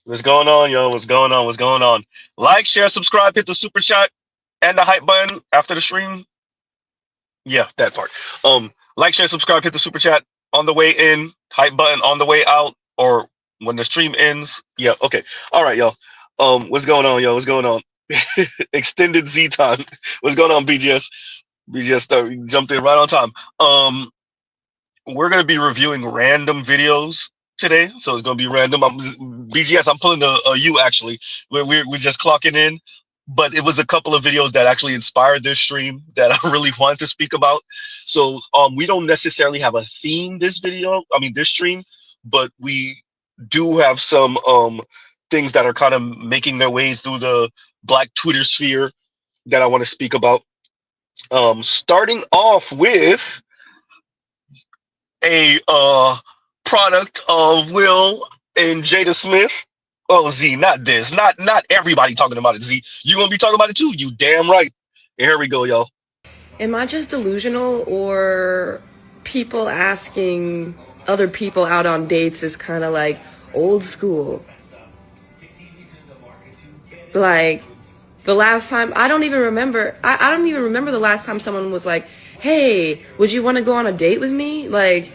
What's going on, yo? What's going on? What's going on? Like, share, subscribe, hit the super chat and the hype button after the stream. Yeah, that part. Like, share, subscribe, hit the super chat on the way in, hype button on the way out, or when the stream ends. Yeah, okay. All right, yo. What's going on, yo? What's going on? Extended Z time. What's going on, BGS? Jumped in right on time. We're gonna be reviewing random videos today, so it's gonna be random. BGS. I'm pulling a U actually. We're just clocking in, but it was a couple of videos that actually inspired this stream that I really wanted to speak about. So we don't necessarily have a theme this video. I mean this stream, but we do have some things that are kind of making their way through the Black Twitter sphere that I want to speak about. Starting off with a product of Will and Jada Smith. Oh, Z, not this. Not everybody talking about it, Z. You gonna be talking about it too, you damn right. Here we go, y'all. Am I just delusional, or people asking other people out on dates is kind of like old school? Like, the last time, I don't even remember the last time someone was like, hey, would you want to go on a date with me? Like,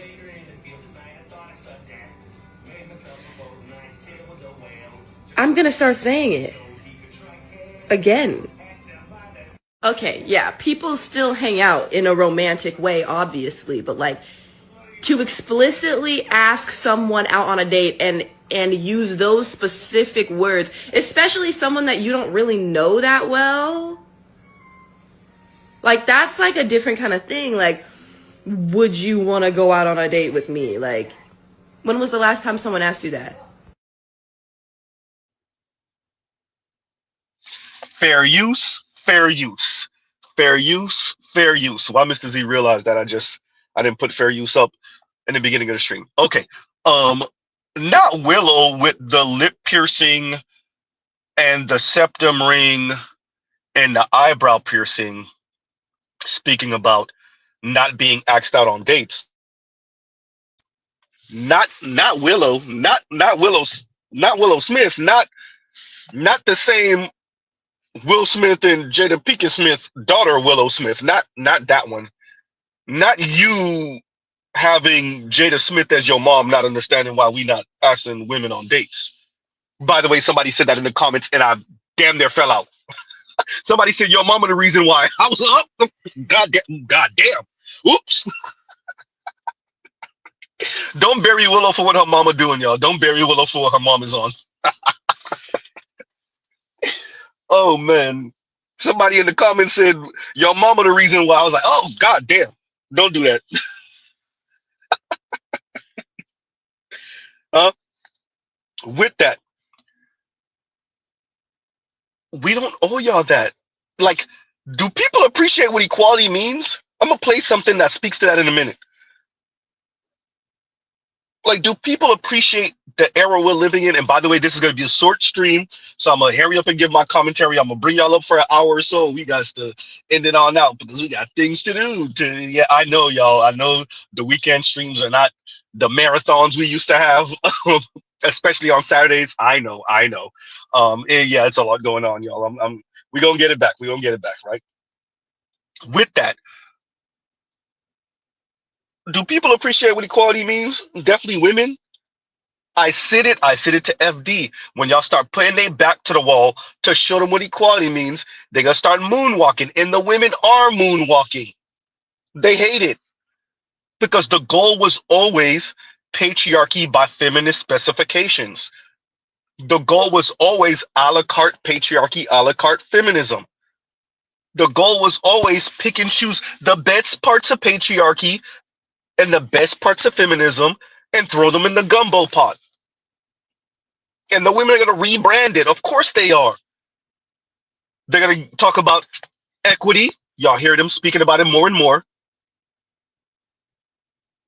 I'm gonna start saying it again. Okay, yeah, people still hang out in a romantic way, obviously, but like, to explicitly ask someone out on a date and use those specific words, especially someone that you don't really know that well, like, that's like a different kind of thing. Like, would you want to go out on a date with me? Like, when was the last time someone asked you that? Fair use, fair use, fair use, fair use. Why Mr. Z realized that I didn't put fair use up in the beginning of the stream. Okay. Not Willow with the lip piercing and the septum ring and the eyebrow piercing, speaking about not being asked out on dates. Not Willow, not Willow Smith, not the same Will Smith and Jada Pinkett Smith, daughter Willow Smith, not that one. Not you having Jada Smith as your mom, not understanding why we not asking women on dates. By the way, somebody said that in the comments and I damn near fell out. Somebody said your mama the reason why. I was up. God damn. Oops. Don't bury Willow for what her mama doing, y'all. Don't bury Willow for what her mom is on. Oh man. Somebody in the comments said your mama the reason why. I was like, oh god damn. Don't do that. With that, we don't owe y'all that. Like, do people appreciate what equality means? I'm gonna play something that speaks to that in a minute. Like, do people appreciate the era we're living in? And by the way, this is gonna be a short stream, so I'm gonna hurry up and give my commentary. I'm gonna bring y'all up for an hour or so. We got to end it on out because we got things to do. Yeah, I know, y'all. I know the weekend streams are not the marathons we used to have, especially on Saturdays. I know. And yeah, it's a lot going on, y'all. We gonna get it back. We gonna get it back, right? With that, do people appreciate what equality means? Definitely women. I said it to FD. When y'all start putting their back to the wall to show them what equality means, they're gonna start moonwalking. And the women are moonwalking. They hate it. Because the goal was always patriarchy by feminist specifications. The goal was always a la carte patriarchy, a la carte feminism. The goal was always pick and choose the best parts of patriarchy and the best parts of feminism and throw them in the gumbo pot. And the women are going to rebrand it. Of course they are. They're going to talk about equity. Y'all hear them speaking about it more and more.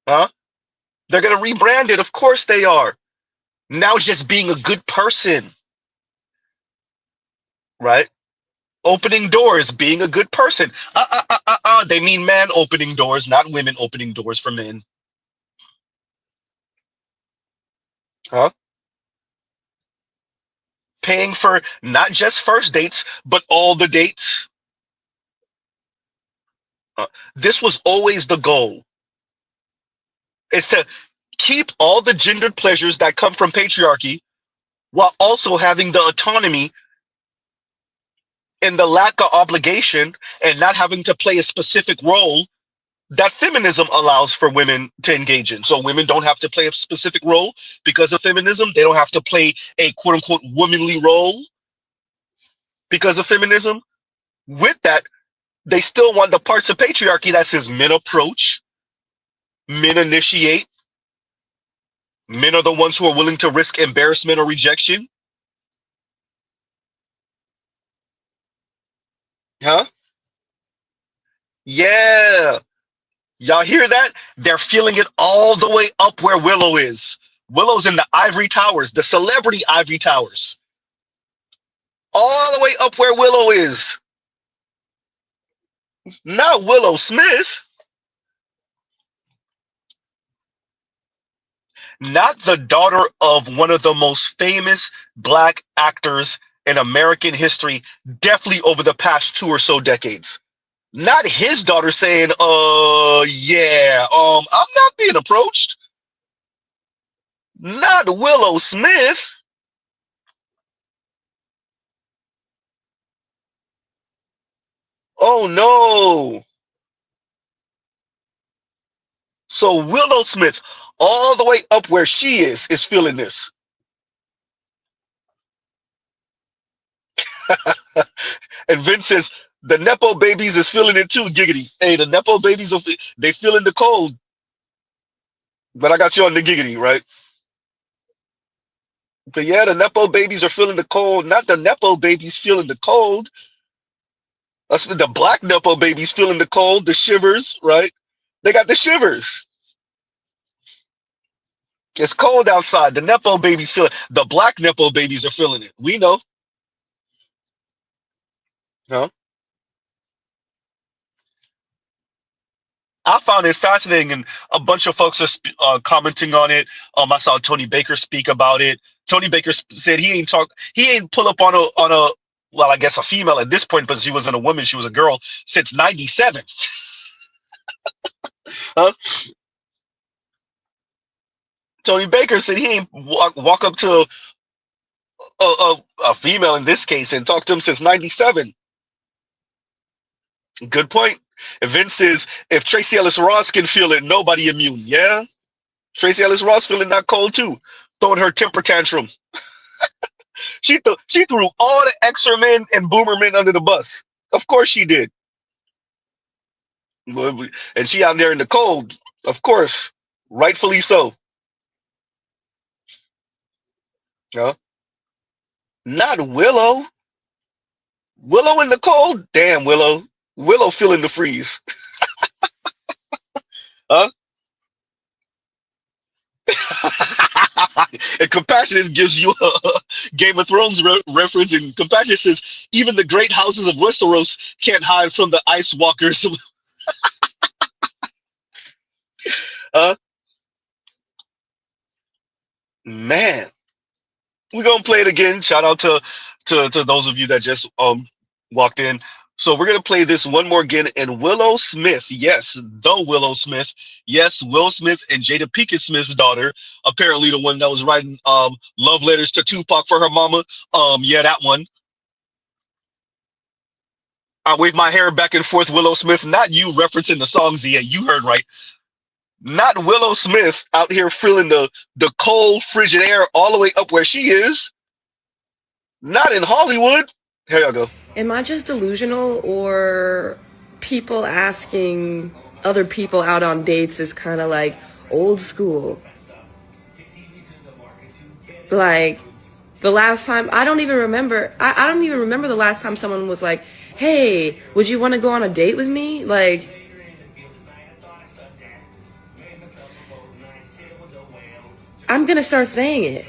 Huh? They're going to rebrand it. Of course they are. Now it's just being a good person. Right? Opening doors, being a good person. Nah, they mean man opening doors, not women opening doors for men. Huh? Paying for not just first dates, but all the dates. Uh, this was always the goal. Is to keep all the gendered pleasures that come from patriarchy while also having the autonomy and the lack of obligation and not having to play a specific role that feminism allows for women to engage in. So women don't have to play a specific role because of feminism. They don't have to play a quote unquote womanly role because of feminism. With that, they still want the parts of patriarchy that says men approach, men initiate, men are the ones who are willing to risk embarrassment or rejection. Huh? Yeah. Y'all hear that? They're feeling it all the way up where Willow is. Willow's in the ivory towers, the celebrity ivory towers. All the way up where Willow is. Not Willow Smith. Not the daughter of one of the most famous black actors in American history, definitely over the past 2 or so decades. Not his daughter saying, yeah, I'm not being approached. Not Willow Smith. Oh no. So Willow Smith, all the way up where she is feeling this. And Vince says, the Nepo babies is feeling it too, giggity. Hey, the Nepo babies, they feeling the cold. But I got you on the giggity, right? But yeah, the Nepo babies are feeling the cold. Not the Nepo babies feeling the cold. That's what the black Nepo babies feeling the cold, the shivers, right? They got the shivers. It's cold outside. The Nepo babies feel it. The black Nepo babies are feeling it. We know. Huh? I found it fascinating, and a bunch of folks are commenting on it. I saw Tony Baker speak about it. Tony Baker said he ain't pull up on a well, I guess a female at this point, but she wasn't a woman, she was a girl since '97. Huh? Tony Baker said he ain't walk up to a female in this case and talk to him since '97. Good point. And Vince says if Tracy Ellis Ross can feel it, nobody immune. Yeah, Tracy Ellis Ross feeling that cold too, throwing her temper tantrum. She threw all the extra men and boomer men under the bus. Of course she did. And she out there in the cold. Of course, rightfully so. Huh? Not Willow. Willow in the cold. Damn Willow. Willow feeling the freeze. Huh? And Compassionate gives you a Game of Thrones reference, and Compassionate says even the great houses of Westeros can't hide from the Ice Walkers. Huh? Man, we're gonna play it again. Shout out to those of you that just walked in. So we're gonna play this one more again. And Willow Smith, yes, the Willow Smith, yes, Will Smith and Jada Pinkett Smith's daughter, apparently the one that was writing love letters to Tupac for her mama. Yeah, that one. I wave my hair back and forth, Willow Smith. Not you referencing the songs. Yeah, you heard right. Not Willow Smith out here feeling the cold, frigid air all the way up where she is. Not in Hollywood. Here y'all go. Am I just delusional, or people asking other people out on dates is kind of like old school? Like the last time, I don't even remember. I don't even remember the last time someone was like, "Hey, would you want to go on a date with me?" Like, I'm gonna start saying it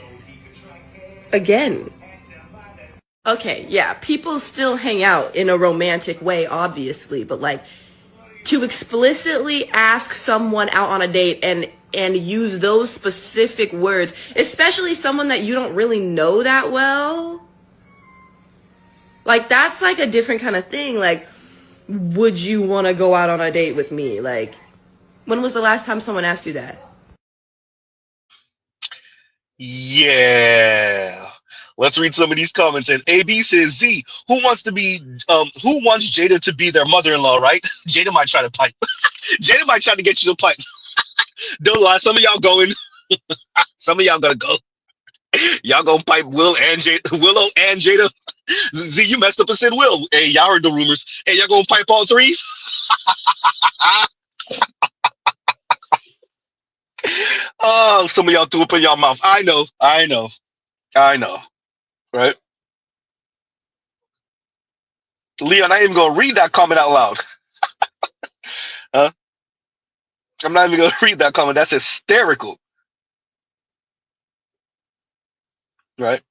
again. Okay, yeah, people still hang out in a romantic way, obviously, but like to explicitly ask someone out on a date and use those specific words, especially someone that you don't really know that well, like that's like a different kind of thing. Like, would you want to go out on a date with me? Like, when was the last time someone asked you that? Yeah. Let's read some of these comments. And AB says, Z, who wants Jada to be their mother-in-law, right? Jada might try to pipe. Jada might try to get you to pipe. Don't lie. Some of y'all going. Some of y'all gonna go. Y'all gonna pipe Willow and Jada. Z, you messed up and said Will. Hey, y'all heard the rumors. Hey, y'all gonna pipe all three? Oh, some of y'all threw up in y'all mouth. I know. Right? Leon, I ain't even gonna read that comment out loud. Huh? I'm not even gonna read that comment. That's hysterical. Right?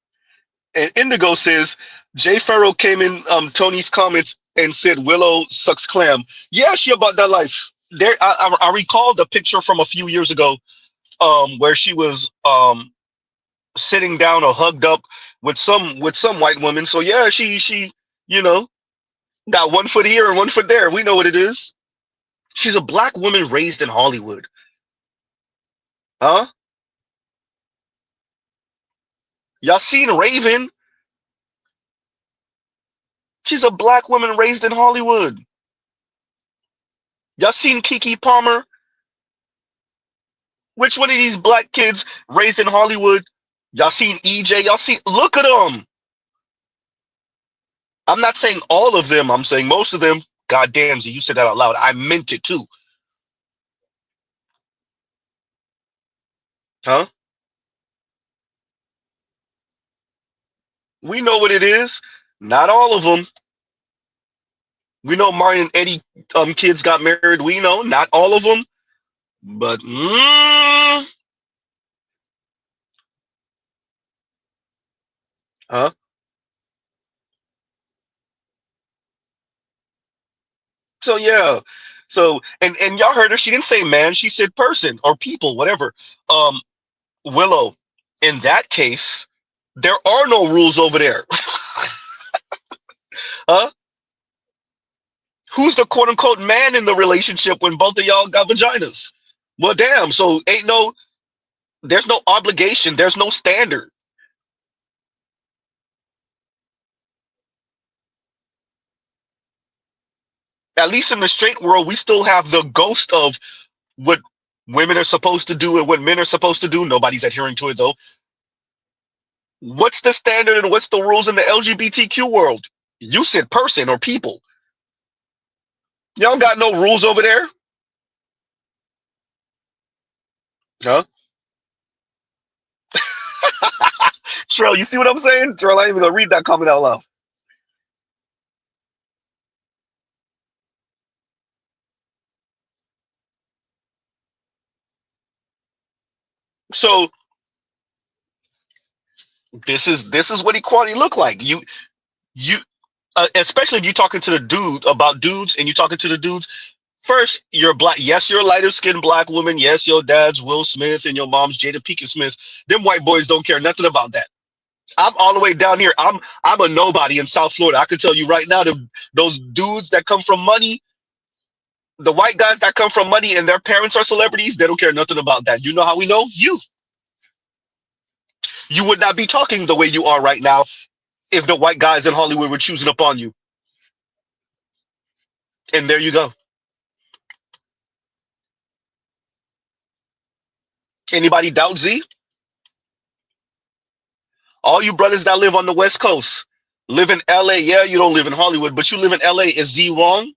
And Indigo says Jay Farrow came in Tony's comments and said Willow sucks clam. Yeah, she about that life. There, I recall the picture from a few years ago, where she was sitting down or hugged up with some white woman. So yeah, she you know got 1 foot here and 1 foot there. We know what it is. She's a black woman raised in Hollywood, huh? Y'all seen Raven? She's a black woman raised in Hollywood. Y'all seen Kiki Palmer? Which one of these black kids raised in Hollywood? Y'all seen EJ? Y'all see? Look at them. I'm not saying all of them. I'm saying most of them. God damn, Z, you said that out loud. I meant it too. Huh? We know what it is. Not all of them. We know Martin and Eddie kids got married. We know not all of them, but huh? So yeah. So and y'all heard her. She didn't say man. She said person or people, whatever. Um, Willow. In that case, there are no rules over there. Huh? Who's the quote unquote man in the relationship when both of y'all got vaginas? Well, damn. So there's no obligation. There's no standard. At least in the straight world, we still have the ghost of what women are supposed to do and what men are supposed to do. Nobody's adhering to it though. What's the standard and what's the rules in the LGBTQ world? You said person or people. Y'all got no rules over there? Huh? Trell, you see what I'm saying? Trell, I ain't even gonna read that comment out loud. So this is what equality look like. You especially if you're talking to the dude about dudes and you're talking to the dudes. First, you're black. Yes, you're a lighter skinned black woman. Yes, your dad's Will Smith and your mom's Jada Pinkett Smith. Them white boys don't care nothing about that. I'm all the way down here. I'm a nobody in South Florida. I can tell you right now, those dudes that come from money, the white guys that come from money and their parents are celebrities, they don't care nothing about that. You know how we know? You would not be talking the way you are right now if the white guys in Hollywood were choosing upon you. And there you go. Anybody doubt Z? All you brothers that live on the West Coast, live in LA. Yeah, you don't live in Hollywood, but you live in LA. Is Z wrong?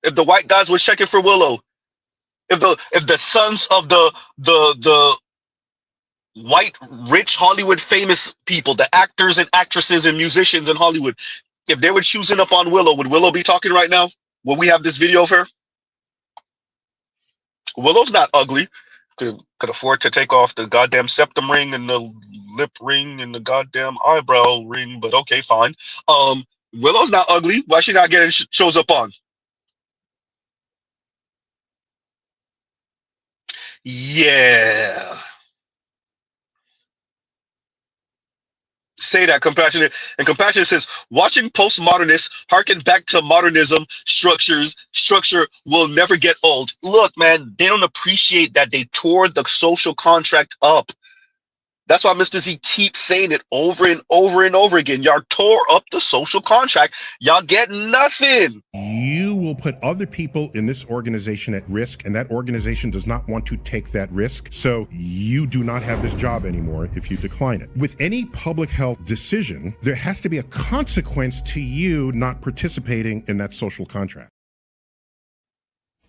If the white guys were checking for Willow, if the sons of the white rich Hollywood famous people, the actors and actresses and musicians in Hollywood, if they were choosing up on Willow, would Willow be talking right now? Will we have this video of her? Willow's not ugly. Could afford to take off the goddamn septum ring and the lip ring and the goddamn eyebrow ring, but okay, fine. Willow's not ugly. Why she not getting shows up on? Yeah. Say that, compassionate. And compassionate says, watching postmodernists harken back to modernism structure will never get old. Look, man, they don't appreciate that they tore the social contract up. That's why Mr. Z keeps saying it over and over and over again. Y'all tore up the social contract. Y'all get nothing. You will put other people in this organization at risk, and that organization does not want to take that risk. So you do not have this job anymore if you decline it. With any public health decision, there has to be a consequence to you not participating in that social contract.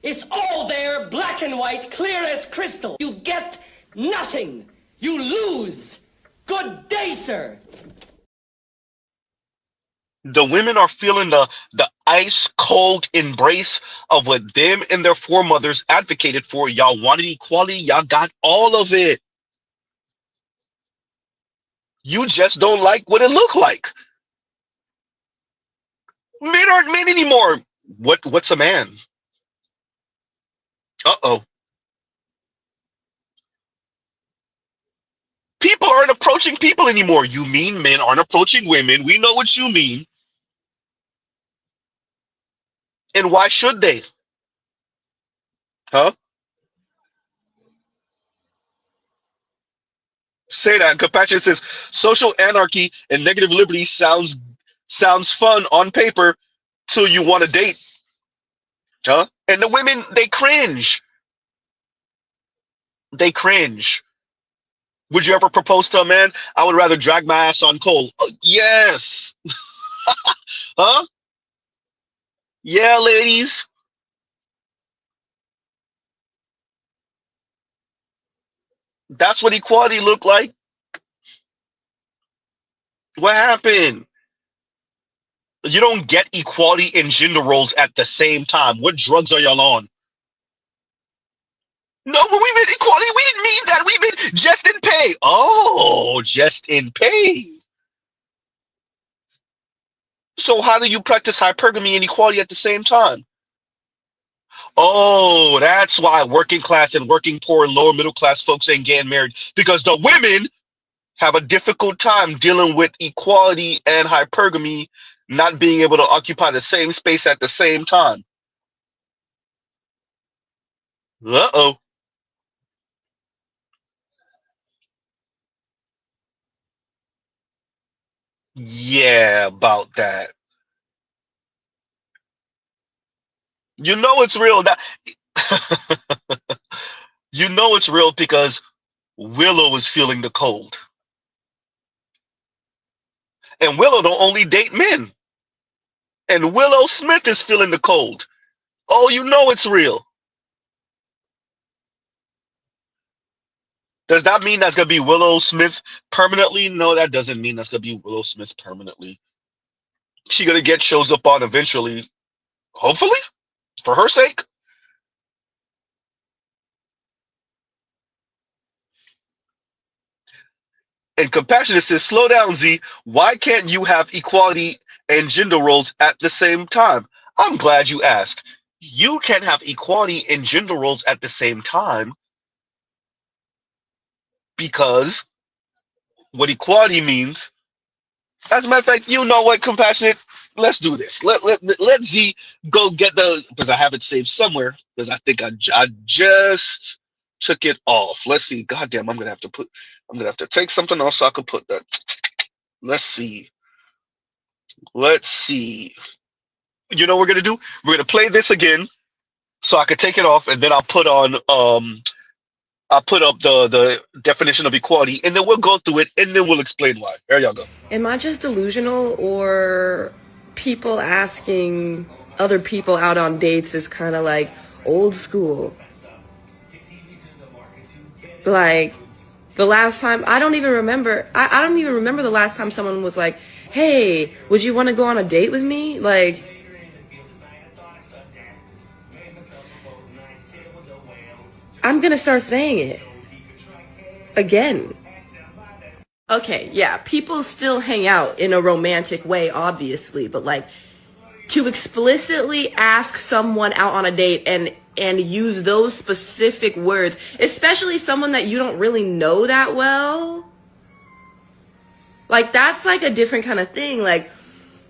It's all there, black and white, clear as crystal. You get nothing. You lose. Good day, sir. The women are feeling the ice cold embrace of what them and their foremothers advocated for. Y'all wanted equality, y'all got all of it. You just don't like what it looked like. Men aren't men anymore. What's a man? Uh-oh. People aren't approaching people anymore. You mean men aren't approaching women? We know what you mean. And why should they? Huh? Say that. Compassion says social anarchy and negative liberty sounds fun on paper till you want to date. Huh? And the women, they cringe. They cringe. Would you ever propose to a man? I would rather drag my ass on coal. Yes. Huh? Yeah, ladies. That's what equality looked like. What happened? You don't get equality in gender roles at the same time. What drugs are y'all on? No, but we meant equality. We didn't mean that. We meant just in pay. Oh, just in pay. So how do you practice hypergamy and equality at the same time? Oh, that's why working class and working poor and lower middle class folks ain't getting married, because the women have a difficult time dealing with equality and hypergamy, not being able to occupy the same space at the same time. Uh-oh. Yeah, about that. You know it's real. That you know it's real because Willow is feeling the cold. And Willow don't only date men. And Willow Smith is feeling the cold. Oh, you know it's real. Does that mean that's gonna be Willow Smith permanently? No, that doesn't mean that's gonna be Willow Smith permanently. She gonna get shows up on eventually, hopefully, for her sake. And Compassionate says, slow down, Z. Why can't you have equality and gender roles at the same time? I'm glad you asked. You can have equality and gender roles at the same time because what equality means, as a matter of fact, you know what, Compassionate? Let's do this. Let Z go get the, because I have it saved somewhere, because I think I just took it off. Let's see. Goddamn, I'm gonna have to take something else so I can put that. Let's see. Let's see. You know what we're gonna do? We're gonna play this again so I can take it off, and then I'll put on I'll put up the definition of equality, and then we'll go through it, and then we'll explain why. There y'all go. Am I just delusional, or people asking other people out on dates is kind of like old school? Like, the last time, I don't even remember the last time someone was like, hey, would you want to go on a date with me? Like, I'm gonna start saying it again. Okay, yeah, people still hang out in a romantic way, obviously, but like to explicitly ask someone out on a date and use those specific words, especially someone that you don't really know that well, like that's like a different kind of thing. Like,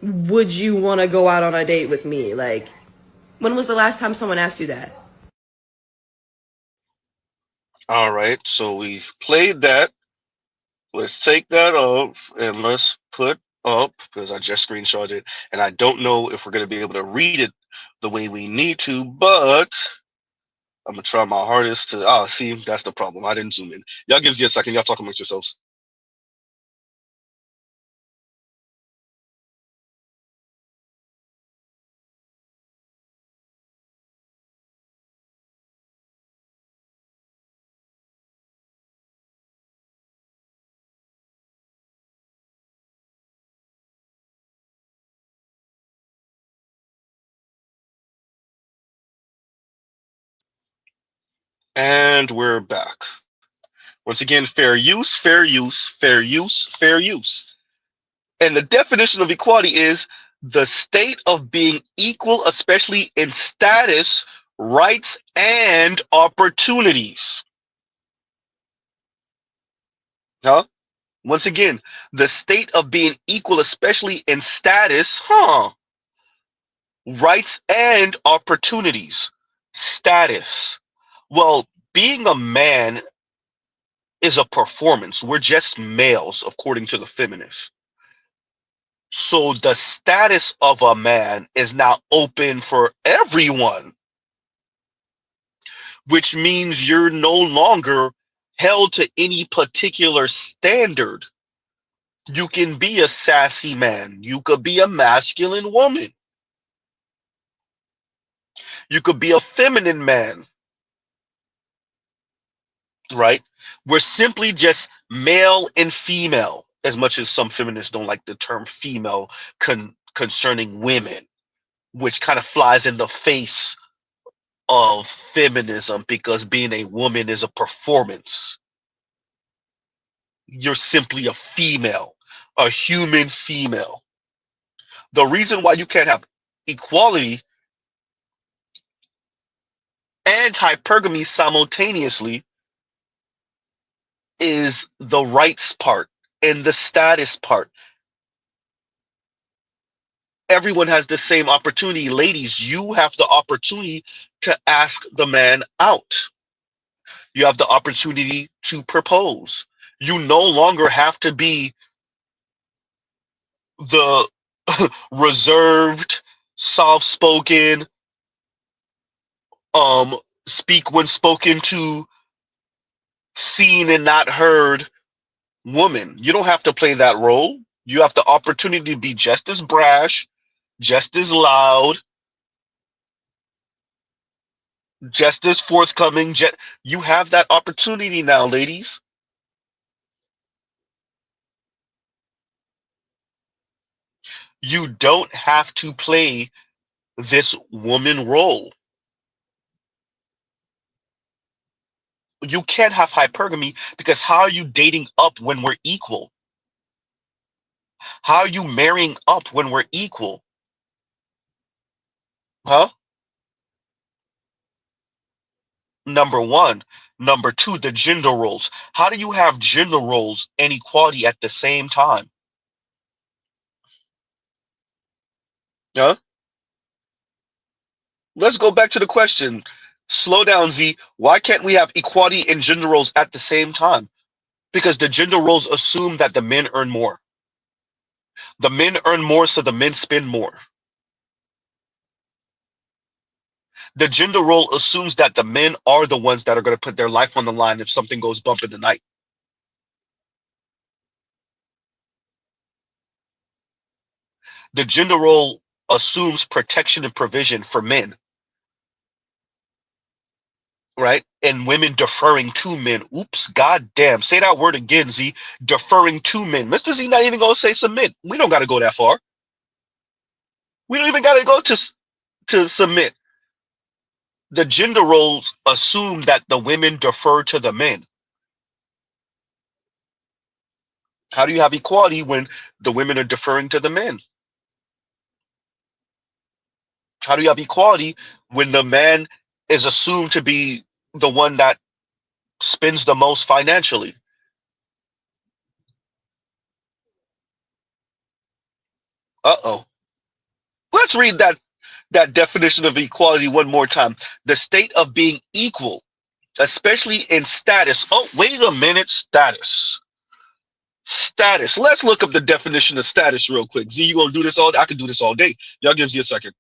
would you want to go out on a date with me? Like, when was the last time someone asked you that? All right, so we've played that. Let's take that off and let's put up, because I just screenshot it, and I don't know if we're going to be able to read it the way we need to, but I'm going to try my hardest to. Ah, see, that's the problem. I didn't zoom in. Y'all give me a second. Y'all talk amongst yourselves. And we're back. Once again, fair use, fair use, fair use, fair use. And the definition of equality is the state of being equal, especially in status, rights, and opportunities. Huh? Once again, the state of being equal, especially in status, rights, and opportunities. Status. Well, being a man is a performance. We're just males, according to the feminists. So the status of a man is now open for everyone, which means you're no longer held to any particular standard. You can be a sassy man. You could be a masculine woman. You could be a feminine man, right? We're simply just male and female, as much as some feminists don't like the term female concerning women, which kind of flies in the face of feminism because being a woman is a performance. You're simply a female, a human female. The reason why you can't have equality and hypergamy simultaneously is the rights part and the status part. Everyone has the same opportunity. Ladies, you have the opportunity to ask the man out. You have the opportunity to propose. You no longer have to be the reserved, soft-spoken, speak when spoken to, seen and not heard woman. You don't have to play that role. You have the opportunity to be just as brash, just as loud, just as forthcoming. You have that opportunity now, ladies. You don't have to play this woman role. You can't have hypergamy because how are you dating up when we're equal? How are you marrying up when we're equal? Huh? Number one. Number two, the gender roles. How do you have gender roles and equality at the same time? Huh? Let's go back to the question. Slow down, Z. Why can't we have equality in gender roles at the same time? Because the gender roles assume that the men earn more. The men earn more, so the men spend more. The gender role assumes that the men are the ones that are going to put their life on the line if something goes bump in the night. The gender role assumes protection and provision for men, right? And women deferring to men. Oops, goddamn. Say that word again, Z. Deferring to men. Mr. Z not even going to say submit. We don't got to go that far. We don't even got to go to submit. The gender roles assume that the women defer to the men. How do you have equality when the women are deferring to the men? How do you have equality when the man is assumed to be the one that spends the most financially? Uh-oh. Let's read that definition of equality one more time. The state of being equal, especially in status. Oh, wait a minute, status. Status. Let's look up the definition of status real quick. Z, you gonna do this all day? I can do this all day. Y'all gives you a second.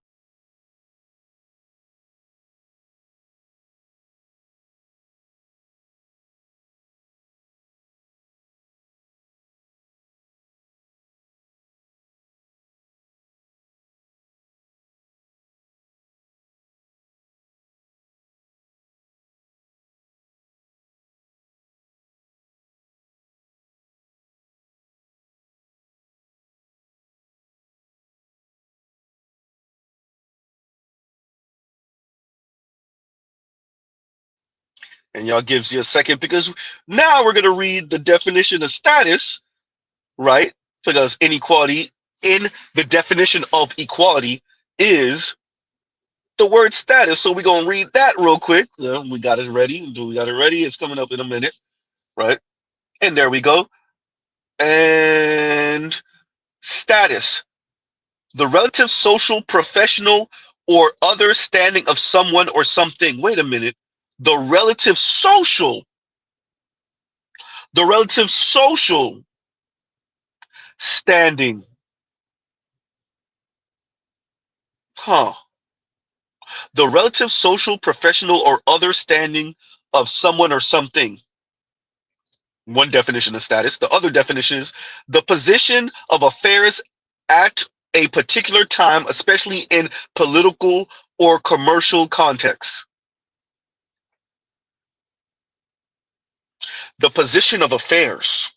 And y'all gives you a second because now we're gonna read the definition of status, right? Because inequality in the definition of equality is the word status. So we're gonna read that real quick. We got it ready. We got it ready. It's coming up in a minute, right? And there we go. And status, the relative social, professional, or other standing of someone or something. Wait a minute. The relative social, the relative social standing. Huh. The relative social, professional, or other standing of someone or something. One definition of status. The other definition is the position of affairs at a particular time, especially in political or commercial contexts. The position of affairs.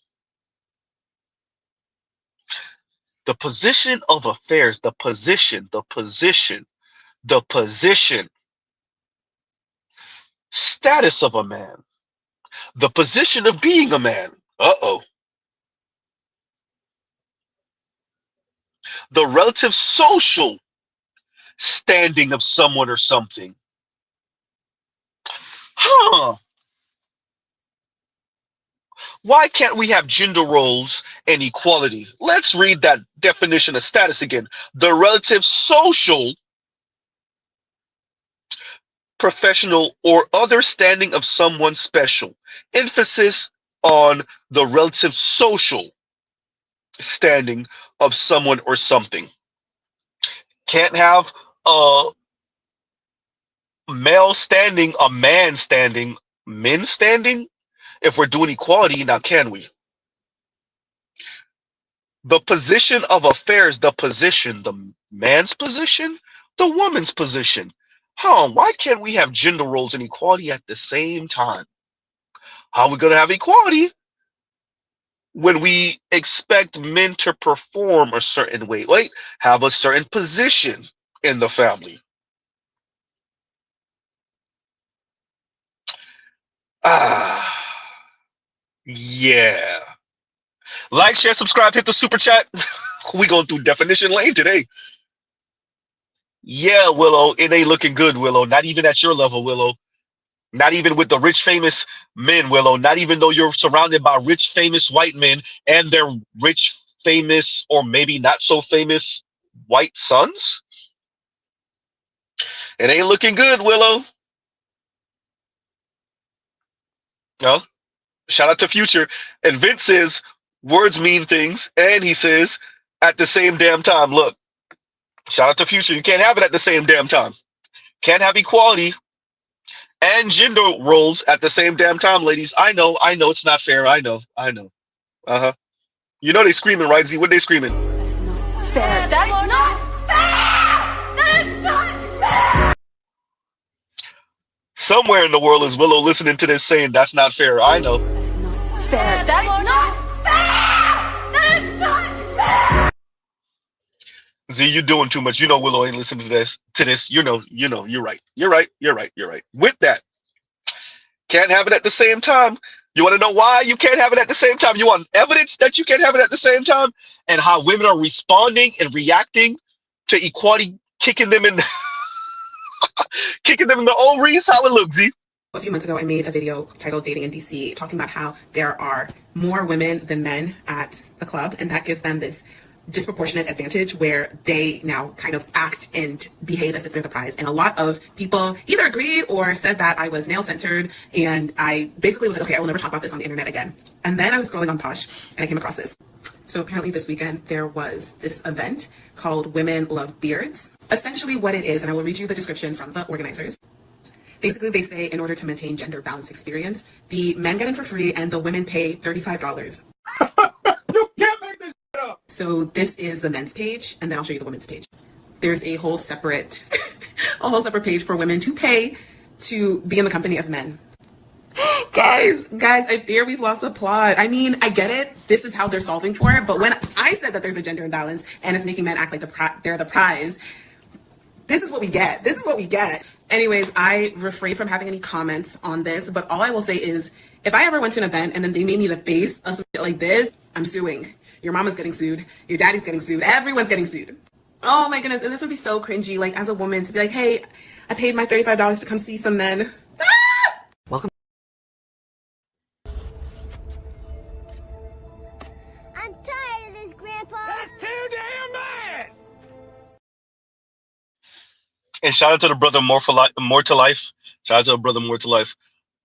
The position of affairs. The position. The position. The position. Status of a man. The position of being a man. Uh-oh. The relative social standing of someone or something. Huh. Why can't we have gender roles and equality? Let's read that definition of status again. The relative social, professional, or other standing of someone special. Emphasis on the relative social standing of someone or something. Can't have a male standing, a man standing, men standing. If we're doing equality, now can we? The position of affairs, the position, the man's position, the woman's position. Huh, why can't we have gender roles and equality at the same time? How are we going to have equality when we expect men to perform a certain way? Wait, have a certain position in the family. Ah, yeah. Like, share, subscribe, hit the super chat. We going through definition lane today. Yeah, Willow, it ain't looking good, Willow. Not even at your level, Willow. Not even with the rich, famous men, Willow. Not even though you're surrounded by rich, famous white men and their rich, famous, or maybe not so famous white sons. It ain't looking good, Willow. No. Shout out to Future. And Vince says words mean things, and he says at the same damn time. Look, shout out to Future. You can't have it at the same damn time. Can't have equality and gender roles at the same damn time, ladies. I know it's not fair. I know. Uh-huh. You know they screaming, right, Z? What they screaming? Fair. That is not fair! That is not fair! Somewhere in the world is Willow listening to this saying that's not fair. I know. Fair. That is not fair! That is not fair! Z, you're doing too much. You know Willow ain't listening to this. You know, you're right. You're right. With that, can't have it at the same time. You want to know why you can't have it at the same time? You want evidence that you can't have it at the same time, and how women are responding and reacting to equality, kicking them in, kicking them in the ovaries. How it looks, Z. A few months ago, I made a video titled Dating in DC, talking about how there are more women than men at the club, and that gives them this disproportionate advantage where they now kind of act and behave as if they're the prize. And a lot of people either agreed or said that I was male-centered, and I basically was like, okay, I will never talk about this on the internet again. And then I was scrolling on Posh, and I came across this. So apparently this weekend there was this event called Women Love Beards. Essentially what it is, and I will read you the description from the organizers. Basically, they say in order to maintain gender balance experience, the men get in for free and the women pay $35. You can't make this shit up. So this is the men's page, and then I'll show you the women's page. There's a whole separate, page for women to pay to be in the company of men. Guys, I fear we've lost the plot. I mean, I get it. This is how they're solving for it. But when I said that there's a gender imbalance and it's making men act like they're the prize, this is what we get. This is what we get. Anyways, I refrain from having any comments on this, but all I will say is, if I ever went to an event and then they made me the face of some shit like this, I'm suing. Your mama's getting sued. Your daddy's getting sued. Everyone's getting sued. Oh my goodness. And this would be so cringy, like as a woman, to be like, hey, I paid my $35 to come see some men. Welcome. I'm tired of this, Grandpa. That's too damn bad. And shout out to the brother More to Life. Shout out to the brother More to Life.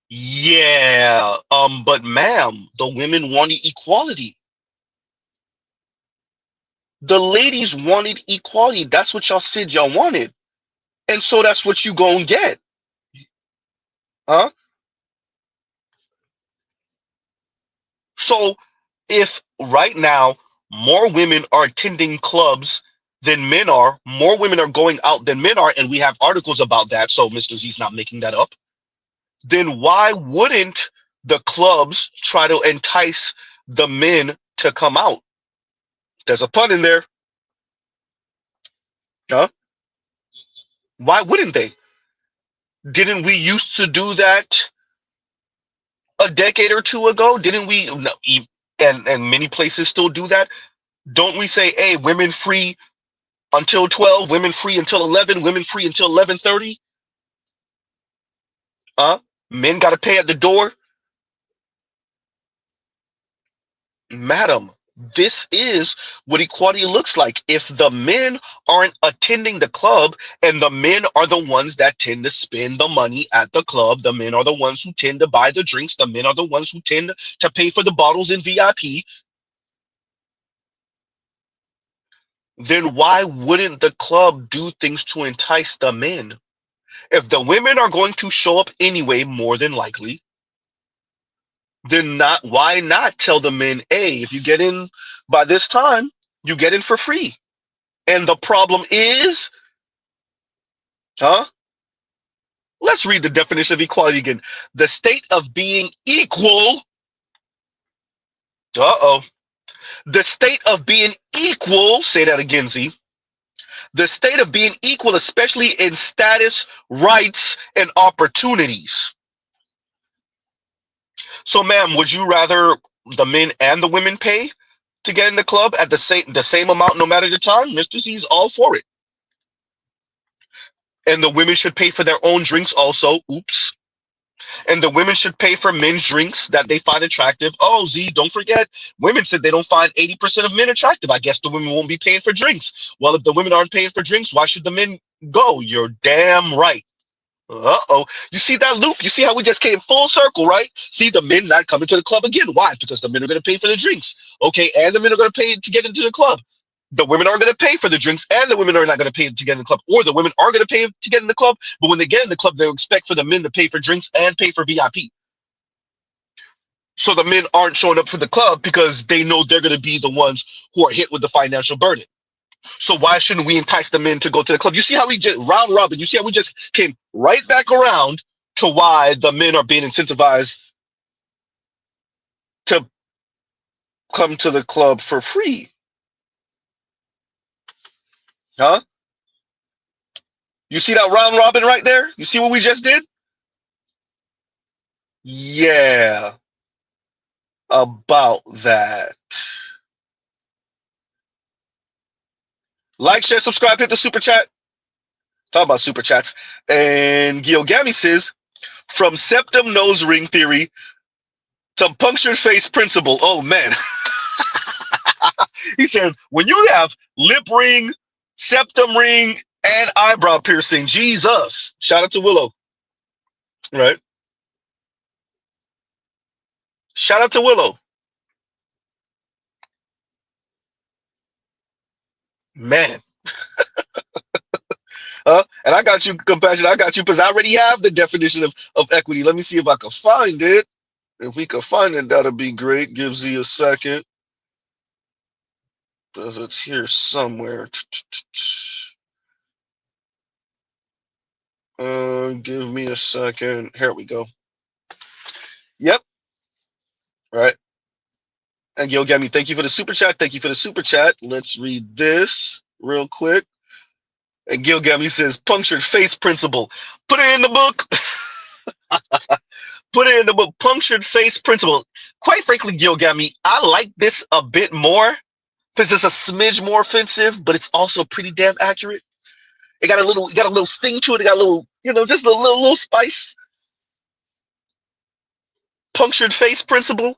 Yeah. But ma'am, the women wanted equality. The ladies wanted equality. That's what y'all said y'all wanted. And so that's what you gonna get. Huh? So if right now more women are attending clubs than men are, more women are going out than men are, and we have articles about that, so Mr. Z's not making that up, then why wouldn't the clubs try to entice the men to come out? There's a pun in there. Huh? Why wouldn't they? Didn't we used to do that a decade or two ago? Didn't we? No, and many places still do that. Don't we say, hey, women free until 12, women free until 11, women free until 11:30? Men got to pay at the door. Madam, this is what equality looks like. If the men aren't attending the club, and the men are the ones that tend to spend the money at the club, the men are the ones who tend to buy the drinks, the men are the ones who tend to pay for the bottles in VIP, then why wouldn't the club do things to entice the men? If the women are going to show up anyway, more than likely, then why not tell the men, hey, if you get in by this time, you get in for free. And the problem is, let's read the definition of equality again. The state of being equal. The state of being equal, say that again, Z. The state of being equal, especially in status, rights, and opportunities. So, ma'am, would you rather the men and the women pay to get in the club at the same amount, no matter the time? Mr. Z's all for it. And the women should pay for their own drinks also. Oops. And the women should pay for men's drinks that they find attractive. Oh, Z, don't forget, women said they don't find 80% of men attractive. I guess the women won't be paying for drinks. Well, if the women aren't paying for drinks, why should the men go? You're damn right. You see that loop? You see how we just came full circle, right? See the men not coming to the club again. Why? Because the men are going to pay for the drinks. Okay, and the men are going to pay to get into the club. The women are going to pay for the drinks, and the women are not going to pay to get in the club. Or the women are going to pay to get in the club, but when they get in the club, they expect for the men to pay for drinks and pay for VIP. So the men aren't showing up for the club because they know they're going to be the ones who are hit with the financial burden. So why shouldn't we entice the men to go to the club? You see how we just round robin, you see how we just came right back around to why the men are being incentivized to come to the club for free. Huh? You see that round robin right there? You see what we just did? Yeah. about that. Like, share, subscribe, hit the super chat. Talk about super chats. And Gilgami says, from septum nose ring theory to punctured face principle. Oh, man. He said, when you have lip ring, septum ring, and eyebrow piercing, Jesus. Shout out to Willow. Right? Shout out to Willow. Man. And I got you, Compassion. I got you because I already have the definition of equity. Let me see if I can find it. If we can find it, that'll be great. Give Z a second. Because it's here somewhere. Give me a second. Here we go. Yep. Right. And Gilgami, thank you for the super chat. Thank you for the super chat. Let's read this real quick. And Gilgami says, punctured face principle. Put it in the book. Put it in the book. Punctured face principle. Quite frankly, Gilgami, I like this a bit more because it's a smidge more offensive, but it's also pretty damn accurate. It got a little sting to it. It got a little, just a little spice. Punctured face principle.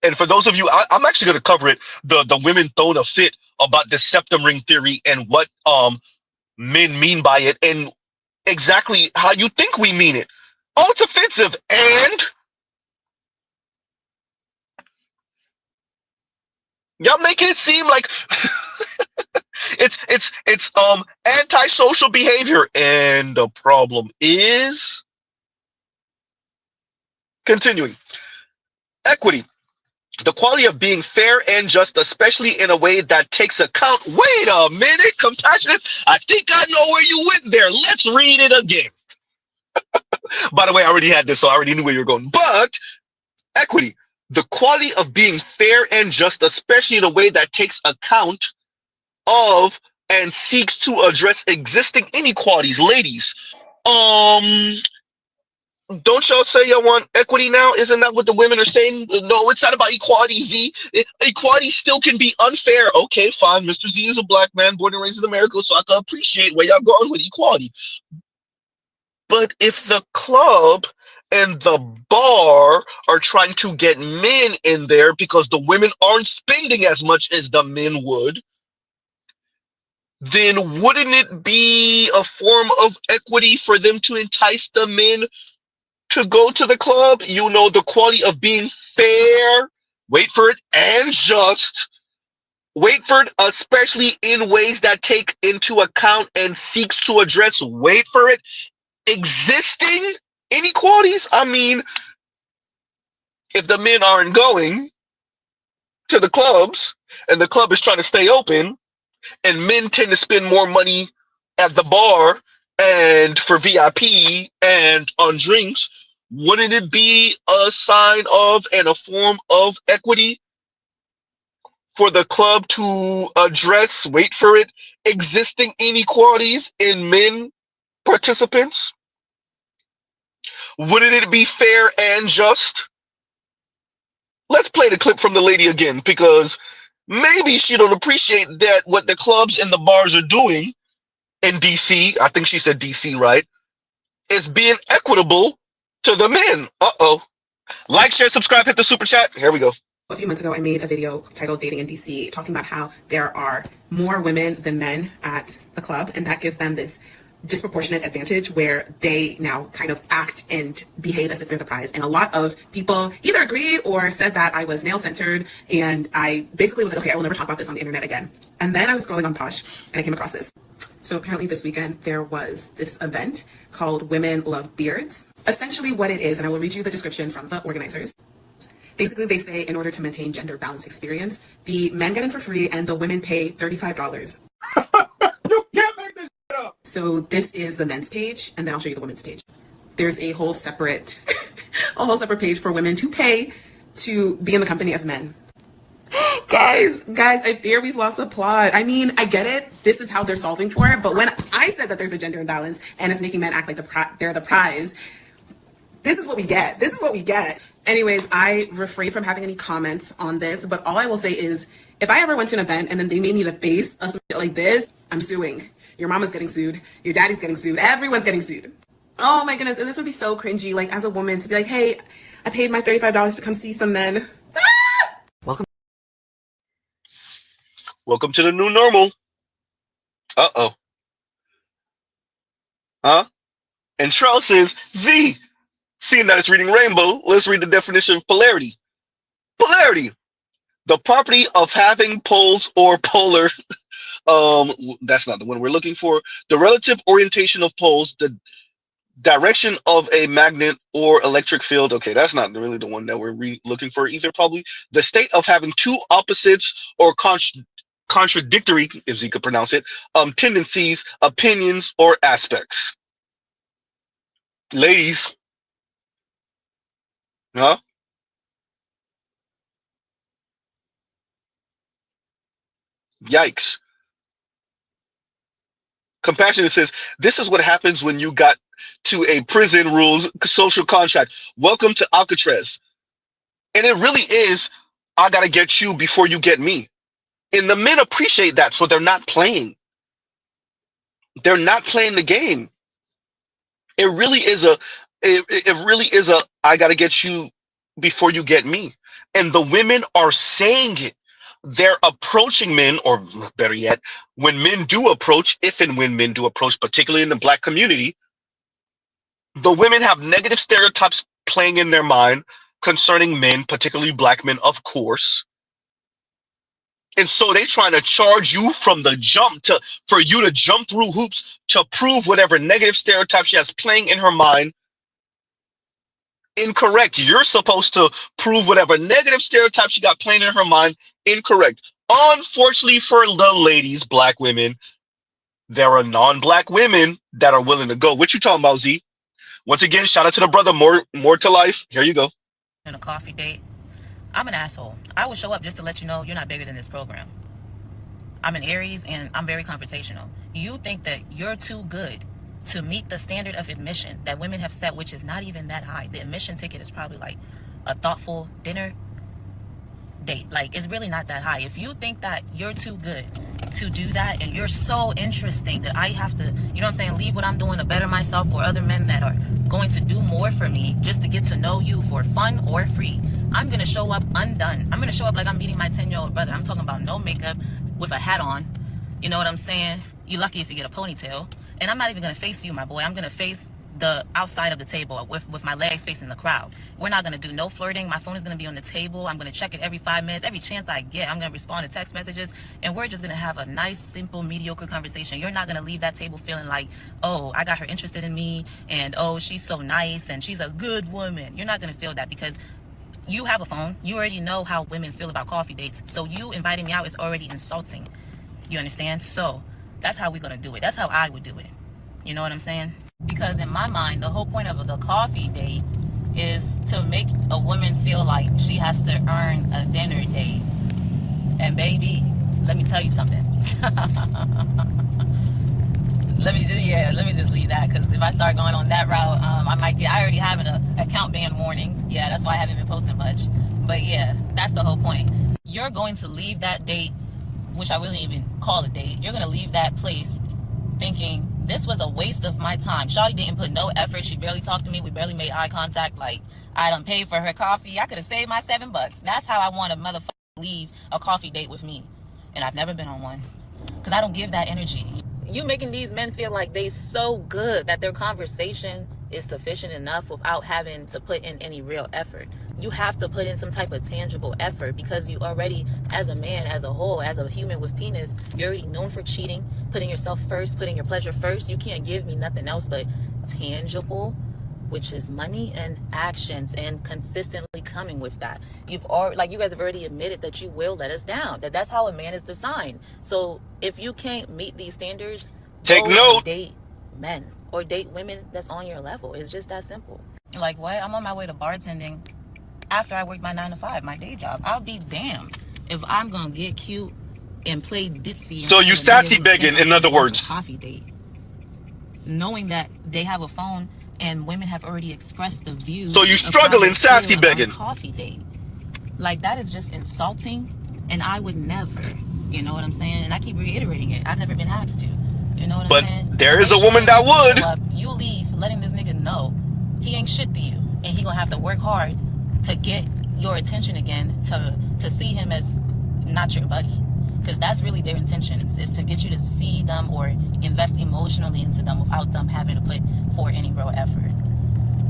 And for those of you, I'm actually going to cover it. The women throwing a fit about the septum ring theory and what men mean by it and exactly how you think we mean it. Oh, it's offensive, and y'all making it seem like it's antisocial behavior, and the problem is continuing. Equity. The quality of being fair and just, especially in a way that takes account. Wait a minute, Compassionate. I think I know where you went there. Let's read it again. By the way, I already had this, so I already knew where you were going. But equity, the quality of being fair and just, especially in a way that takes account of and seeks to address existing inequalities. Ladies, don't y'all say y'all want equity now? Isn't that what the women are saying? No, it's not about equality, Z. Equality still can be unfair. Okay, fine. Mr. Z is a black man born and raised in America, so I can appreciate where y'all going with equality. But if the club and the bar are trying to get men in there because the women aren't spending as much as the men would, then wouldn't it be a form of equity for them to entice the men to go to the club? The quality of being fair, wait for it, and just, wait for it, especially in ways that take into account and seeks to address, wait for it, existing inequalities. I mean, if the men aren't going to the clubs and the club is trying to stay open and men tend to spend more money at the bar and for VIP and on drinks, wouldn't it be a sign of and a form of equity for the club to address, wait for it, existing inequalities in men participants? Wouldn't it be fair and just? Let's play the clip from the lady again, because maybe she don't appreciate that what the clubs and the bars are doing in DC, I think she said DC, right, is being equitable to the men. Like, share, subscribe, hit the super chat. Here we go. A few months ago, I made a video titled Dating in DC, talking about how there are more women than men at the club, and that gives them this disproportionate advantage where they now kind of act and behave as if they're the prize. And a lot of people either agreed or said that I was male-centered, and I basically was like, okay, I will never talk about this on the internet again. And then I was scrolling on Posh, and I came across this. So apparently this weekend, there was this event called Women Love Beards. Essentially what it is, and I will read you the description from the organizers. Basically, they say in order to maintain gender balance experience, the men get in for free and the women pay $35. You can't make this shit up. So this is the men's page, and then I'll show you the women's page. There's a whole separate page for women to pay to be in the company of men. Guys, I fear we've lost the plot. I mean, I get it. This is how they're solving for it. But when I said that there's a gender imbalance and it's making men act like they're the prize, This is what we get. This is what we get. Anyways, I refrain from having any comments on this, but all I will say is if I ever went to an event and then they made me the face of something like this, I'm suing. Your mama's getting sued. Your daddy's getting sued. Everyone's getting sued. Oh my goodness. And this would be so cringy, like as a woman to be like, hey, I paid my $35 to come see some men. Welcome to the new normal. Uh-oh. Huh? And Charles says, Z, seeing that it's reading rainbow, let's read the definition of polarity. Polarity, the property of having poles or polar, that's not the one we're looking for. The relative orientation of poles, the direction of a magnet or electric field. Okay, that's not really the one that we're looking for either, probably. The state of having two opposites or contradictory, if you could pronounce it, tendencies, opinions, or aspects. Ladies, huh? Yikes. Compassionate says, this is what happens when you got to a prison rules social contract. Welcome to Alcatraz. And it really is, I gotta get you before you get me. And the men appreciate that, so they're not playing. They're not playing the game. It really is a I gotta get you before you get me. And the women are saying it. They're approaching men, or better yet, when men do approach, if and when men do approach, particularly in the Black community, the women have negative stereotypes playing in their mind concerning men, particularly Black men, of course. And so they're trying to charge you from the jump for you to jump through hoops to prove whatever negative stereotype she has playing in her mind incorrect. You're supposed to prove whatever negative stereotype she got playing in her mind incorrect. Unfortunately for the ladies, Black women, there are non-Black women that are willing to go. What you talking about, Z? Once again, shout out to the brother, more to life. Here you go. On a coffee date, I'm an asshole. I will show up just to let you know you're not bigger than this program. I'm an Aries and I'm very confrontational. You think that you're too good to meet the standard of admission that women have set, which is not even that high. The admission ticket is probably like a thoughtful dinner date. Like, it's really not that high. If you think that you're too good to do that and you're so interesting that I have to, you know what I'm saying, leave what I'm doing to better myself or other men that are going to do more for me just to get to know you for fun or free, I'm going to show up undone. I'm going to show up like I'm meeting my 10-year-old brother. I'm talking about no makeup with a hat on. You know what I'm saying? You're lucky if you get a ponytail. And I'm not even going to face you, my boy. I'm going to face the outside of the table with my legs facing the crowd. We're not going to do no flirting. My phone is going to be on the table. I'm going to check it every 5 minutes. Every chance I get, I'm going to respond to text messages. And we're just going to have a nice, simple, mediocre conversation. You're not going to leave that table feeling like, oh, I got her interested in me. And, oh, she's so nice. And she's a good woman. You're not going to feel that because you have a phone. You already know how women feel about coffee dates. So you inviting me out is already insulting. You understand? So that's how we're going to do it. That's how I would do it. You know what I'm saying? Because in my mind, the whole point of the coffee date is to make a woman feel like she has to earn a dinner date. And baby, let me tell you something. let me just leave that, because if I start going on that route, I already have an account ban warning. Yeah, that's why I haven't been posting much. But yeah, that's the whole point. You're going to leave that date, which I wouldn't even call a date. You're going to leave that place thinking, this was a waste of my time. Shawty didn't put no effort. She barely talked to me. We barely made eye contact. Like, I done paid for her coffee. I could have saved my $7. That's how I want a motherfucker to leave a coffee date with me. And I've never been on one, because I don't give that energy. You making these men feel like they so good that their conversation is sufficient enough without having to put in any real effort. You have to put in some type of tangible effort, because you already, as a man, as a whole, as a human with penis, you're already known for cheating, putting yourself first, putting your pleasure first. You can't give me nothing else but tangible, which is money and actions, and consistently coming with that. You've already, like, you guys have already admitted that you will let us down, that's how a man is designed. So if you can't meet these standards, take note. Date men or date women that's on your level. It's just that simple. Like, what? I'm on my way to bartending after I work my 9 to 5, my day job. I'll be damned if I'm gonna get cute and play ditzy. So you sassy begging, in other words. Coffee date, knowing that they have a phone and women have already expressed the view So you of how struggling, they sassy feel begging. on coffee date. Like, that is just insulting, and I would never, you know what I'm saying? And I keep reiterating it. I've never been asked to, you know what But I'm saying? there So is make a sure woman that when you would. show up, you leave letting this nigga know he ain't shit to you, and he gonna have to work hard to get your attention again, to see him as not your buddy, because that's really their intentions, is to get you to see them or invest emotionally into them without them having to put forth any real effort.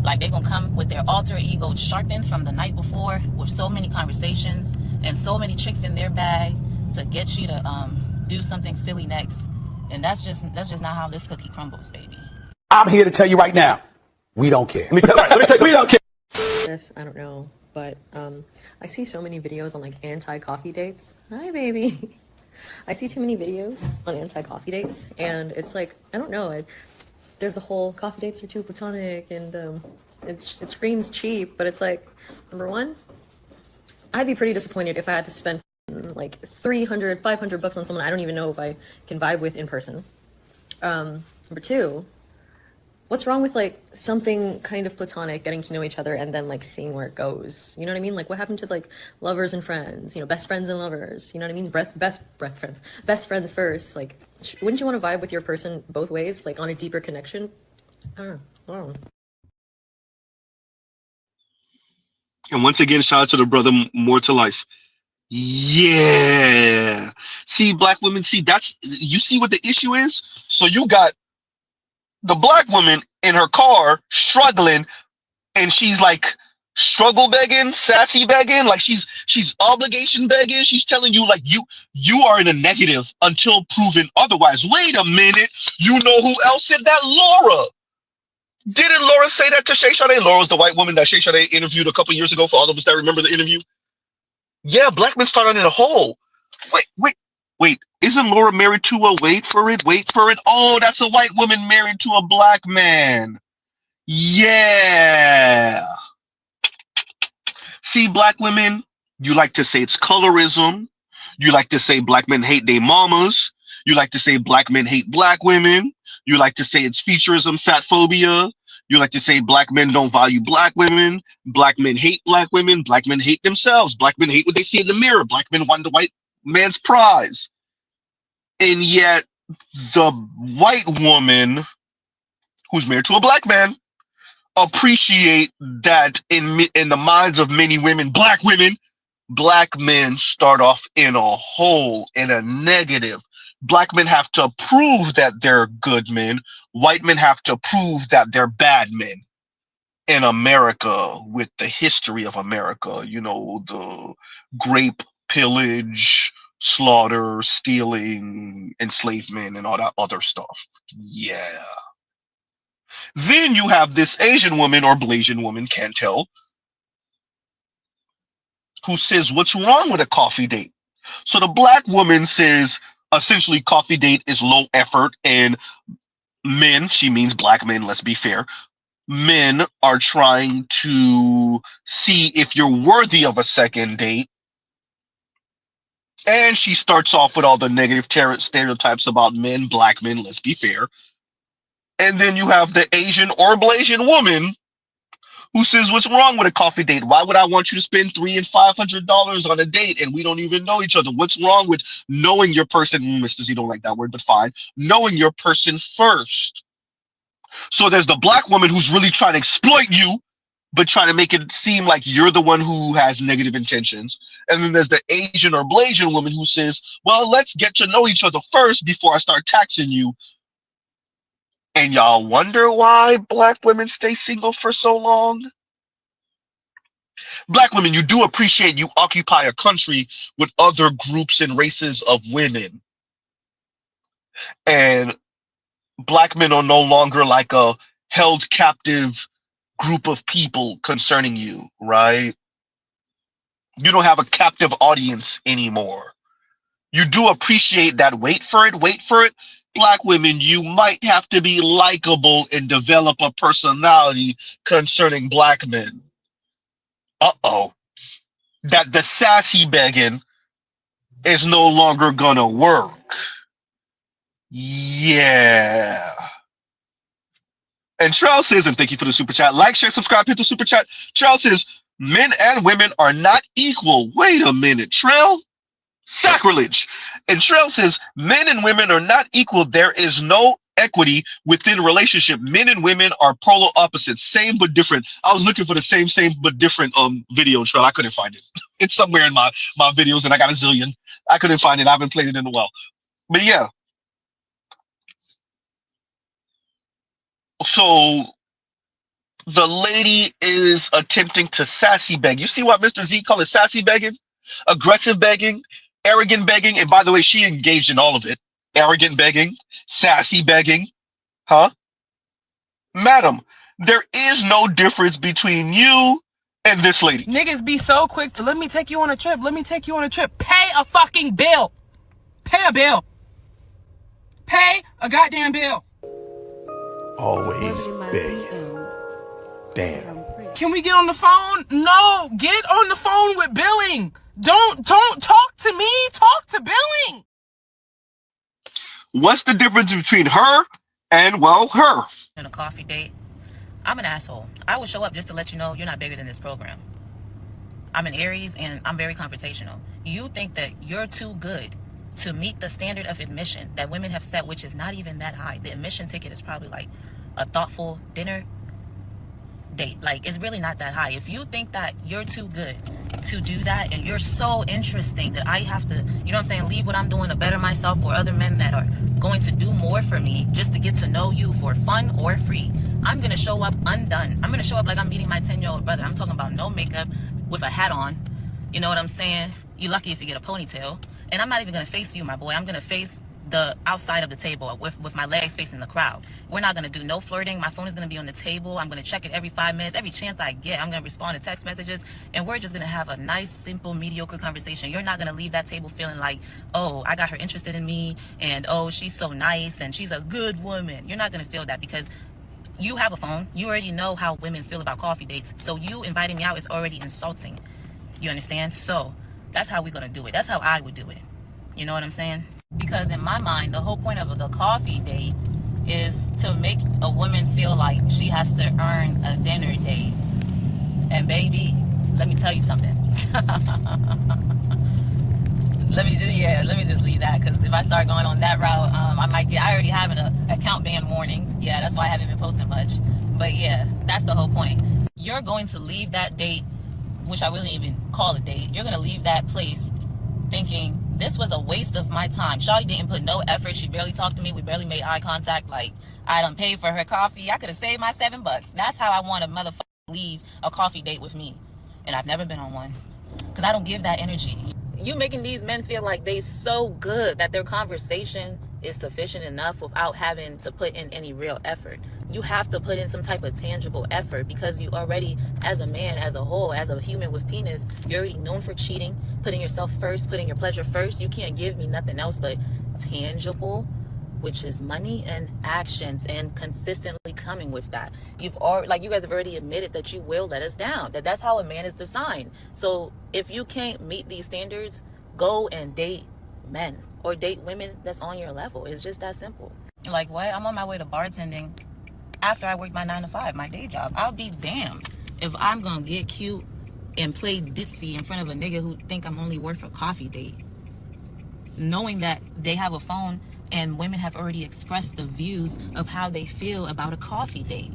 Like, they're gonna come with their alter ego sharpened from the night before, with so many conversations and so many tricks in their bag to get you to do something silly next. And that's just not how this cookie crumbles, baby. I'm here to tell you right now, we don't care. Let me tell you, we don't care. This, I don't know, but I see so many videos on like anti-coffee dates. Hi, baby. I see too many videos on anti-coffee dates, and it's like, I don't know. There's the whole coffee dates are too platonic, and it screams cheap. But it's like, number one, I'd be pretty disappointed if I had to spend like $300, $500 on someone I don't even know if I can vibe with in person. Number two, what's wrong with like something kind of platonic, getting to know each other and then like seeing where it goes? You know what I mean? Like, what happened to like lovers and friends? You know, best friends and lovers. You know what I mean? Best friends first. Like, wouldn't you want to vibe with your person both ways, like on a deeper connection? I don't know. And once again, shout out to the brother More to Life. Yeah. See, black women, see, you see what the issue is? So you got the black woman in her car struggling, and she's like struggle begging, sassy begging, like she's obligation begging. She's telling you like you are in a negative until proven otherwise. Wait a minute. You know who else said that? Laura. Didn't Laura say that to Shay Sade? Laura was the white woman that Shay Sade interviewed a couple years ago, for all of us that remember the interview. Yeah, black men started in a hole. Wait. Isn't Laura married to a wait for it? Oh, that's a white woman married to a black man. Yeah. See, black women, you like to say it's colorism. You like to say black men hate their mamas. You like to say black men hate black women. You like to say it's featureism, fat phobia. You like to say black men don't value black women. Black men hate black women. Black men hate themselves. Black men hate what they see in the mirror. Black men want the white man's prize. And yet, the white woman who's married to a black man appreciate that in the minds of many women, black men start off in a hole, in a negative. Black men have to prove that they're good men. White men have to prove that they're bad men. In America, with the history of America, you know, the grape pillage, slaughter, stealing, enslavement, and all that other stuff. Yeah. Then you have this Asian woman or Blasian woman, can't tell, who says, what's wrong with a coffee date? So the black woman says, essentially, coffee date is low effort, and men, she means black men, let's be fair, men are trying to see if you're worthy of a second date. And she starts off with all the negative stereotypes about men, black men, let's be fair. And then you have the Asian or Blasian woman who says, what's wrong with a coffee date? Why would I want you to spend $300 and $500 on a date and we don't even know each other? What's wrong with knowing your person? Mr. Z don't like that word, but fine. Knowing your person first. So there's the black woman who's really trying to exploit you, but trying to make it seem like you're the one who has negative intentions. And then there's the Asian or Blasian woman who says, well, let's get to know each other first before I start taxing you. And y'all wonder why black women stay single for so long? Black women, you do appreciate you occupy a country with other groups and races of women. And black men are no longer like a held captive group of people concerning you, right? You don't have a captive audience anymore. You do appreciate that. Wait for it. Black women, you might have to be likable and develop a personality concerning black men. Uh-oh. That the sassy begging is no longer gonna work. Yeah. And Trell says, and thank you for the super chat. Like, share, subscribe, hit the super chat. Trell says, men and women are not equal. Wait a minute, Trell. Sacrilege. And Trell says, men and women are not equal. There is no equity within relationship. Men and women are polar opposites, same but different. I was looking for the same but different video, Trell. I couldn't find it. It's somewhere in my videos, and I got a zillion. I couldn't find it. I haven't played it in a while. But yeah. So the lady is attempting to sassy beg. You see what Mr. Z called it? Sassy begging, aggressive begging, arrogant begging. And by the way, she engaged in all of it. Arrogant begging, sassy begging. Huh? Madam, there is no difference between you and this lady. Niggas be so quick to let me take you on a trip. Let me take you on a trip. Pay a fucking bill. Pay a bill. Pay a goddamn bill. Always begging. Damn. Can we get on the phone? No, get on the phone with billing. Don't talk to me. Talk to billing. What's the difference between her and, well, her? On a coffee date, I'm an asshole. I will show up just to let you know you're not bigger than this program. I'm an Aries and I'm very confrontational. You think that you're too good to meet the standard of admission that women have set, which is not even that high. The admission ticket is probably like a thoughtful dinner date. Like, it's really not that high. If you think that you're too good to do that and you're so interesting that I have to, you know what I'm saying, leave what I'm doing to better myself or other men that are going to do more for me just to get to know you for fun or free, I'm going to show up undone. I'm going to show up like I'm meeting my 10-year-old brother. I'm talking about no makeup with a hat on. You know what I'm saying? You're lucky if you get a ponytail. And I'm not even going to face you, my boy. I'm going to face the outside of the table with my legs facing the crowd. We're not going to do no flirting. My phone is going to be on the table. I'm going to check it every 5 minutes. Every chance I get, I'm going to respond to text messages. And we're just going to have a nice, simple, mediocre conversation. You're not going to leave that table feeling like, oh, I got her interested in me. And, oh, she's so nice. And she's a good woman. You're not going to feel that because you have a phone. You already know how women feel about coffee dates. So you inviting me out is already insulting. You understand? So that's how we're going to do it. That's how I would do it. You know what I'm saying? Because in my mind, the whole point of the coffee date is to make a woman feel like she has to earn a dinner date. And baby, let me tell you something. let me just leave that, because if I start going on that route, I already have an account ban warning. Yeah, that's why I haven't been posting much. But yeah, that's the whole point. You're going to leave that date, which I wouldn't even call a date. You're going to leave that place thinking, this was a waste of my time. Shawty didn't put no effort. She barely talked to me. We barely made eye contact. Like, I done paid for her coffee. I could have saved my $7. That's how I want a motherfucker to leave a coffee date with me. And I've never been on one, because I don't give that energy. You making these men feel like they so good that their conversation is sufficient enough without having to put in any real effort. You have to put in some type of tangible effort, because you already, as a man, as a whole, as a human with penis, you're already known for cheating, putting yourself first, putting your pleasure first. You can't give me nothing else but tangible, which is money and actions, and consistently coming with that. You've already, like, you guys have already admitted that you will let us down, that's how a man is designed. So if you can't meet these standards, go and date men or date women that's on your level. It's just that simple. Like, what? I'm on my way to bartending after I work my 9 to 5, my day job. I'll be damned if I'm gonna get cute and play ditzy in front of a nigga who think I'm only worth a coffee date, knowing that they have a phone and women have already expressed the views of how they feel about a coffee date.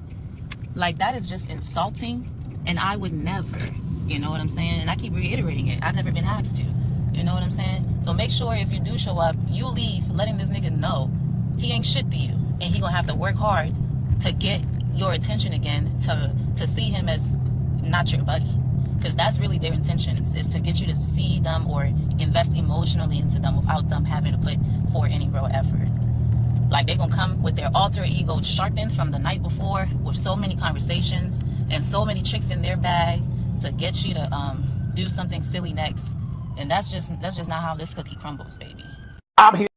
Like, that is just insulting, and I would never, you know what I'm saying? And I keep reiterating it. I've never been asked to, you know what I'm saying? So make sure if you do show up, you leave letting this nigga know he ain't shit to you, and he gonna have to work hard to get your attention again, to see him as not your buddy. Because that's really their intentions, is to get you to see them or invest emotionally into them without them having to put forth any real effort. Like, they're gonna come with their alter ego sharpened from the night before, with so many conversations and so many tricks in their bag to get you to do something silly next. And that's just not how this cookie crumbles, baby. I'm here.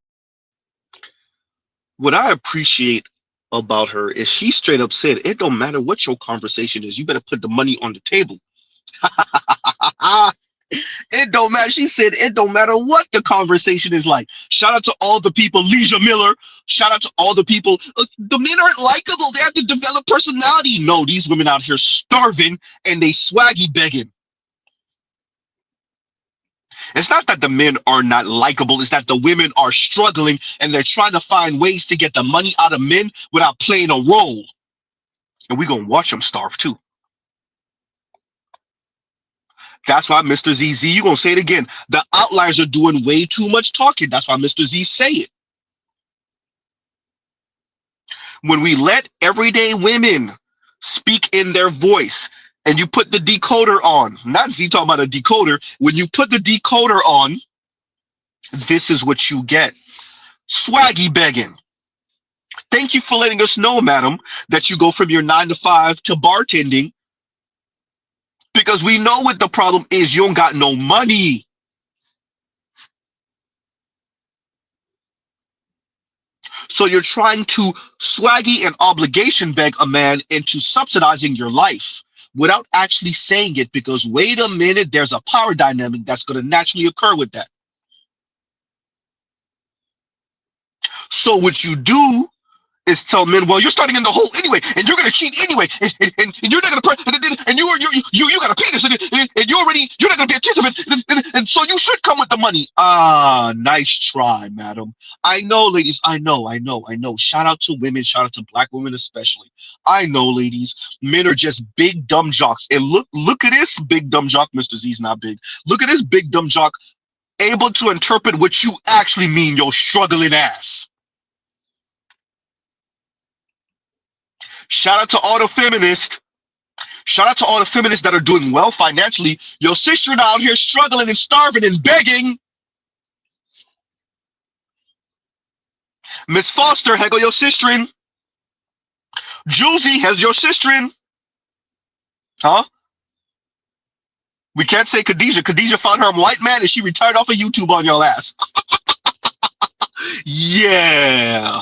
What I appreciate about her is she straight up said, it don't matter what your conversation is, you better put the money on the table. It don't matter. She said it don't matter what the conversation is like. Shout out to all the people, Leisha Miller. Shout out to all the people. The men aren't likable. They have to develop personality. No, these women out here starving and they swaggy begging. It's not that the men are not likable. It's that the women are struggling and they're trying to find ways to get the money out of men without playing a role. And we're going to watch them starve too. That's why Mr. ZZ, you're going to say it again. The outliers are doing way too much talking. That's why Mr. Z say it. When we let everyday women speak in their voice and you put the decoder on, not Z talking about a decoder, when you put the decoder on, this is what you get. Swaggy begging. Thank you for letting us know, madam, that you go from your 9 to 5 to bartending, because we know what the problem is. You don't got no money. So you're trying to swaggy and obligation beg a man into subsidizing your life without actually saying it, because wait a minute, there's a power dynamic that's going to naturally occur with that. So what you do is tell men, well, you're starting in the hole anyway, and you're going to cheat anyway, and you're not going to, and you got a penis, and you're not going to be attentive, and so you should come with the money. Ah, nice try, madam. I know, ladies. I know. Shout out to women. Shout out to black women especially. I know, ladies. Men are just big dumb jocks, and look at this big dumb jock. Mr. Z's not big. Look at this big dumb jock, able to interpret what you actually mean, your struggling ass. Shout out to all the feminists. Shout out to all the feminists that are doing well financially. Your sister out here struggling and starving and begging. Miss Foster, here go your sister in. Juicy has your sister in. Huh? We can't say Khadijah. Khadijah found her white man and she retired off of YouTube on your ass. Yeah.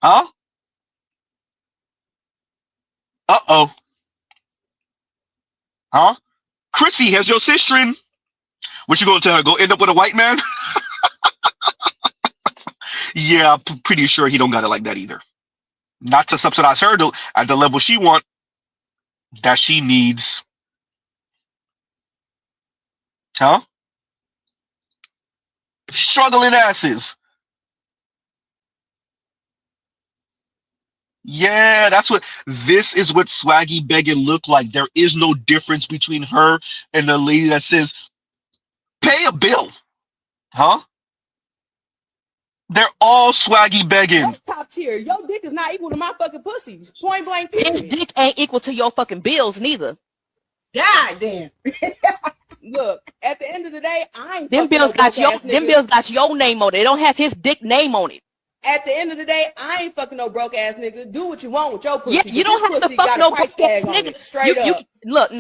Huh? Uh-oh. Huh? Chrissy has your sister in. What you gonna tell her? Go end up with a white man? Yeah, I'm pretty sure he don't got it like that either. Not to subsidize her though, at the level she want, that she needs. Huh? Struggling asses. Yeah, this is what swaggy begging look like. There is no difference between her and the lady that says, pay a bill. Huh? They're all swaggy begging. That's top tier. Your dick is not equal to my fucking pussies. Point blank period. His dick ain't equal to your fucking bills neither. God damn. Look, at the end of the day, I ain't them bills got your name on it. They don't have his dick name on it. At the end of the day, I ain't fucking no broke ass nigga. Do what you want with your pussy. Yeah, you don't have to fuck no broke ass nigga. Straight up. Look,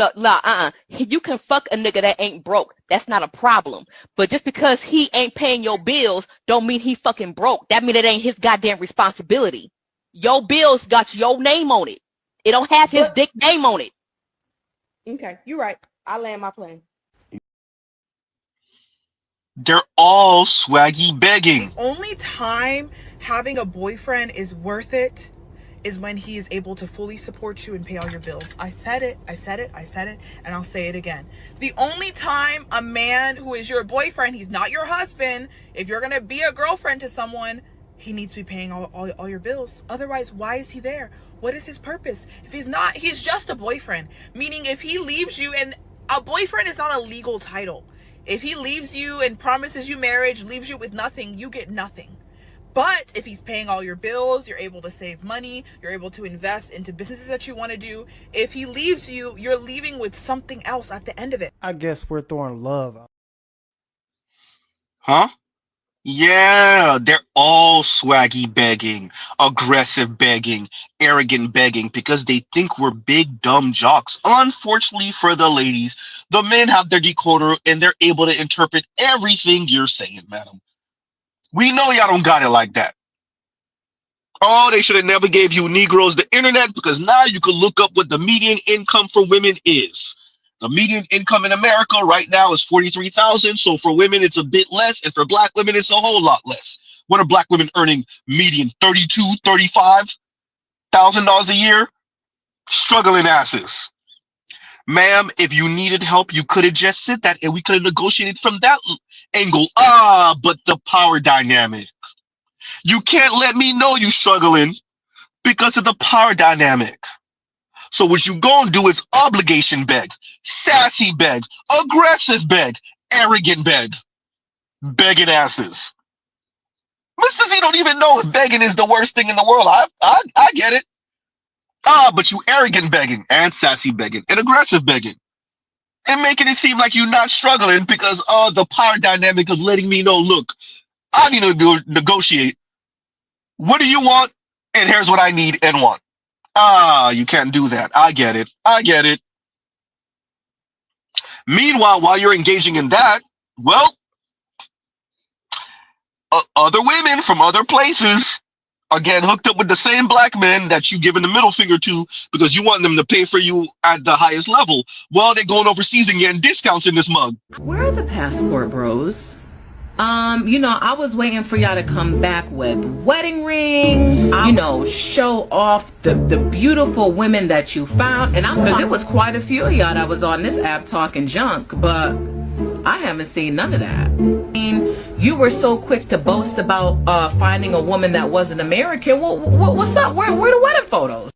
you can fuck a nigga that ain't broke. That's not a problem. But just because he ain't paying your bills, don't mean he fucking broke. That mean it ain't his goddamn responsibility. Your bills got your name on it. It don't have his dick name on it. Okay, you're right. I land my plane. They're all swaggy begging. The only time having a boyfriend is worth it is when he is able to fully support you and pay all your bills. I said it, and I'll say it again. The only time a man who is your boyfriend, he's not your husband, if you're gonna be a girlfriend to someone, he needs to be paying all your bills. Otherwise, why is he there? What is his purpose? If he's not, he's just a boyfriend. Meaning if he leaves you, and a boyfriend is not a legal title. If he leaves you and promises you marriage, leaves you with nothing, you get nothing. But if he's paying all your bills, you're able to save money, you're able to invest into businesses that you want to do. If he leaves you, you're leaving with something else at the end of it. I guess we're throwing love out. Huh? Yeah, they're all swaggy begging, aggressive begging, arrogant begging, because they think we're big dumb jocks. Unfortunately for the ladies, the men have their decoder and they're able to interpret everything you're saying, madam. We know y'all don't got it like that. Oh, they should have never gave you Negroes the internet, because now you can look up what the median income for women is. The median income in America right now is 43,000. So for women, it's a bit less, and for black women, it's a whole lot less. What are black women earning median? 32, 35,000 dollars a year? Struggling asses. Ma'am, if you needed help, you could have just said that, and we could have negotiated from that angle. But the power dynamic. You can't let me know you struggling because of the power dynamic. So what you gonna do is obligation beg, sassy beg, aggressive beg, arrogant beg, begging asses. Mr. Z don't even know if begging is the worst thing in the world. I get it. But you arrogant begging and sassy begging and aggressive begging and making it seem like you're not struggling because of the power dynamic of letting me know, look, I need to negotiate. What do you want? And here's what I need and want. You can't do that. I get it. I get it. Meanwhile, while you're engaging in that, well, other women from other places are getting hooked up with the same black men that you giving the middle finger to because you want them to pay for you at the highest level. Well, they're going overseas and getting discounts in this mug. Where are the passport bros? You know, I was waiting for y'all to come back with wedding rings, you know, show off the beautiful women that you found. And because there was quite a few of y'all that was on this app talking junk, but I haven't seen none of that. I mean, you were so quick to boast about finding a woman that wasn't American. What's up? Where are the wedding photos?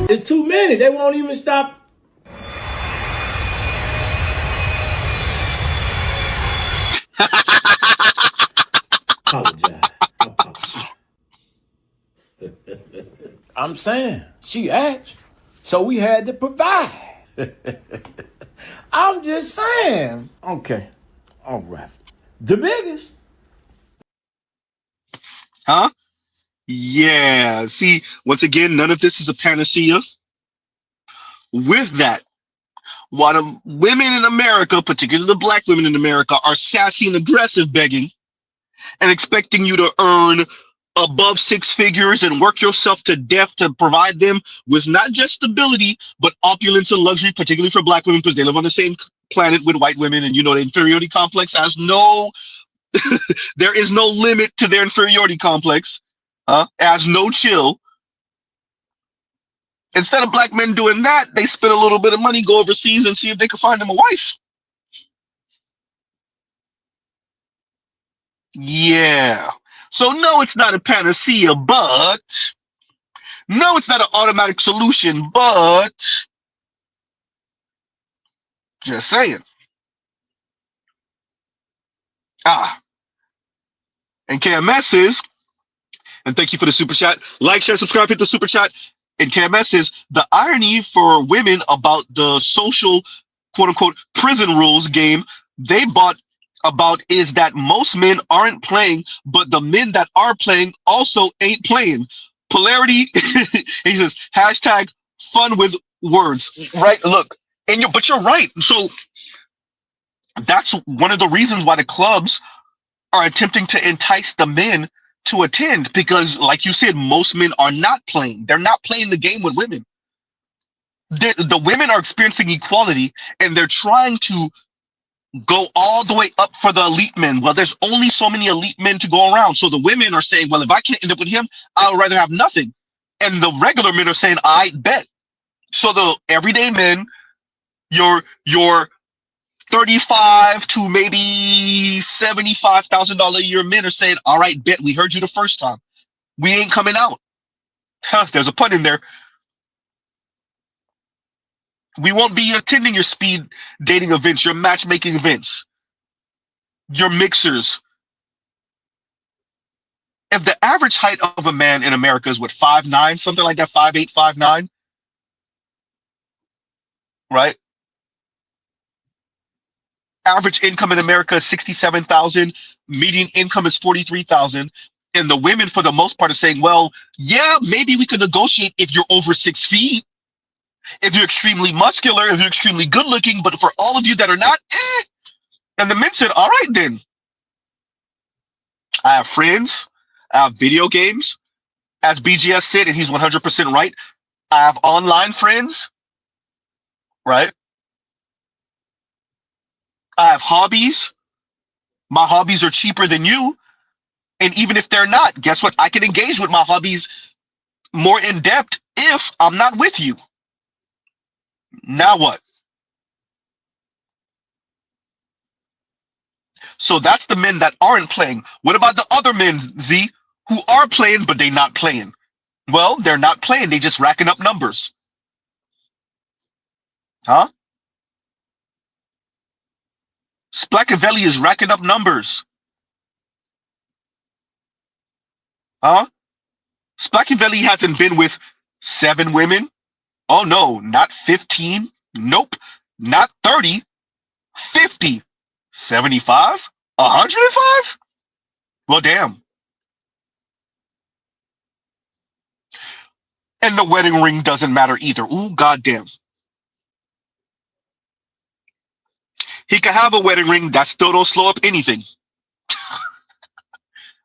It's too many. They won't even stop. Apologize. I'm saying, she asked, so we had to provide. I'm just saying. Okay. All right. The biggest. Huh? Yeah. See, once again, none of this is a panacea. With that, while the women in America, particularly the black women in America, are sassy and aggressive begging and expecting you to earn above six figures and work yourself to death to provide them with not just stability, but opulence and luxury, particularly for black women because they live on the same planet with white women. And, you know, the inferiority complex has no, there is no limit to their inferiority complex. Has no chill. Instead of black men doing that, they spend a little bit of money, go overseas and see if they can find them a wife. Yeah. So no, it's not a panacea, but no, it's not an automatic solution, but just saying. And KMS says, and thank you for the super chat. Like, share, subscribe, hit the super chat. And KMS says, the irony for women about the social, quote unquote, prison rules game they bought about is that most men aren't playing, but the men that are playing also ain't playing. Polarity, he says, hashtag fun with words. Right? Look, but you're right. So that's one of the reasons why the clubs are attempting to entice the men to attend, because like you said, most men are not playing. They're not playing the game with women. The women are experiencing equality and they're trying to go all the way up for the elite men. Well, there's only so many elite men to go around. So the women are saying, well, if I can't end up with him, I would rather have nothing. And the regular men are saying, I bet. So the everyday men, your 35 to maybe $75,000 a year men are saying, all right, bet, we heard you the first time. We ain't coming out. There's a pun in there. We won't be attending your speed dating events, your matchmaking events, your mixers, If the average height of a man in America is what, 5'9", something like that, 5'8", 5'9", right? Average income in America is 67,000. Median income is 43,000. And the women, for the most part, are saying, well, yeah, maybe we could negotiate if you're over 6 feet, if you're extremely muscular, if you're extremely good looking, but for all of you that are not, eh. And the men said, all right, then. I have friends. I have video games. As BGS said, and he's 100% right, I have online friends, right? I have hobbies. My hobbies are cheaper than you. And even if they're not, guess what? I can engage with my hobbies more in depth if I'm not with you. Now what? So that's the men that aren't playing. What about the other men, Z, who are playing, but they're not playing? Well, they're not playing. They just racking up numbers. Huh? Splackavelli is racking up numbers. Huh? Splackavelli hasn't been with 7 women. Oh, no, not 15. Nope. Not 30. 50. 75. 105? Well, damn. And the wedding ring doesn't matter either. Ooh, goddamn. He can have a wedding ring that still don't slow up anything.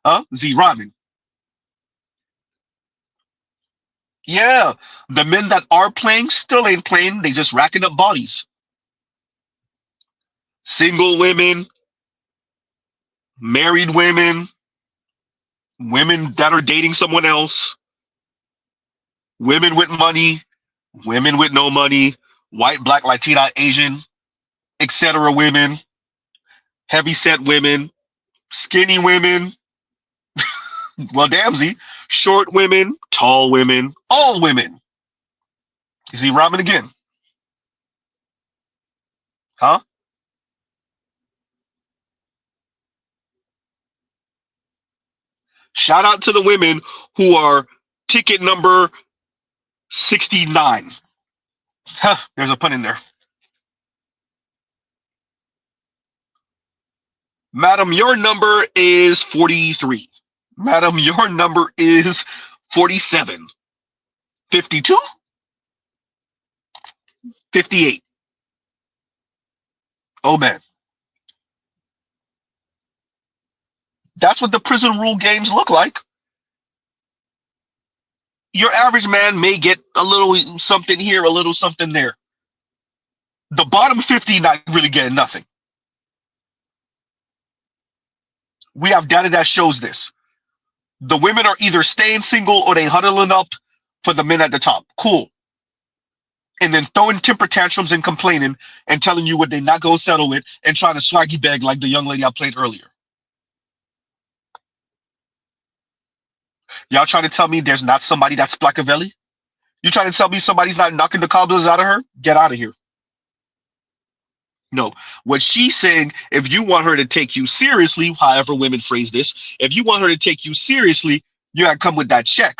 Huh? Z rhyming. Yeah. The men that are playing still ain't playing. They just racking up bodies. Single women, married women, women that are dating someone else, women with money, women with no money, white, black, Latina, Asian, etc. women, heavy-set women, skinny women, well, damn, Z, short women, tall women, all women. Z rhyming again. Huh? Shout out to the women who are ticket number 69. Huh, there's a pun in there. Madam, your number is 43. Madam, your number is 47. 52? 58. Oh, man. That's what the prison rule games look like. Your average man may get a little something here, a little something there. The bottom 50 not really getting nothing. We have data that shows this. The women are either staying single or they huddling up for the men at the top. Cool. And then throwing temper tantrums and complaining and telling you what they not going to settle with and trying to swaggy beg like the young lady I played earlier. Y'all trying to tell me there's not somebody that's Splackavelli? You trying to tell me somebody's not knocking the cobblers out of her? Get out of here. No. What she's saying, if you want her to take you seriously, however women phrase this, if you want her to take you seriously, you gotta come with that check.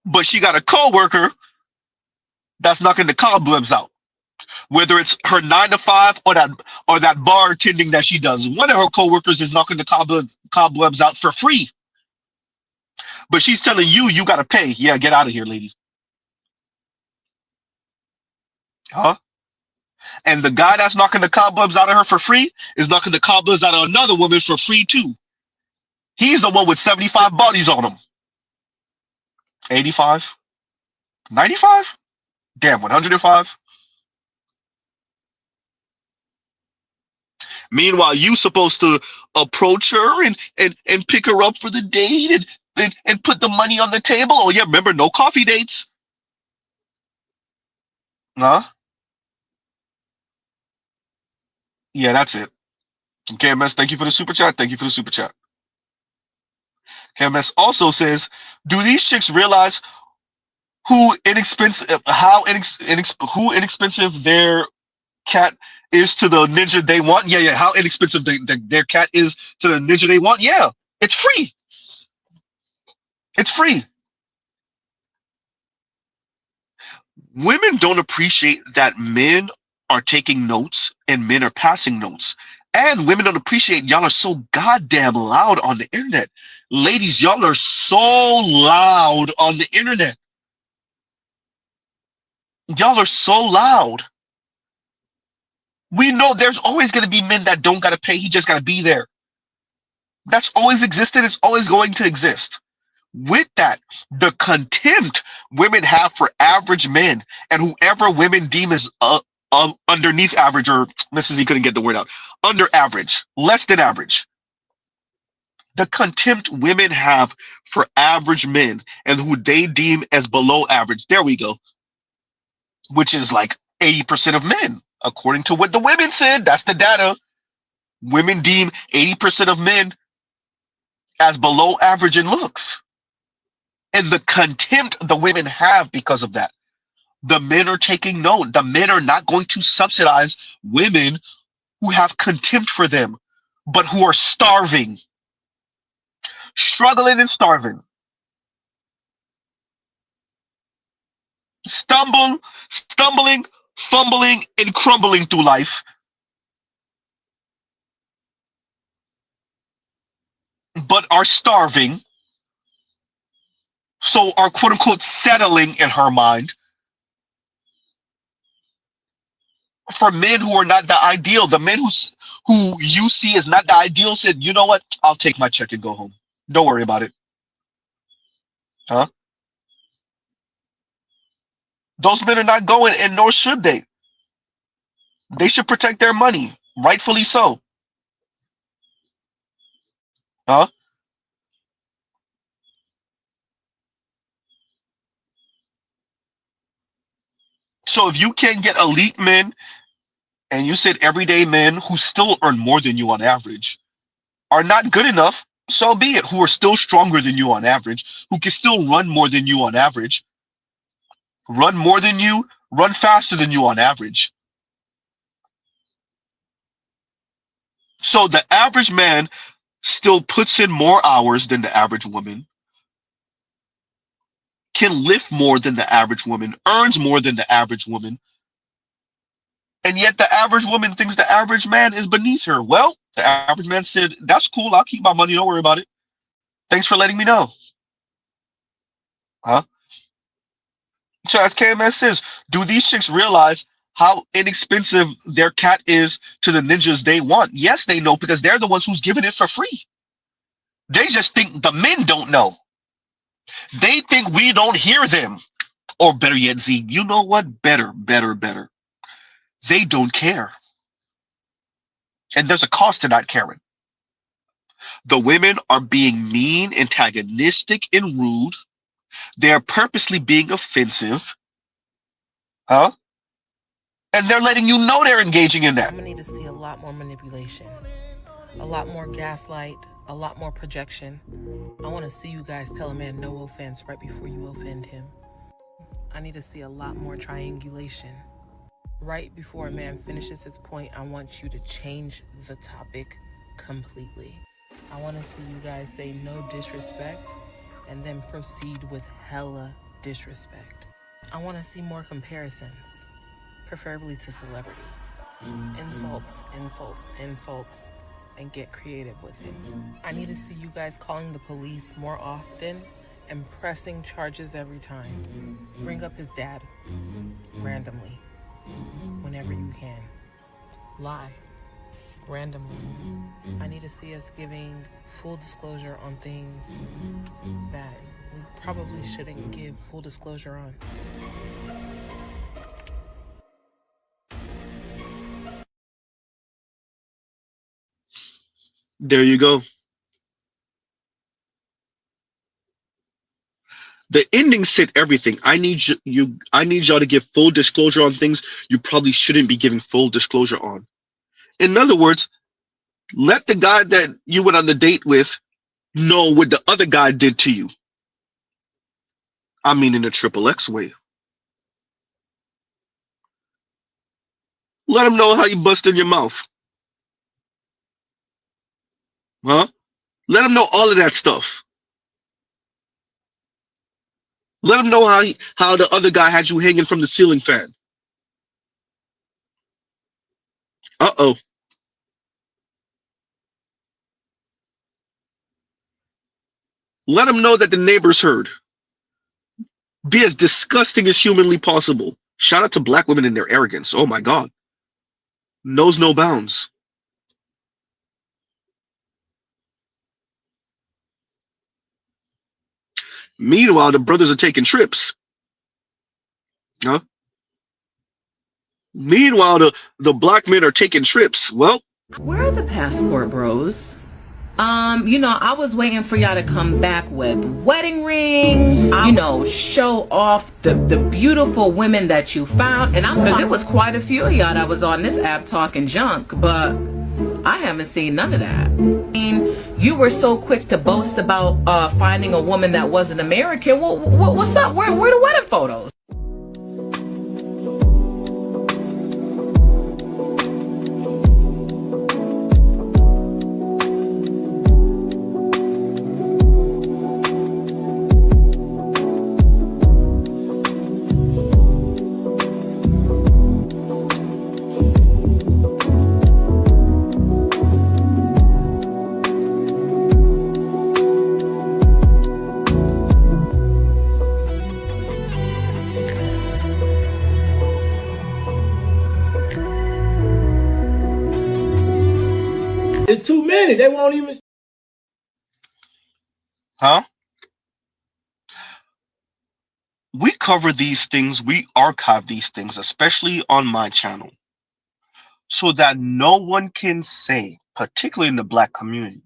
But she got a coworker that's knocking the cobwebs out. Whether it's her 9 to 5 or that bartending that she does. One of her coworkers is knocking the cobwebs out for free. But she's telling you, you got to pay. Yeah, get out of here, lady. Huh? And the guy that's knocking the cobwebs out of her for free is knocking the cobwebs out of another woman for free, too. He's the one with 75 bodies on him. 85? 95? Damn, 105? Meanwhile, you supposed to approach her and pick her up for the date and put the money on the table. Oh, yeah, remember, no coffee dates. Huh? Yeah, that's it. KMS, thank you for the super chat. Thank you for the super chat. KMS also says, do these chicks realize how inexpensive their cat is to the ninja they want. Yeah, how inexpensive their cat is to the ninja they want. Yeah, it's free. It's free. Women don't appreciate that men are taking notes and men are passing notes. And women don't appreciate y'all are so goddamn loud on the internet. Ladies, y'all are so loud on the internet. Y'all are so loud. We know there's always going to be men that don't got to pay. He just got to be there. That's always existed. It's always going to exist. With that, the contempt women have for average men and whoever women deem as underneath average, or Mrs. E couldn't get the word out, under average, less than average. The contempt women have for average men and who they deem as below average. There we go. Which is like 80% of men, according to what the women said. That's the data. Women deem 80% of men as below average in looks. And the contempt the women have because of that. The men are taking note. The men are not going to subsidize women who have contempt for them, but who are starving, struggling and starving. Stumbling, fumbling, and crumbling through life. But are starving. So are quote unquote settling in her mind. For men who are not the ideal, the men who you see as not the ideal said, you know what? I'll take my check and go home. Don't worry about it. Huh? Those men are not going, and nor should they. They should protect their money, rightfully so. Huh? So if you can't get elite men, and you said everyday men who still earn more than you on average, are not good enough, so be it, who are still stronger than you on average, who can still run more than you on average, run more than you, run faster than you on average. So the average man still puts in more hours than the average woman, can lift more than the average woman, earns more than the average woman, and yet the average woman thinks the average man is beneath her. Well, the average man said, that's cool, I'll keep my money, don't worry about it. Thanks for letting me know. Huh? So as KMS says, do these chicks realize how inexpensive their cat is to the ninjas they want? Yes, they know, because they're the ones who's giving it for free. They just think the men don't know. They think we don't hear them. Or better yet, Z, you know what? Better. They don't care. And there's a cost to not caring. The women are being mean, antagonistic, and rude. They're purposely being offensive. Huh? And they're letting you know they're engaging in that. I'm gonna need to see a lot more manipulation, a lot more gaslight, a lot more projection. I want to see you guys tell a man no offense right before you offend him. I need to see a lot more triangulation. Right before a man finishes his point, I want you to change the topic completely. I want to see you guys say no disrespect and then proceed with hella disrespect. I want to see more comparisons, preferably to celebrities. Insults, and get creative with it. I need to see you guys calling the police more often and pressing charges every time. Bring up his dad randomly whenever you can. Lie randomly. I need to see us giving full disclosure on things that we probably shouldn't give full disclosure on. There you go. The ending said everything. I need y'all to give full disclosure on things you probably shouldn't be giving full disclosure on. In other words, let the guy that you went on the date with know what the other guy did to you. I mean, in a triple X way. Let them know how you bust in your mouth. Huh? Let them know all of that stuff. Let them know how the other guy had you hanging from the ceiling fan. Uh-oh. Let them know that the neighbors heard. Be as disgusting as humanly possible. Shout out to black women and their arrogance. Oh my God. Knows no bounds. Meanwhile, the brothers are taking trips. Huh? Meanwhile, the black men are taking trips. Well, Where are the passport bros? I was waiting for y'all to come back with wedding rings, show off the beautiful women that you found. And because there was quite a few of y'all that was on this app talking junk, but I haven't seen none of that. I mean, you were so quick to boast about finding a woman that wasn't American. What's up? Where are the wedding photos? It's too many. They won't even. huh? We cover these things, we archive these things, especially on my channel, so that no one can say, particularly in the black community,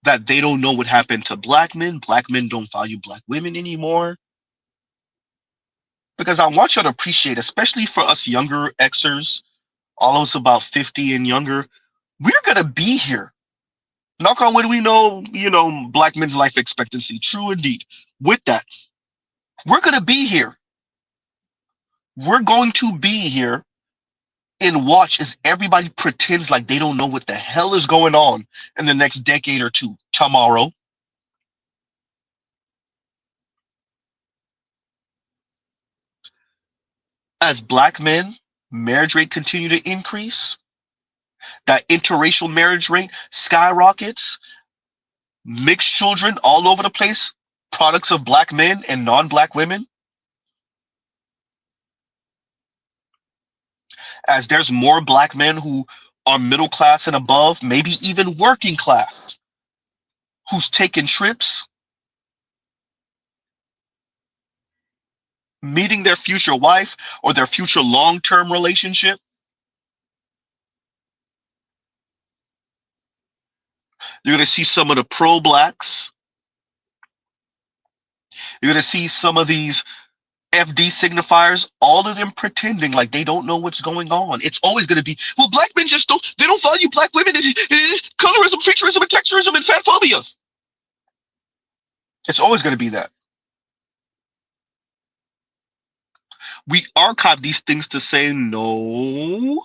that they don't know what happened to black men. Black men don't value black women anymore. Because I want you to appreciate, especially for us younger Xers, all of us about 50 and younger, we're going to be here. Knock on wood, we know, black men's life expectancy. True indeed. With that, we're going to be here. We're going to be here and watch as everybody pretends like they don't know what the hell is going on in the next decade or two tomorrow. As black men, marriage rate continue to increase. That interracial marriage rate skyrockets. Mixed children all over the place, products of black men and non-black women. As there's more black men who are middle class and above, maybe even working class, who's taking trips, meeting their future wife or their future long-term relationship. You're going to see some of the pro-blacks. You're going to see some of these FD signifiers, all of them pretending like they don't know what's going on. It's always going to be, well, black men they don't value black women. Colorism, featureism, and texturism, and fat phobia. It's always going to be that. We archive these things to say, no,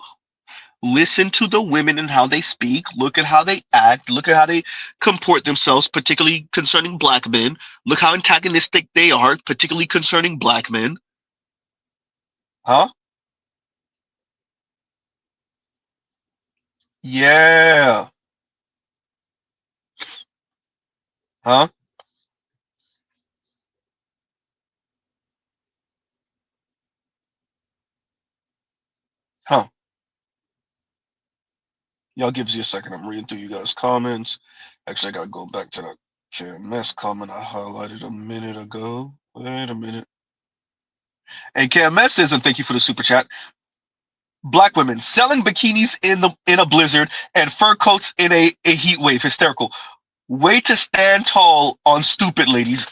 listen to the women and how they speak. Look at how they act. Look at how they comport themselves, particularly concerning black men. Look how antagonistic they are, particularly concerning black men. Huh? Yeah. Huh? Huh. Y'all gives you a second. I'm reading through you guys' comments. Actually, I gotta go back to that KMS comment I highlighted a minute ago. Wait a minute. And KMS says, and thank you for the super chat. Black women selling bikinis in a blizzard and fur coats in a heat wave. Hysterical. Way to stand tall on stupid, ladies.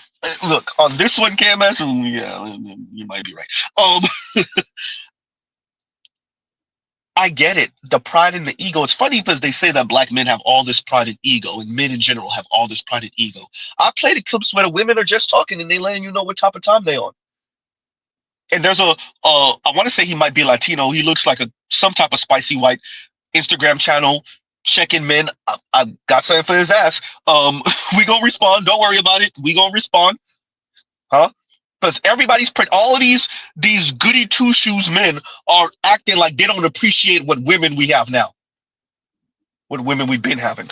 Look, on this one, KMS, yeah, you might be right. I get it. The pride and the ego. It's funny because they say that black men have all this pride and ego, and men in general have all this pride and ego. I play the clips where the women are just talking and they letting you know what type of time they on. And there's I want to say he might be Latino. He looks like some type of spicy white Instagram channel. Checking men. I got something for his ass. We gonna respond. Don't worry about it. We gonna respond, huh? Because all of these goody two shoes men are acting like they don't appreciate what women we have now, what women we've been having.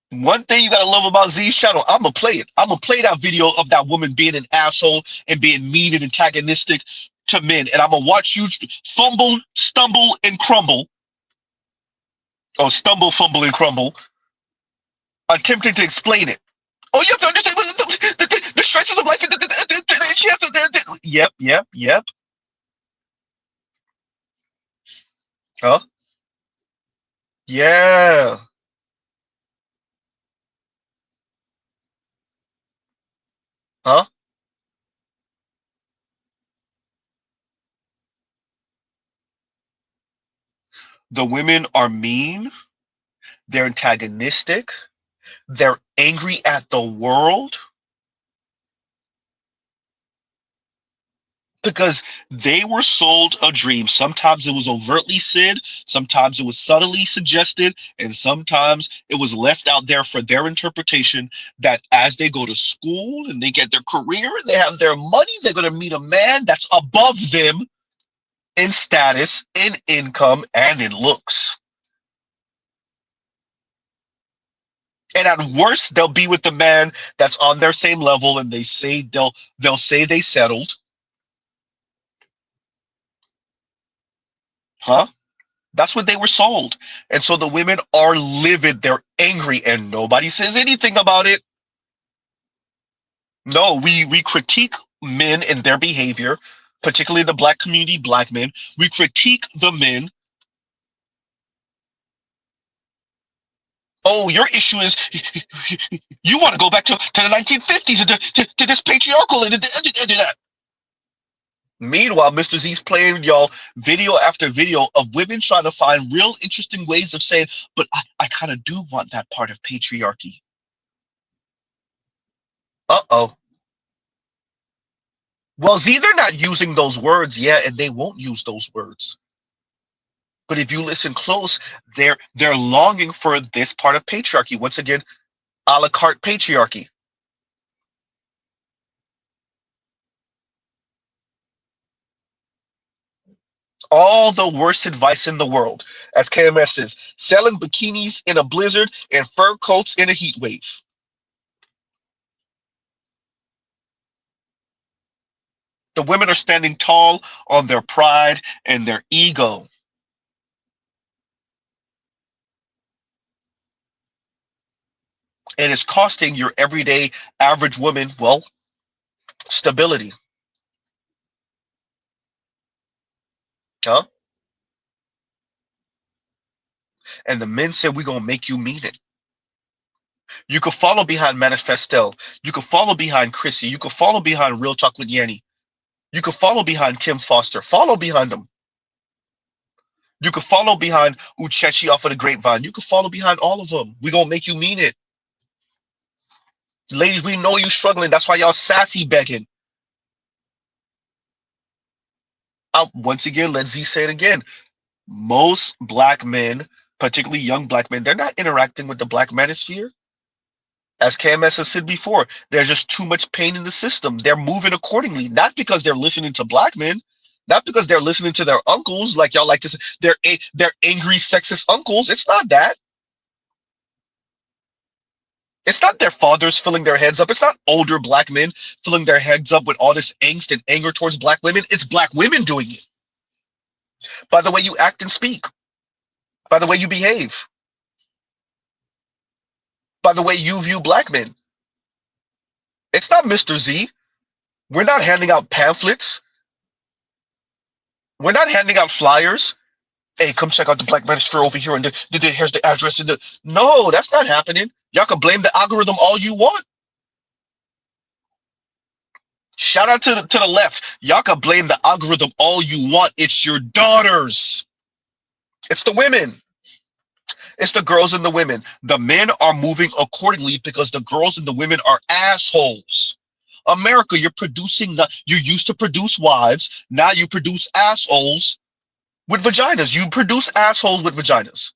One thing you gotta love about Z's channel, I'm gonna play it. I'm gonna play that video of that woman being an asshole and being mean and antagonistic to men, and I'm gonna watch you fumble, stumble, and crumble. Or stumble, fumble, and crumble, attempting to explain it. Oh, you have to understand the stresses of life. Yep. Huh? Yeah. Huh? The women are mean. They're antagonistic. They're angry at the world because they were sold a dream. Sometimes it was overtly said, sometimes it was subtly suggested, and sometimes it was left out there for their interpretation that as they go to school and they get their career and they have their money, they're going to meet a man that's above them in status, in income, and in looks. And at worst, they'll be with the man that's on their same level, and they'll say they settled. Huh? That's what they were sold. And so the women are livid, they're angry, and nobody says anything about it. No, we critique men and their behavior, particularly the black community, black men. We critique the men. Oh, your issue is you want to go back to the 1950s and to this patriarchal and that. Meanwhile, Mr. Z's playing y'all video after video of women trying to find real interesting ways of saying, but I kind of do want that part of patriarchy. Uh-oh. Well, Z, they're not using those words yet, and they won't use those words. But if you listen close, they're longing for this part of patriarchy. Once again, a la carte patriarchy. All the worst advice in the world, as KMS says, selling bikinis in a blizzard and fur coats in a heat wave. The women are standing tall on their pride and their ego. And it's costing your everyday average woman, well, stability. Huh? And the men said, we're going to make you mean it. You could follow behind Manifestel. You could follow behind Chrissy. You could follow behind Real Talk with Yanni. You could follow behind Kim Foster. Follow behind them. You could follow behind Uchechi off of the Grapevine. You could follow behind all of them. We're going to make you mean it. Ladies, we know you struggling. That's why y'all sassy begging. Once again, let Z say it again. Most black men, particularly young black men, they're not interacting with the black manosphere. As KMS has said before, there's just too much pain in the system. They're moving accordingly, not because they're listening to black men, not because they're listening to their uncles, like y'all like to say, they're angry, sexist uncles. It's not that. It's not their fathers filling their heads up. It's not older black men filling their heads up with all this angst and anger towards black women. It's black women doing it. By the way you act and speak. By the way you behave. By the way you view black men. It's not Mr. Z. We're not handing out pamphlets. We're not handing out flyers. Hey, come check out the Black Manosphere over here, and here's the address. No, that's not happening. Y'all can blame the algorithm all you want. Shout out to the left. Y'all can blame the algorithm all you want. It's your daughters. It's the women. It's the girls and the women. The men are moving accordingly because the girls and the women are assholes. America, you're producing you used to produce wives, now you produce assholes with vaginas. You produce assholes with vaginas.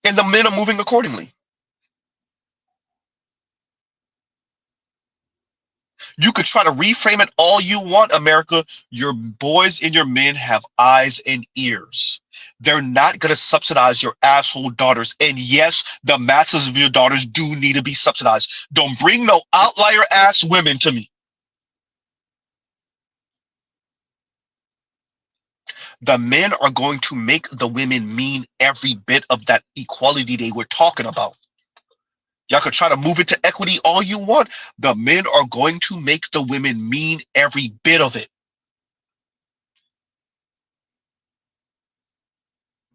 And the men are moving accordingly. You could try to reframe it all you want, America. Your boys and your men have eyes and ears. They're not going to subsidize your asshole daughters. And yes, the masses of your daughters do need to be subsidized. Don't bring no outlier ass women to me. The men are going to make the women mean every bit of that equality they were talking about. Y'all could try to move it to equity all you want. The men are going to make the women mean every bit of it.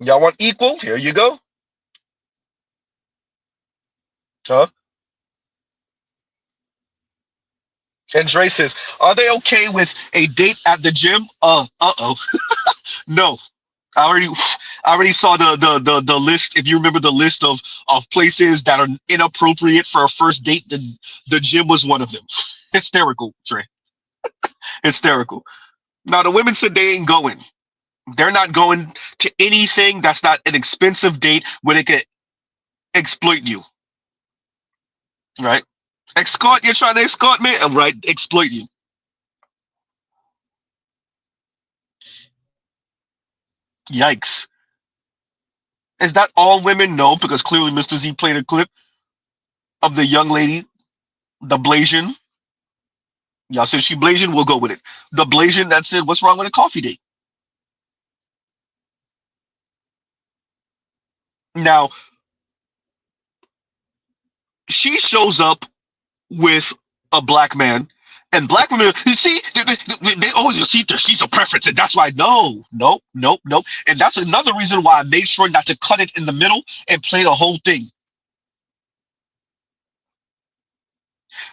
Y'all want equal? Here you go. Huh? And Dre says, are they okay with a date at the gym? Uh-oh. No. I already saw the list. If you remember the list of places that are inappropriate for a first date, the gym was one of them. Hysterical, Dre. Hysterical. Now the women said they ain't going. They're not going to anything that's not an expensive date where they could exploit you. Right? Escort, you're trying to escort me? I'm right, exploit you. Yikes. Is that all women? No, because clearly Mr. Z played a clip of the young lady, the Blasian. Y'all said she Blasian, we'll go with it. The Blasian that said, what's wrong with a coffee date? Now, she shows up with a black man, and black women, you see, they always see that she's a preference, and that's why, no. And that's another reason why I made sure not to cut it in the middle and play the whole thing.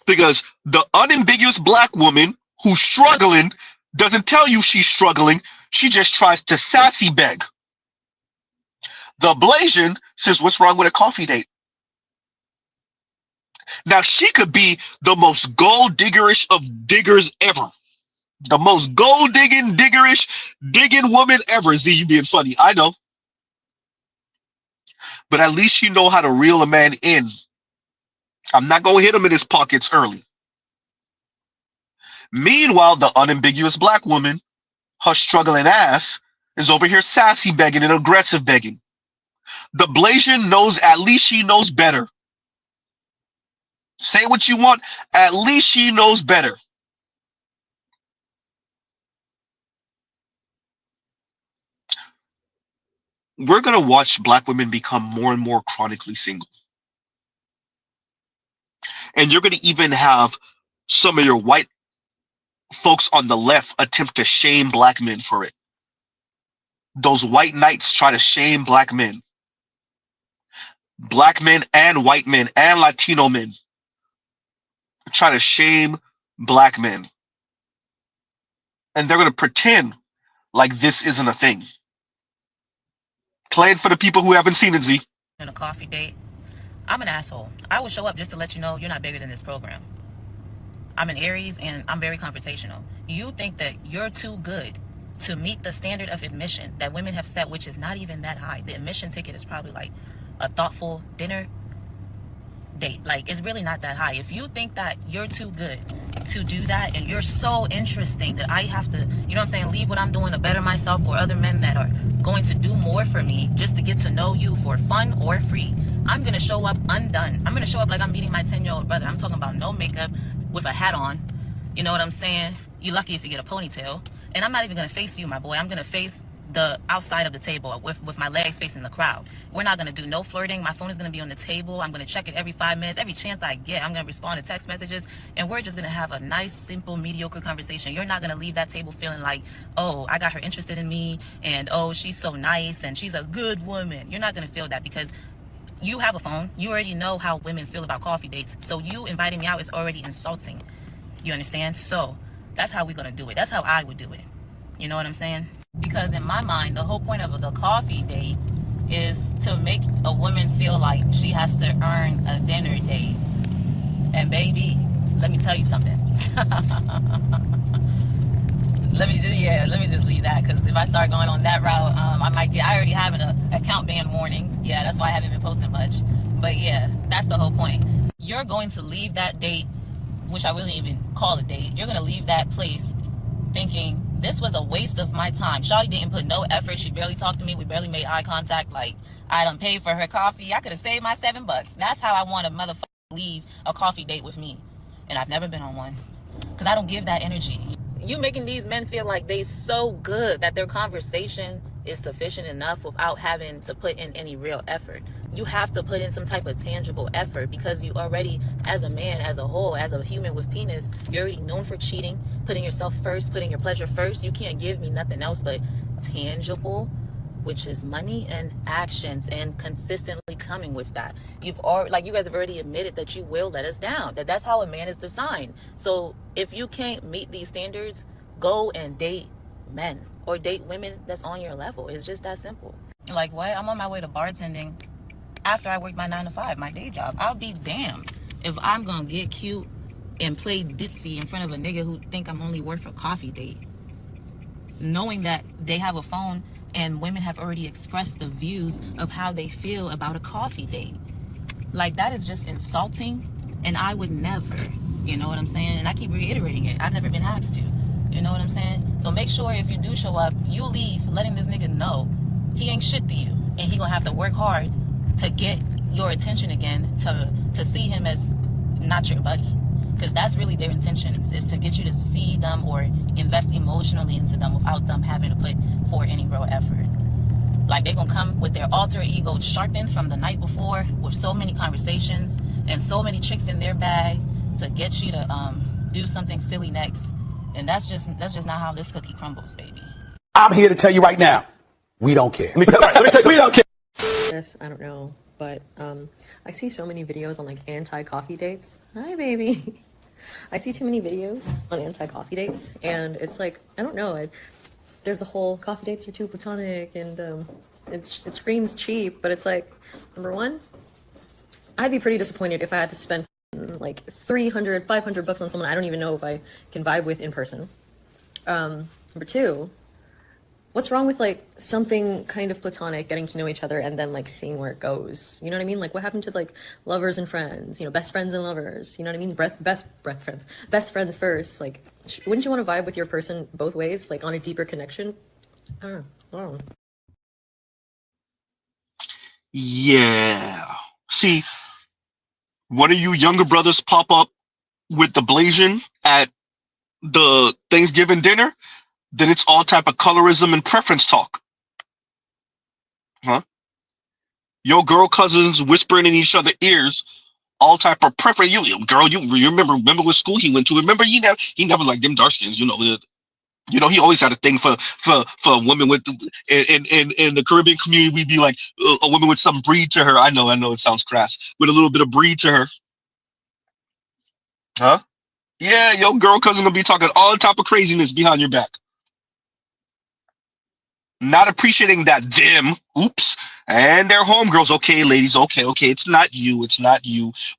Because the unambiguous black woman who's struggling doesn't tell you she's struggling. She just tries to sassy beg. The Blasian says, what's wrong with a coffee date? Now, she could be the most gold diggerish of diggers ever. The most gold digging, diggerish, digging woman ever. Z, you being funny. I know. But at least you know how to reel a man in. I'm not going to hit him in his pockets early. Meanwhile, the unambiguous black woman, her struggling ass, is over here sassy begging and aggressive begging. The Blasian knows, at least she knows better. Say what you want, at least she knows better. We're going to watch black women become more and more chronically single. And you're going to even have some of your white folks on the left attempt to shame black men for it. Those white knights try to shame black men. Black men and white men and Latino men try to shame black men. And they're going to pretend like this isn't a thing. Play it for the people who haven't seen it, Z. On a coffee date, I'm an asshole. I will show up just to let you know you're not bigger than this program. I'm an Aries and I'm very confrontational. You think that you're too good to meet the standard of admission that women have set, which is not even that high. The admission ticket is probably like a thoughtful dinner date. Like, it's really not that high. If you think that you're too good to do that and you're so interesting that I have to, you know what I'm saying, leave what I'm doing to better myself, or other men that are going to do more for me just to get to know you for fun or free, I'm going to show up undone. I'm going to show up like I'm meeting my 10-year-old brother. I'm talking about no makeup, with a hat on. You know what I'm saying? You're lucky if you get a ponytail. And I'm not even going to face you, my boy. I'm going to face the outside of the table with my legs facing the crowd. We're not going to do no flirting. My phone is going to be on the table. I'm going to check it every 5 minutes. Every chance I get, I'm going to respond to text messages. And we're just going to have a nice, simple, mediocre conversation. You're not going to leave that table feeling like, oh, I got her interested in me. And, oh, she's so nice. And she's a good woman. You're not going to feel that, because you have a phone. You already know how women feel about coffee dates. So you inviting me out is already insulting. You understand? So that's how we're going to do it. That's how I would do it. You know what I'm saying? Because in my mind, the whole point of the coffee date is to make a woman feel like she has to earn a dinner date. And baby, let me tell you something. let me just leave that, because if I start going on that route, I already have an account ban warning. Yeah, that's why I haven't been posting much. But yeah, that's the whole point. You're going to leave that date, which I wouldn't even call a date. You're going to leave that place thinking, this was a waste of my time. Shawty didn't put no effort. She barely talked to me. We barely made eye contact. Like, I done paid for her coffee. I could have saved my $7. That's how I want a motherfucker to leave a coffee date with me. And I've never been on one, because I don't give that energy. You making these men feel like they so good that their conversation is sufficient enough without having to put in any real effort. You have to put in some type of tangible effort, because you already, as a man, as a whole, as a human with penis, you're already known for cheating, putting yourself first, putting your pleasure first. You can't give me nothing else but tangible, which is money and actions, and consistently coming with that. You guys have already admitted that you will let us down, that's how a man is designed. So if you can't meet these standards, go and date men or date women that's on your level. It's just that simple. Like, what? I'm on my way to bartending after I work my 9 to 5, my day job. I'll be damned if I'm gonna get cute and play ditzy in front of a nigga who think I'm only worth a coffee date, knowing that they have a phone and women have already expressed the views of how they feel about a coffee date. Like, that is just insulting, and I would never, you know what I'm saying? And I keep reiterating it. I've never been asked to, you know what I'm saying? So make sure if you do show up, you leave letting this nigga know he ain't shit to you, and he gonna have to work hard to get your attention again, to see him as not your buddy. Because that's really their intentions, is to get you to see them or invest emotionally into them without them having to put forth any real effort. Like, they're gonna come with their alter ego sharpened from the night before, with so many conversations and so many tricks in their bag to get you to do something silly next. And that's just not how this cookie crumbles, baby. I'm here to tell you right now, we don't care. Let me tell you, we don't care. This, I don't know, but I see so many videos on like anti-coffee dates. Hi, baby. I see too many videos on anti-coffee dates, and it's like, I don't know. There's the whole coffee dates are too platonic, and it screams cheap, but it's like, number one, I'd be pretty disappointed if I had to spend like $300, $500 on someone I don't even know if I can vibe with in person. Number two, what's wrong with like something kind of platonic, getting to know each other and then like seeing where it goes? You know what I mean? Like, what happened to like lovers and friends, you know, best friends and lovers, you know what I mean? Best friends first. Like, wouldn't you want to vibe with your person both ways, like on a deeper connection? I don't know. Yeah. See, one of you younger brothers pop up with the blazing at the Thanksgiving dinner, then it's all type of colorism and preference talk. Huh? Your girl cousins whispering in each other's ears, all type of preference. You remember what school he went to? Remember he never liked them dark skins. You know, he always had a thing for a woman with in the Caribbean community. We'd be like a woman with some breed to her. I know it sounds crass, with a little bit of breed to her. Huh? Yeah, your girl cousin gonna be talking all type of craziness behind your back. Not appreciating that them, oops, and their homegirls. Okay, ladies, okay, it's not you,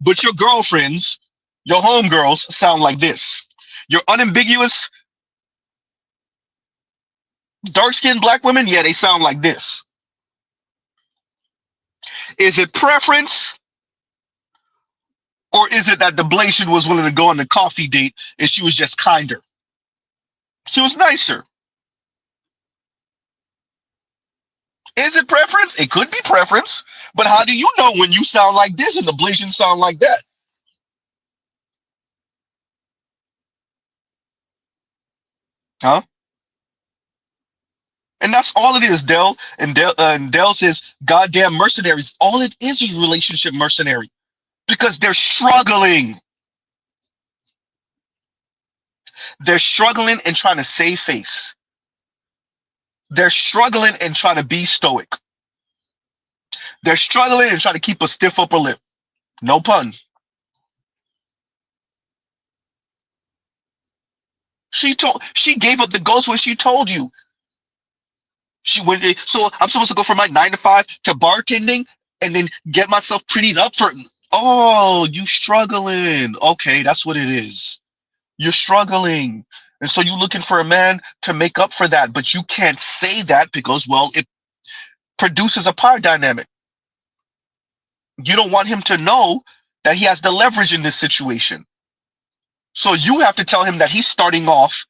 but your girlfriends, your homegirls sound like this. Your unambiguous dark-skinned black women, yeah, they sound like this. Is it preference, or is it that the Blasian was willing to go on the coffee date and she was just kinder? She was nicer. Is it preference? It could be preference, but how do you know when you sound like this and the Blasian sound like that? Huh? And that's all it is, Dell. And Dell says, goddamn mercenaries. All it is relationship mercenary, because they're struggling. They're struggling and trying to save face. They're struggling and trying to be stoic. They're struggling and trying to keep a stiff upper lip. No pun. She gave up the ghost when she told you. So I'm supposed to go from my 9 to 5 to bartending and then get myself prettied up for Oh, you struggling. Okay, that's what it is. You're struggling. And so you're looking for a man to make up for that, but you can't say that because, well, it produces a power dynamic. You don't want him to know that he has the leverage in this situation. So you have to tell him that he's starting off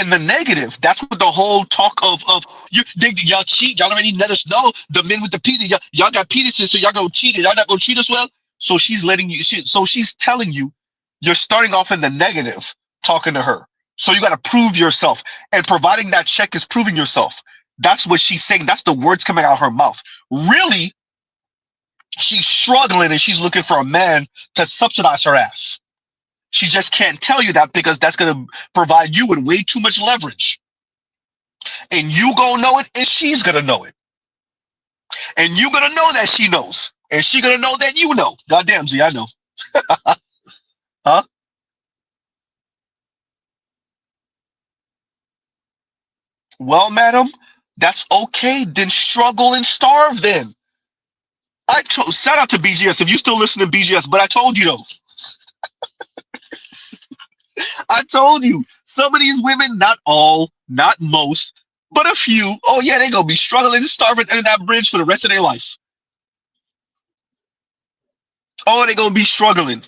in the negative. That's what the whole talk of y'all cheat. Y'all already let us know the men with the penis. Y'all got penises, so y'all gonna cheat. Y'all not gonna treat us well. So she's letting you. So she's telling you, you're starting off in the negative, talking to her. So you got to prove yourself, and providing that check is proving yourself. That's what she's saying. That's the words coming out of her mouth. Really, she's struggling, and she's looking for a man to subsidize her ass. She just can't tell you that because that's going to provide you with way too much leverage. And you gonna know it, and she's gonna know it. And you gonna know that she knows. And she gonna know that you know. Goddamn, Z, I know. Huh? Well, madam, that's okay. Then struggle and starve then. Shout out to BGS if you still listen to BGS, but I told you though. I told you. Some of these women, not all, not most, but a few, oh yeah, they gonna be struggling and starving under that bridge for the rest of their life. Oh, they gonna be struggling.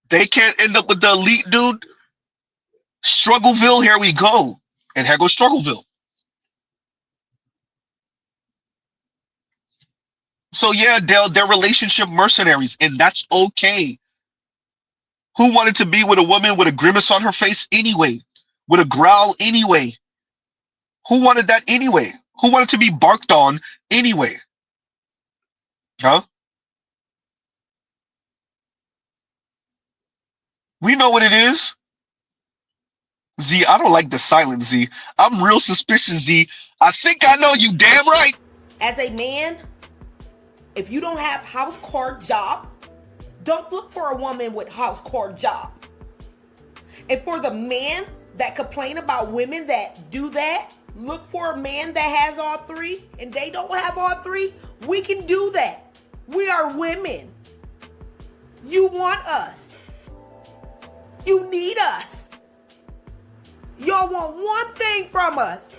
They can't end up with the elite dude. Struggleville, here we go. And here goes Struggleville. So yeah, they're relationship mercenaries, and that's okay. Who wanted to be with a woman with a grimace on her face anyway? With a growl anyway? Who wanted that anyway? Who wanted to be barked on anyway? Huh? We know what it is. Z, I don't like the silence, Z. I'm real suspicious, Z. I think I know you damn right. As a man, if you don't have house court job, don't look for a woman with house court job. And for the men that complain about women that do that, look for a man that has all three, and they don't have all three. We can do that. We are women. You want us. You need us. Y'all want one thing from us.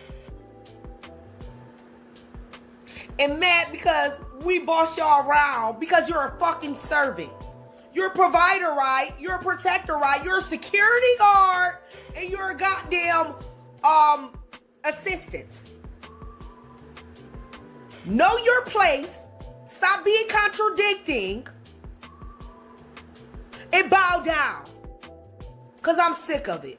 And mad because we boss y'all around because you're a fucking servant. You're a provider, right? You're a protector, right? You're a security guard, and you're a goddamn assistant. Know your place. Stop being contradicting. And bow down. Because I'm sick of it.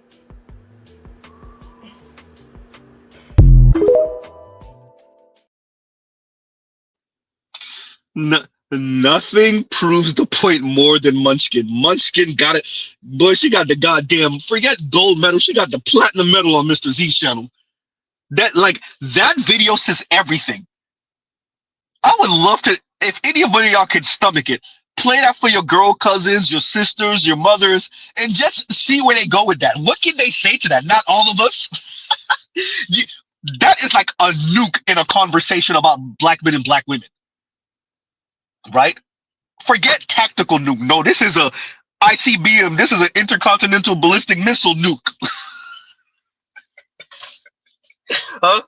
Nothing proves the point more than Munchkin. Munchkin got it. Boy, she got the goddamn, forget gold medal. She got the platinum medal on Mr. Z's channel. That video says everything. I would love to, if anybody y'all could stomach it, play that for your girl cousins, your sisters, your mothers, and just see where they go with that. What can they say to that? Not all of us. That is like a nuke in a conversation about black men and black women. Right? Forget tactical nuke. No, this is a ICBM. This is an intercontinental ballistic missile nuke. Huh?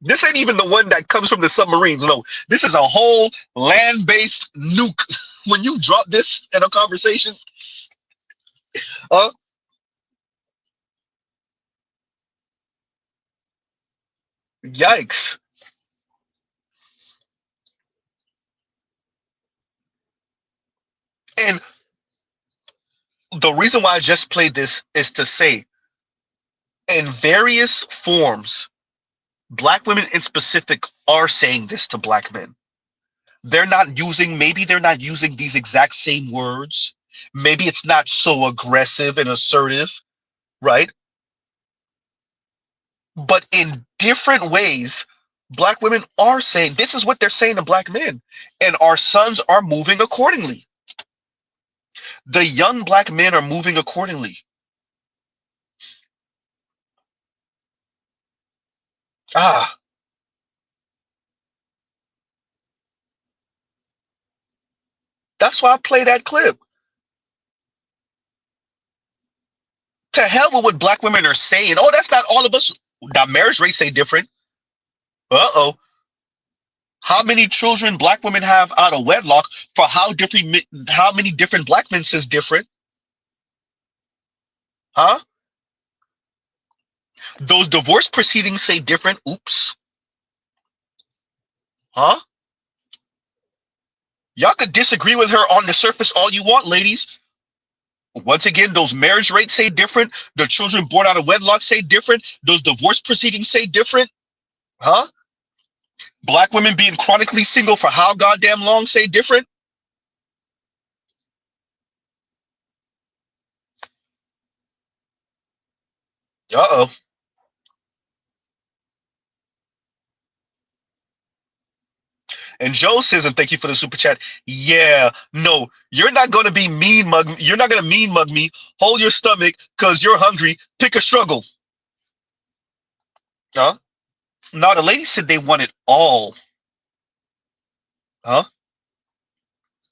This ain't even the one that comes from the submarines. No, this is a whole land-based nuke. When you drop this in a conversation, huh? Yikes. And the reason why I just played this is to say, in various forms, black women in specific are saying this to black men. Maybe they're not using these exact same words. Maybe it's not so aggressive and assertive, right? But in different ways, black women are saying, this is what they're saying to black men. And our sons are moving accordingly. The young black men are moving accordingly. Ah, That's why I play that clip. To hell with what black women are saying. Oh, that's not all of us. That marriage rate say different. Uh-oh. How many children black women have out of wedlock for how many different black men says different? Huh? Those divorce proceedings say different. Oops. Huh? Y'all could disagree with her on the surface all you want, ladies. Once again, those marriage rates say different. The children born out of wedlock say different. Those divorce proceedings say different. Huh? Black women being chronically single for how goddamn long say different. Uh-oh. And Joe says, and thank you for the super chat. Yeah, no, you're not gonna be mean mug. You're not gonna mean mug me. Hold your stomach, cause you're hungry. Pick a struggle. Huh? No, the lady said they want it all. Huh?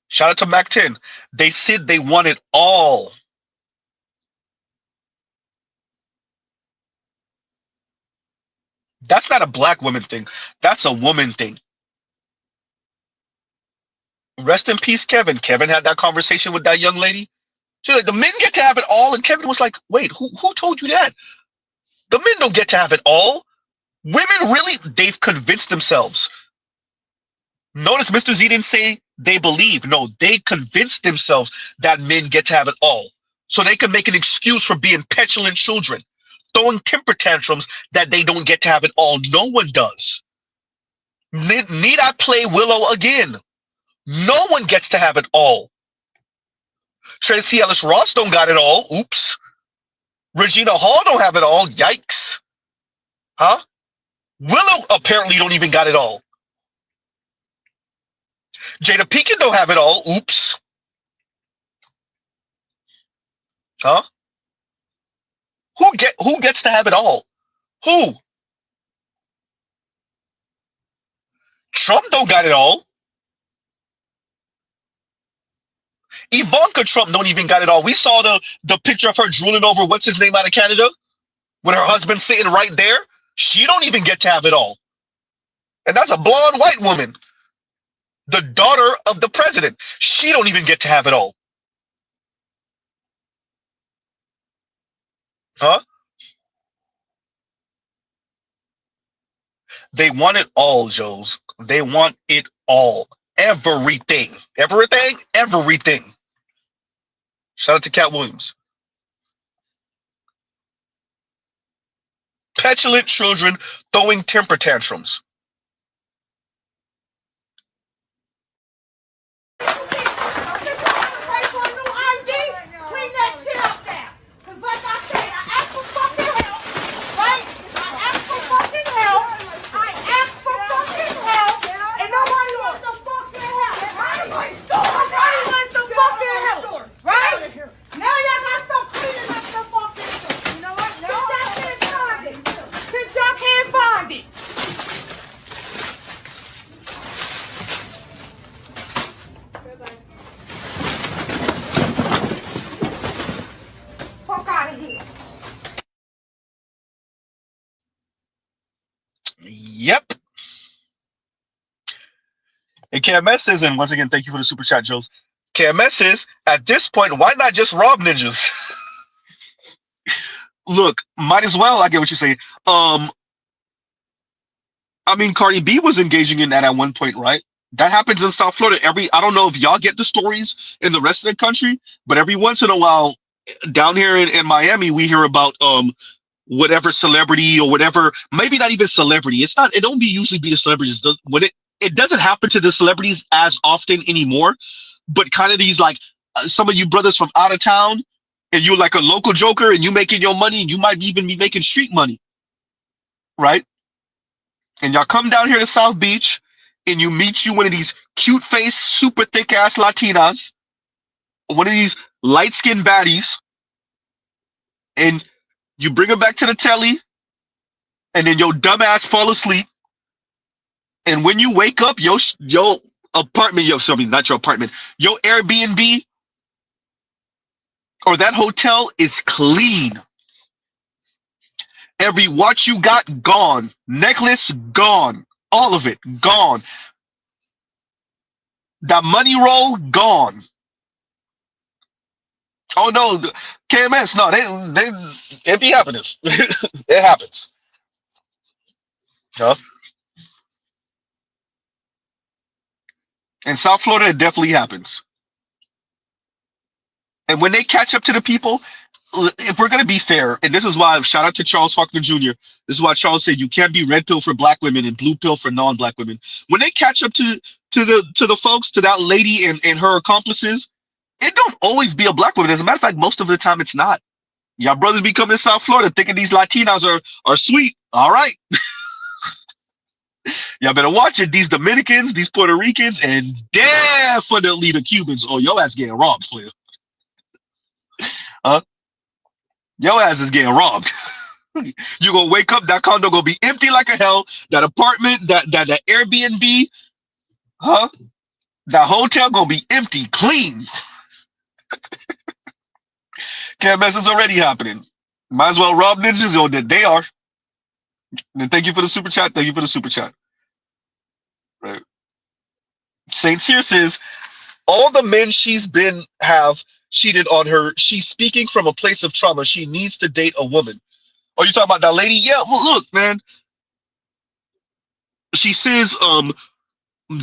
Shout out to Mac 10. They said they want it all. That's not a black woman thing. That's a woman thing. Rest in peace, Kevin. Kevin had that conversation with that young lady. She's like, the men get to have it all, and Kevin was like, wait, who told you that? The men don't get to have it all. Women really, they've convinced themselves. Notice Mr. Z didn't say they believe. No, they convinced themselves that men get to have it all. So they can make an excuse for being petulant children, throwing temper tantrums that they don't get to have it all. No one does. Need I play Willow again? No one gets to have it all. Tracy Ellis Ross don't got it all. Oops. Regina Hall don't have it all. Yikes. Huh? Willow apparently don't even got it all. Jada Pinkett don't have it all. Oops. Huh? Who gets to have it all? Who? Trump don't got it all. Ivanka Trump don't even got it all. We saw the picture of her drooling over what's his name out of Canada with her husband sitting right there. She don't even get to have it all. And that's a blonde white woman. The daughter of the president. She don't even get to have it all. Huh? They want it all, Joes. They want it all. Everything. Everything? Everything. Shout out to Cat Williams. Petulant children throwing temper tantrums. Yep. And KMS says, and once again, thank you for the super chat, Joes. KMS says, at this point, why not just rob ninjas? Look, might as well. I get what you're saying. I mean, Cardi B was engaging in that at one point, right? That happens in South Florida. I don't know if y'all get the stories in the rest of the country, but every once in a while, down here in Miami, we hear about whatever celebrity or whatever, maybe not even celebrity. It don't usually be the celebrities. When it doesn't happen to the celebrities as often anymore, but kind of these like some of you brothers from out of town, and you're like a local joker and you making your money, and you might even be making street money, right? And y'all come down here to South Beach and you meet one of these cute face, super thick ass Latinas, one of these light skinned baddies, and you bring her back to the telly, and then your dumb ass fall asleep. And when you wake up, your apartment, sorry, not your apartment, your Airbnb or that hotel is clean. Every watch you got, gone. Necklace, gone. All of it, gone. That money roll, gone. Oh no, KMS, no, it be happening. It happens. Huh? In South Florida, it definitely happens. And when they catch up to the people, if we're gonna be fair, and this is why shout out to Charles Faulkner Jr. This is why Charles said you can't be red pill for black women and blue pill for non-black women. When they catch up to the folks, to that lady and her accomplices, it don't always be a black woman. As a matter of fact, most of the time it's not. Y'all brothers be coming to South Florida thinking these Latinas are sweet. All right. Y'all better watch it. These Dominicans, these Puerto Ricans, and definitely the Cubans. Oh, your ass getting robbed, player. Huh? Your ass is getting robbed. You gonna wake up, that condo gonna be empty like a hell. That apartment, that Airbnb, huh? That hotel gonna be empty, clean. Can't mess, it's already happening. Might as well rob ninjas, or that they are. And thank you for the super chat. Thank you for the super chat. Right. Saint Cyr says all the men she's been have cheated on her. She's speaking from a place of trauma. She needs to date a woman. Oh, you talking about that lady? Yeah, well, look, man. She says,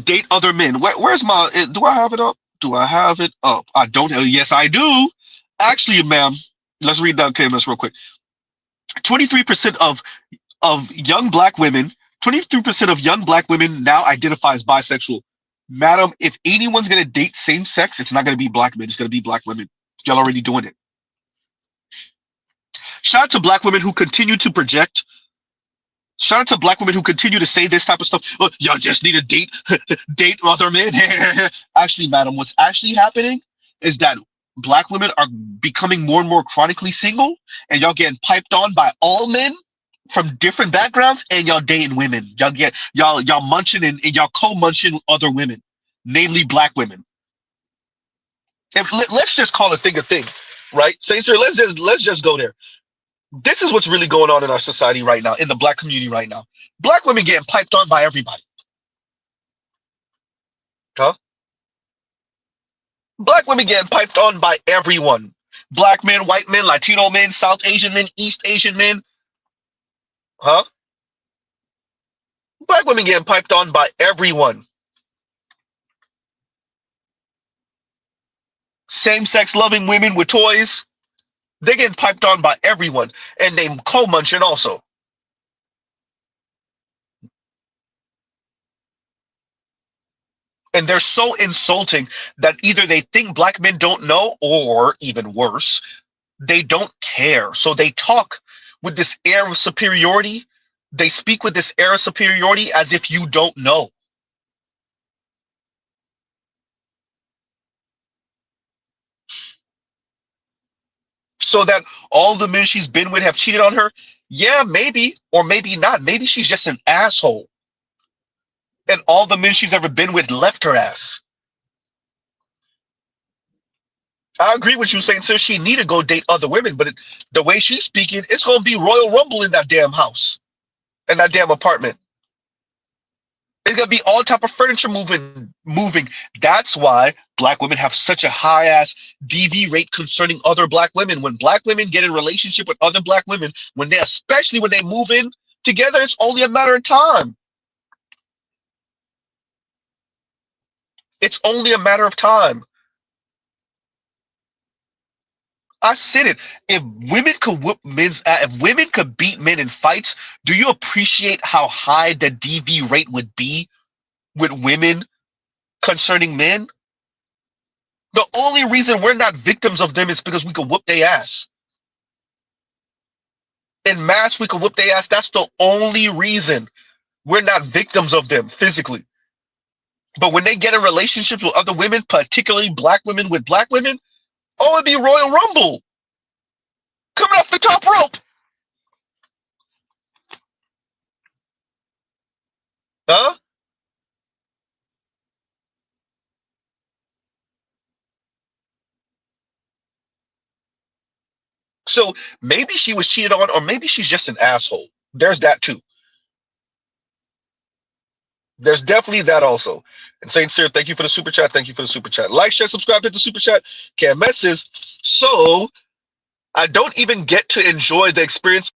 date other men. Where's my? Do I have it up? Do I have it up? I don't. Yes, I do. Actually, ma'am, let's read that KMS real quick. 23% of young black women. 23% of young black women now identify as bisexual. Madam, if anyone's gonna date same sex, it's not gonna be black men. It's gonna be black women. Y'all already doing it. Shout out to black women who continue to project. Shout out to black women who continue to say this type of stuff. Oh, y'all just need to date other men. Actually, madam, what's actually happening is that black women are becoming more and more chronically single, and y'all getting piped on by all men from different backgrounds, and y'all dating women. Y'all munching and y'all co-munching other women, namely black women. And let's just call a thing, right? Say, sir, let's just go there. This is what's really going on in our society right now, in the black community right now. Black women getting piped on by everybody. Huh? Black women getting piped on by everyone. Black men, white men, Latino men, South Asian men, East Asian men. Huh? Black women getting piped on by everyone. Same-sex loving women with toys. They're getting piped on by everyone. And they co-munching also. And they're so insulting that either they think black men don't know, or even worse, they don't care. So they talk with this air of superiority. They speak with this air of superiority as if you don't know. So that all the men she's been with have cheated on her? Yeah, maybe, or maybe not. Maybe she's just an asshole. And all the men she's ever been with left her ass. I agree with you saying, sir, she need to go date other women, but the way she's speaking, it's going to be Royal Rumble in that damn house, in that damn apartment. It's going to be all type of furniture moving. That's why black women have such a high ass DV rate concerning other black women. When black women get in a relationship with other black women, especially when they move in together, it's only a matter of time. It's only a matter of time. I said it. If women could whoop men's ass, if women could beat men in fights, do you appreciate how high the DV rate would be with women concerning men? The only reason we're not victims of them is because we could whoop their ass. In mass, we could whoop their ass. That's the only reason we're not victims of them physically. But when they get in relationships with other women, particularly black women with black women, oh, it'd be Royal Rumble. Coming off the top rope. Huh? So maybe she was cheated on, or maybe she's just an asshole. There's that too. There's definitely that also. And Saint Cyr, thank you for the super chat. Thank you for the super chat. Like, share, subscribe, hit the super chat. Can't messes. So I don't even get to enjoy the experience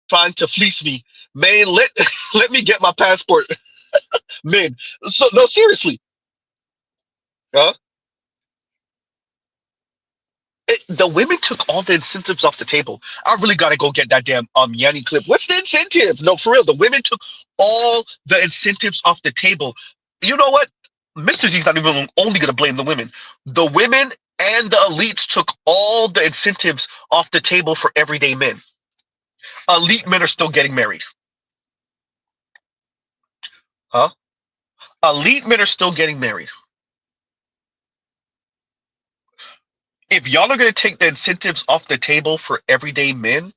trying to fleece me. Man, let me get my passport. Man. So no, seriously. Huh? The women took all the incentives off the table. I really gotta go get that damn Yanni clip. What's the incentive? No, for real. The women took all the incentives off the table. You know what? Mr. Z's not even only gonna blame the women. The women and the elites took all the incentives off the table for everyday men. Elite men are still getting married. Huh? Elite men are still getting married. If y'all are gonna take the incentives off the table for everyday men,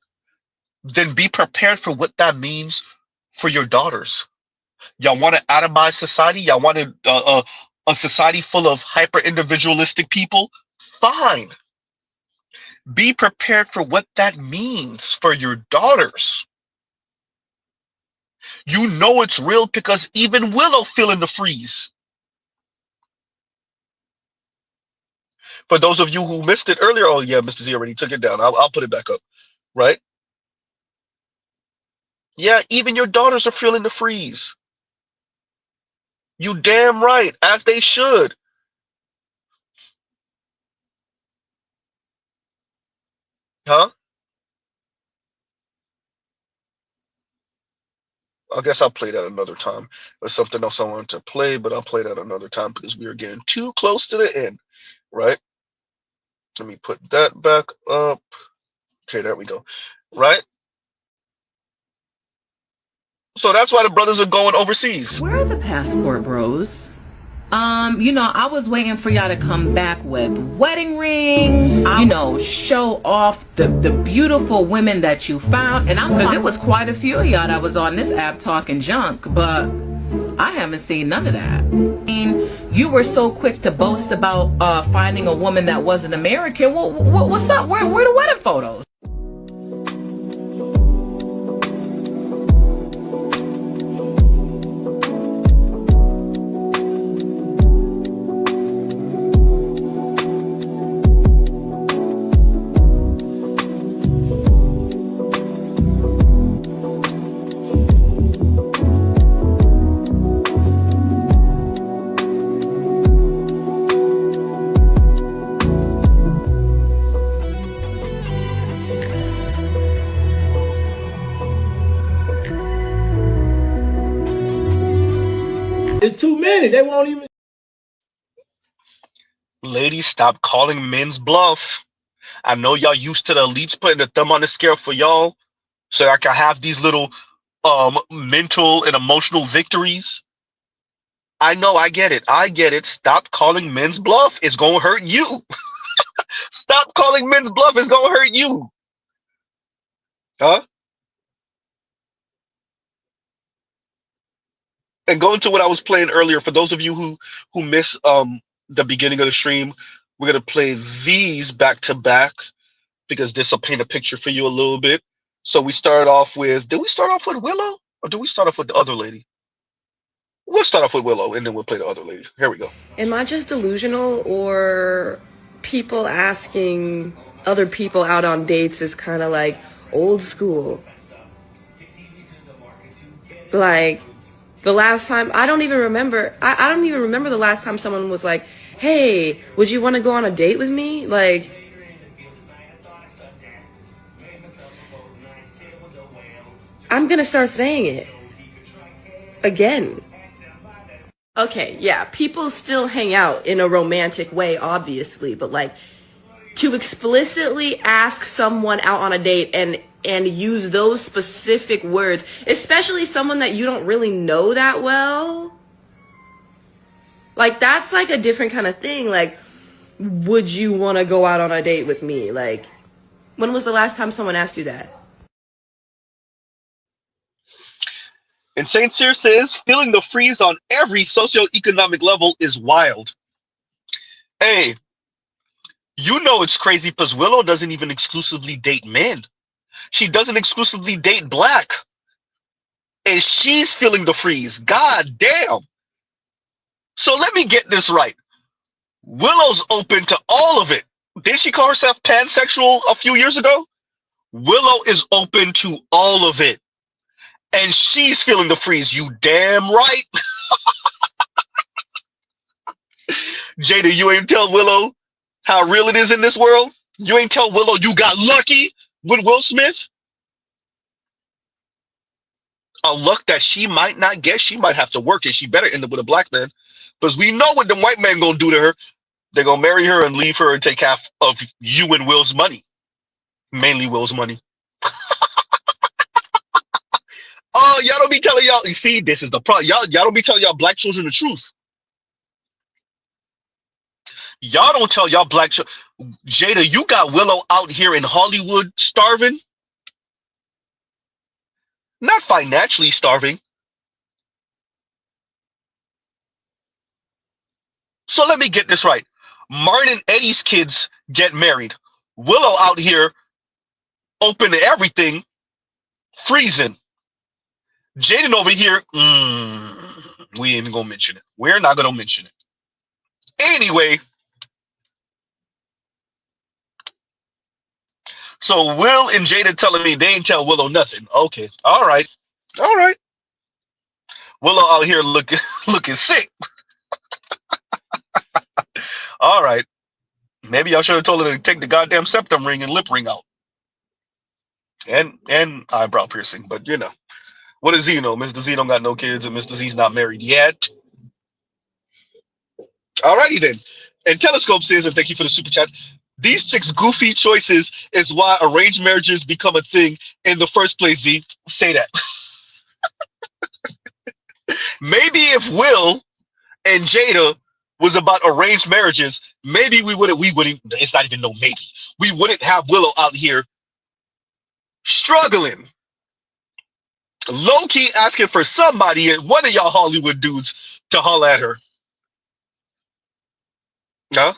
then be prepared for what that means for your daughters. Y'all want an atomized society? Y'all want a society full of hyper individualistic people? Fine. Be prepared for what that means for your daughters. You know it's real because even Willow feeling the freeze. For those of you who missed it earlier, oh yeah, Mr. Z already took it down. I'll put it back up, right? Yeah, even your daughters are feeling the freeze. You damn right, as they should. Huh? I guess I'll play that another time. There's something else I wanted to play, but I'll play that another time because we are getting too close to the end, right? Let me put that back up. Okay, there we go. Right? So that's why the brothers are going overseas. Where are the passport bros? I was waiting for y'all to come back with wedding rings, show off the beautiful women that you found. And because there was quite a few of y'all that was on this app talking junk, but I haven't seen none of that. I mean, you were so quick to boast about finding a woman that wasn't American. What's up? Where are the wedding photos? It's too many. They won't even. Ladies, stop calling men's bluff. I know y'all used to the elites putting the thumb on the scale for y'all, so I can have these little mental and emotional victories. I know, I get it. Stop calling men's bluff. It's gonna hurt you. Stop calling men's bluff. It's gonna hurt you. Huh? And going to what I was playing earlier, for those of you who miss the beginning of the stream, we're gonna play these back to back because this will paint a picture for you a little bit. So we start off with, did we start off with Willow or did we start off with the other lady? We'll start off with Willow and then we'll play the other lady. Here we go. Am I just delusional, or people asking other people out on dates is kind of like old school? Like, the last time, I don't even remember the last time someone was like, hey, would you want to go on a date with me? Like, I'm gonna start saying it again. Okay, yeah, people still hang out in a romantic way, obviously, but like, to explicitly ask someone out on a date and use those specific words, especially someone that you don't really know that well, like, that's like a different kind of thing. Like, would you want to go out on a date with me? Like, when was the last time someone asked you that? And Saint Cyr says, feeling the freeze on every socioeconomic level is wild. Hey, You know it's crazy because Willow doesn't even exclusively date men. She doesn't exclusively date black. And she's feeling the freeze. God damn. So let me get this right. Willow's open to all of it. Did she call herself pansexual a few years ago? Willow is open to all of it. And she's feeling the freeze. You damn right. Jada, you ain't tell Willow how real it is in this world? You ain't tell Willow you got lucky with Will Smith? A luck that she might not get. She might have to work, and she better end up with a black man. Because we know what the white man gonna do to her. They're gonna marry her and leave her and take half of you and Will's money. Mainly Will's money. Oh, y'all don't be telling y'all. You see, this is the problem. Y'all don't be telling y'all black children the truth. Y'all don't tell y'all black children. Jada, you got Willow out here in Hollywood starving. Not financially starving. So let me get this right. Martin and Eddie's kids get married. Willow out here open to everything, freezing. Jaden over here, we ain't even gonna mention it. We're not gonna mention it. Anyway, so Will and Jada telling me they ain't tell Willow nothing. Okay, all right. Willow out here looking sick. All right. Maybe y'all should have told her to take the goddamn septum ring and lip ring out. And eyebrow piercing, but you know. What does he know? Mr. Z don't got no kids and Mr. Z's not married yet. Alrighty then. And Telescope says, and thank you for the super chat, these chicks' goofy choices is why arranged marriages become a thing in the first place, Z. Say that. Maybe if Will and Jada was about arranged marriages, maybe we wouldn't, it's not even no maybe. We wouldn't have Willow out here struggling. Low-key asking for somebody, one of y'all Hollywood dudes, to holler at her. Huh?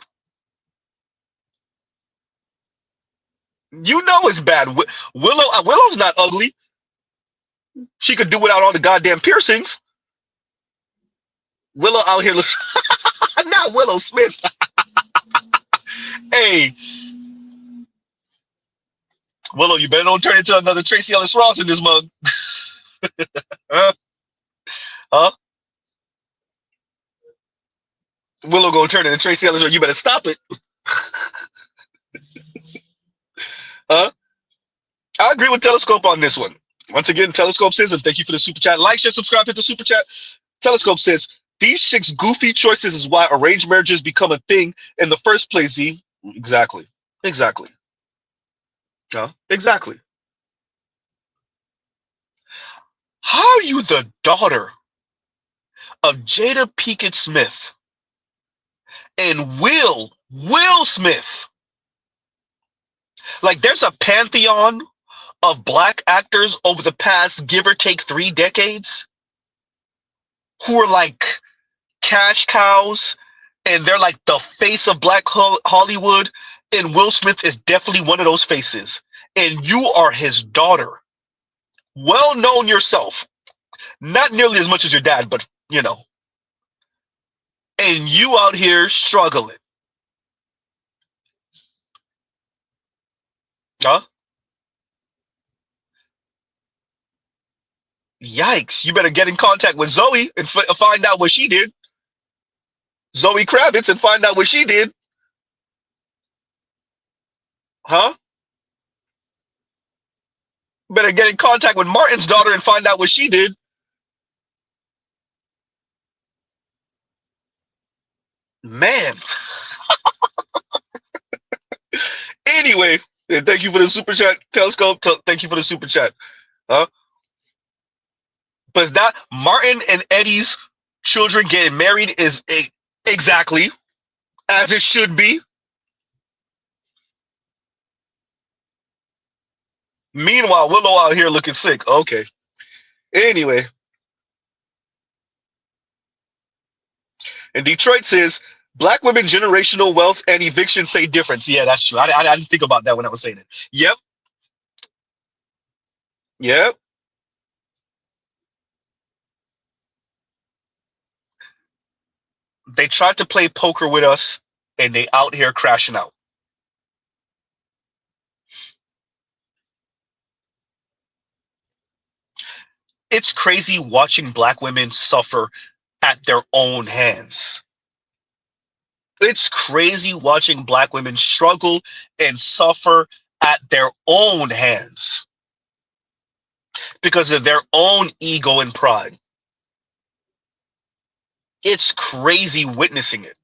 You know it's bad. Willow's not ugly. She could do without all the goddamn piercings. Willow out here, not Willow Smith. Hey, Willow, you better don't turn into another Tracy Ellis Ross in this mug. Huh? Willow gonna turn into Tracy Ellis Ross. You better stop it. Huh? I agree with Telescope on this one. Once again, Telescope says, and thank you for the super chat. Like, share, subscribe, hit the super chat. Telescope says, these chicks' goofy choices is why arranged marriages become a thing in the first place, Z. Exactly. Huh? Exactly. How are you the daughter of Jada Pinkett Smith and Will Smith? Like, there's a pantheon of black actors over the past, give or take, 3 decades who are like cash cows, and they're like the face of black Hollywood, and Will Smith is definitely one of those faces. And you are his daughter. Well known yourself. Not nearly as much as your dad, but, you know. And you out here struggling. Huh? Yikes. You better get in contact with Zoe and find out what she did. Zoe Kravitz and find out what she did. Huh? Better get in contact with Martin's daughter and find out what she did. Man. Anyway, thank you for the super chat, Telescope. Thank you for the super chat. Huh? But that Martin and Eddie's children getting married is exactly as it should be. Meanwhile, Willow out here looking sick. Okay. Anyway. And Detroit says, Black women, generational wealth, and eviction say difference. Yeah, that's true. I didn't think about that when I was saying it. Yep, yep. They tried to play poker with us, and they out here crashing out. It's crazy watching black women suffer at their own hands. It's crazy watching black women struggle and suffer at their own hands because of their own ego and pride. It's crazy witnessing it.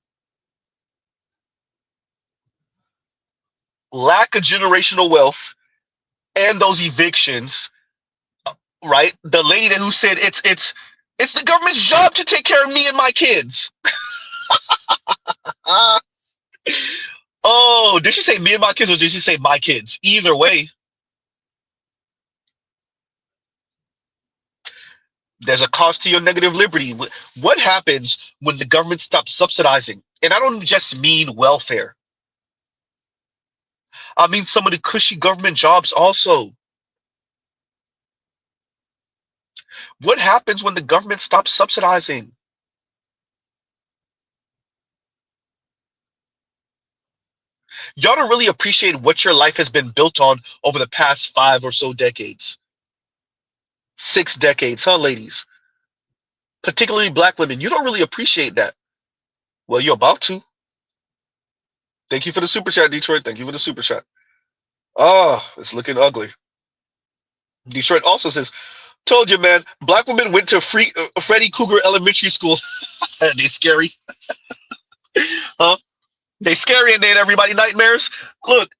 Lack of generational wealth and those evictions, right? The lady who said it's the government's job to take care of me and my kids. Oh, did she say me and my kids or did she say my kids? Either way, there's a cost to your negative liberty. What happens when the government stops subsidizing? And I don't just mean welfare. I mean some of the cushy government jobs also. What happens when the government stops subsidizing? Y'all don't really appreciate what your life has been built on over the past 5 or so decades. 6 decades, huh, ladies? Particularly black women. You don't really appreciate that. Well, you're about to. Thank you for the super chat, Detroit. Thank you for the super chat. Oh, it's looking ugly. Detroit also says, told you, man, black women went to Freddy Krueger Elementary School. They scary. Huh? They scary and they had everybody nightmares. Look,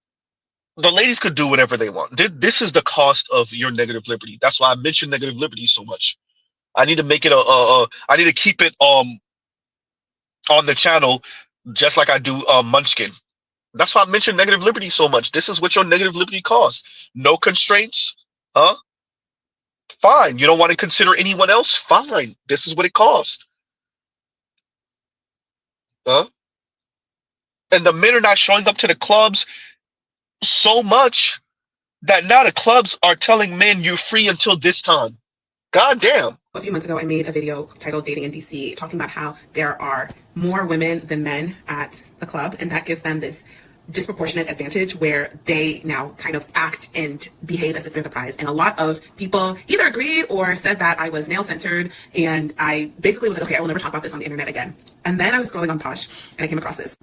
the ladies could do whatever they want. This is the cost of your negative liberty. That's why I mention negative liberty so much. I need to make it I need to keep it on the channel just like I do Munchkin. That's why I mention negative liberty so much. This is what your negative liberty costs. No constraints. Huh? Fine. You don't want to consider anyone else? Fine. This is what it costs. Huh? And the men are not showing up to the clubs so much that now the clubs are telling men you're free until this time. God damn. A few months ago, I made a video titled Dating in DC, talking about how there are more women than men at the club, and that gives them this disproportionate advantage where they now kind of act and behave as if they're the prize. And a lot of people either agreed or said that I was male-centered, and I basically was like, okay, I will never talk about this on the internet again. And then I was scrolling on Posh, and I came across this.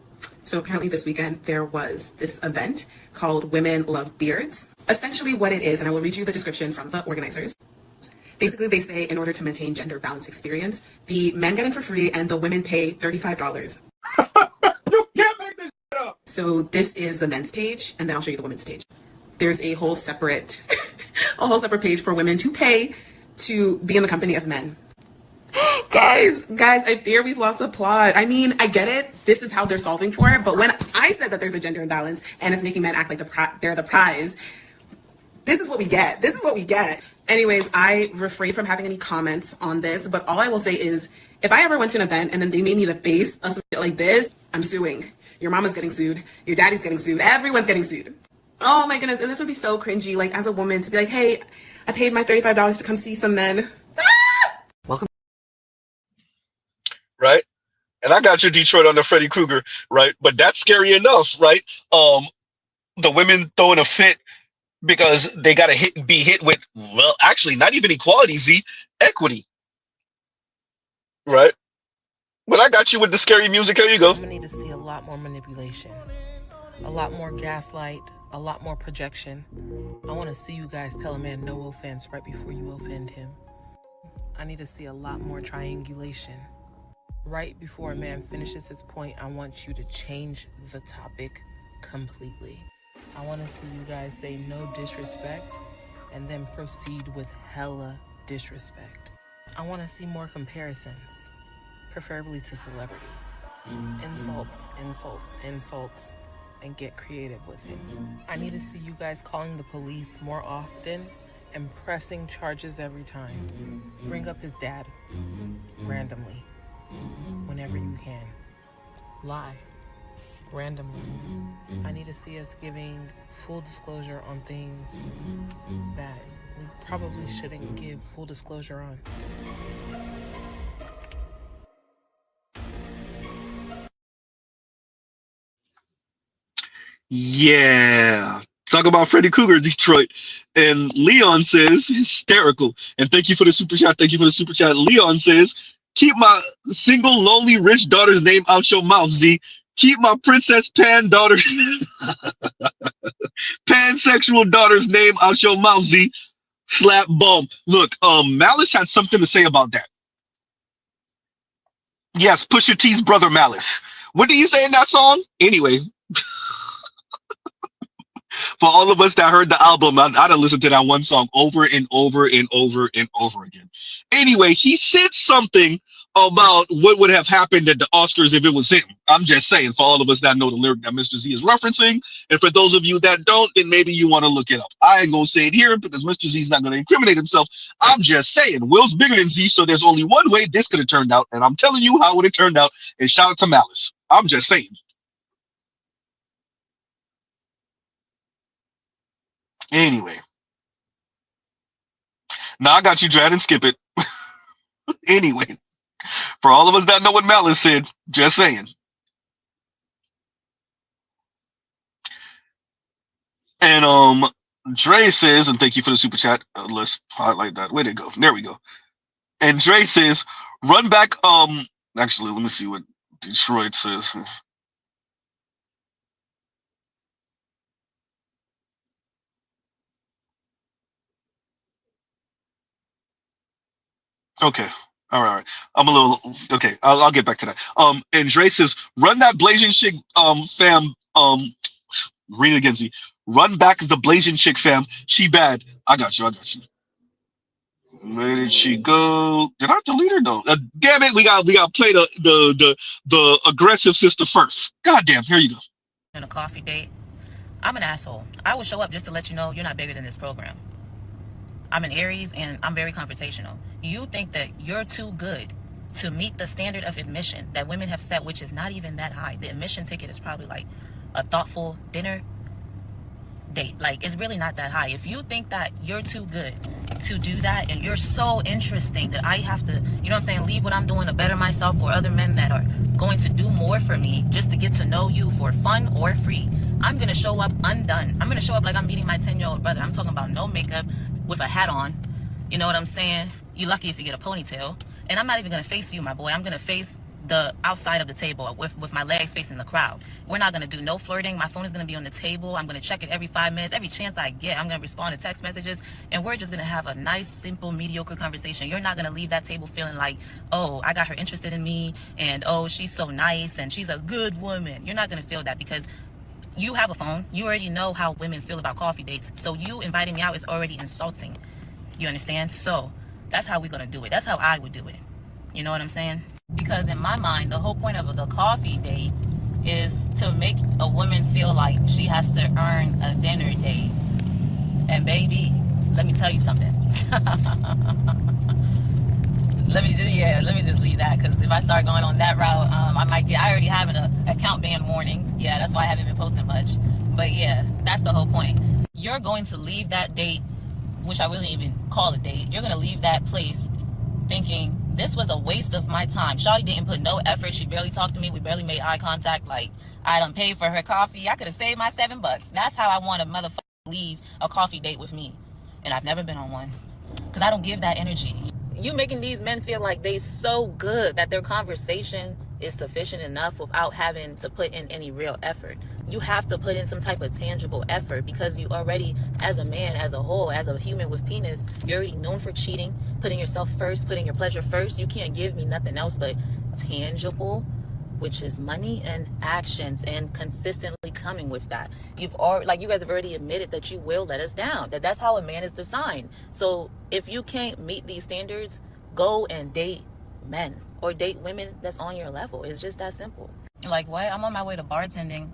So apparently this weekend, there was this event called Women Love Beards. Essentially what it is, and I will read you the description from the organizers. Basically, they say in order to maintain gender balance experience, the men get in for free and the women pay $35. You can't make this shit up. So this is the men's page, and then I'll show you the women's page. There's a whole separate page for women to pay to be in the company of men. Guys, I fear we've lost the plot. I mean, I get it. This is how they're solving for it. But when I said that there's a gender imbalance and it's making men act like they're the prize, this is what we get. This is what we get. Anyways, I refrain from having any comments on this, but all I will say is, if I ever went to an event and then they made me the face of something like this, I'm suing. Your mama's getting sued. Your daddy's getting sued. Everyone's getting sued. Oh my goodness. And this would be so cringy, like as a woman, to be like, hey, I paid my $35 to come see some men. Welcome. Right? And I got your Detroit on the Freddy Krueger, right? But that's scary enough, right? The women throwing a fit because they got to be hit with, well, actually, not even equality, Z, equity. Right? But I got you with the scary music. Here you go. I'm gonna need to see a lot more manipulation, a lot more gaslight, a lot more projection. I want to see you guys tell a man no offense right before you offend him. I need to see a lot more triangulation. Right before a man finishes his point, I want you to change the topic completely. I want to see you guys say no disrespect and then proceed with hella disrespect. I want to see more comparisons, preferably to celebrities. Insults, insults, insults, and get creative with it. I need to see you guys calling the police more often and pressing charges every time. Bring up his dad randomly whenever you can. lie randomly. I need to see us giving full disclosure on things that we probably shouldn't give full disclosure on. Yeah. Talk about Freddy Cougar, Detroit. And Leon says, hysterical. And thank you for the super chat. Thank you for the super chat. Leon says, keep my single, lonely, rich daughter's name out your mouth, Z. Keep my Princess Pan daughter, pansexual daughter's name out your mouth, Z. Slap bum. Look, Malice had something to say about that. Yes, Pusha T's brother Malice. What did he say in that song? Anyway, for all of us that heard the album, I done listened to that one song over and over and over and over again. Anyway, he said something about what would have happened at the Oscars if it was him. I'm just saying, for all of us that know the lyric that Mr. Z is referencing, and for those of you that don't, then maybe you want to look it up. I ain't gonna say it here because Mr. Z's not gonna incriminate himself. I'm just saying, Will's bigger than Z, so there's only one way this could have turned out, and I'm telling you how it would have turned out, and shout out to Malice. I'm just saying. Anyway. Now I got you, Drad, and skip it. Anyway, for all of us that know what Malice said, just saying. And Dre says, and thank you for the super chat. Let's highlight that. Where'd it go? There we go. And Dre says, run back. Actually, let me see what Detroit says. Okay. All right. I'm a little okay. I'll get back to that. And Dre says, run that blazing chick, fam. Read it again, Z. Run back the blazing chick, fam. She bad. I got you. I got you. Where did she go? Did I delete her? No. Damn it. We got to play the aggressive sister first. God damn. Here you go. On a coffee date, I'm an asshole. I will show up just to let you know you're not bigger than this program. I'm an Aries and I'm very confrontational. You think that you're too good to meet the standard of admission that women have set, which is not even that high. The admission ticket is probably like a thoughtful dinner date. Like, it's really not that high. If you think that you're too good to do that and you're so interesting that I have to, you know what I'm saying, leave what I'm doing to better myself or other men that are going to do more for me just to get to know you for fun or free, I'm going to show up undone. I'm going to show up like I'm meeting my 10-year-old brother. I'm talking about no makeup, with a hat on. You know what I'm saying? You're lucky if you get a ponytail. And I'm not even going to face you, my boy. I'm going to face the outside of the table with my legs facing the crowd. We're not going to do no flirting. My phone is going to be on the table. I'm going to check it every 5 minutes. Every chance I get, I'm going to respond to text messages. And we're just going to have a nice, simple, mediocre conversation. You're not going to leave that table feeling like, oh, I got her interested in me. And, oh, she's so nice. And she's a good woman. You're not going to feel that because you have a phone. You already know how women feel about coffee dates. So you inviting me out is already insulting. You understand? So that's how we're going to do it. That's how I would do it. You know what I'm saying? Because in my mind, the whole point of the coffee date is to make a woman feel like she has to earn a dinner date. And baby, let me tell you something. Let me just leave that, because if I start going on that route, I already have an account ban warning. Yeah, that's why I haven't been posting much. But yeah, that's the whole point. You're going to leave that date, which I wouldn't even call a date. You're going to leave that place thinking, this was a waste of my time. Shawty didn't put no effort. She barely talked to me. We barely made eye contact. Like, I done paid for her coffee. I could have saved my $7. That's how I want a motherfucker to leave a coffee date with me. And I've never been on one, because I don't give that energy. You making these men feel like they so good that their conversation is sufficient enough without having to put in any real effort. You have to put in some type of tangible effort, because you already, as a man, as a whole, as a human with penis, you're already known for cheating, putting yourself first, putting your pleasure first. You can't give me nothing else but tangible, which is money and actions, and consistently coming with that. You've already, like, you guys have already admitted that you will let us down, that's how a man is designed. So if you can't meet these standards, go and date men or date women that's on your level. It's just that simple. Like, what? I'm on my way to bartending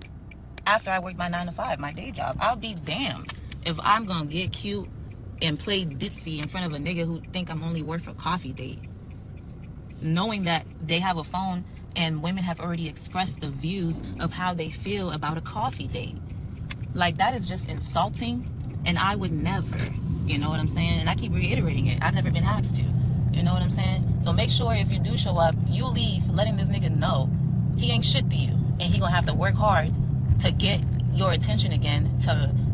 after I work my 9 to 5, my day job. I'll be damned if I'm gonna get cute and play ditzy in front of a nigga who think I'm only worth a coffee date, knowing that they have a phone And women have already expressed the views of how they feel about a coffee date. Like, that is just insulting, and I would never, you know what I'm saying? And I keep reiterating it. I've never been asked to, you know what I'm saying? So make sure if you do show up, you leave letting this nigga know he ain't shit to you, and he gonna have to work hard to get your attention again,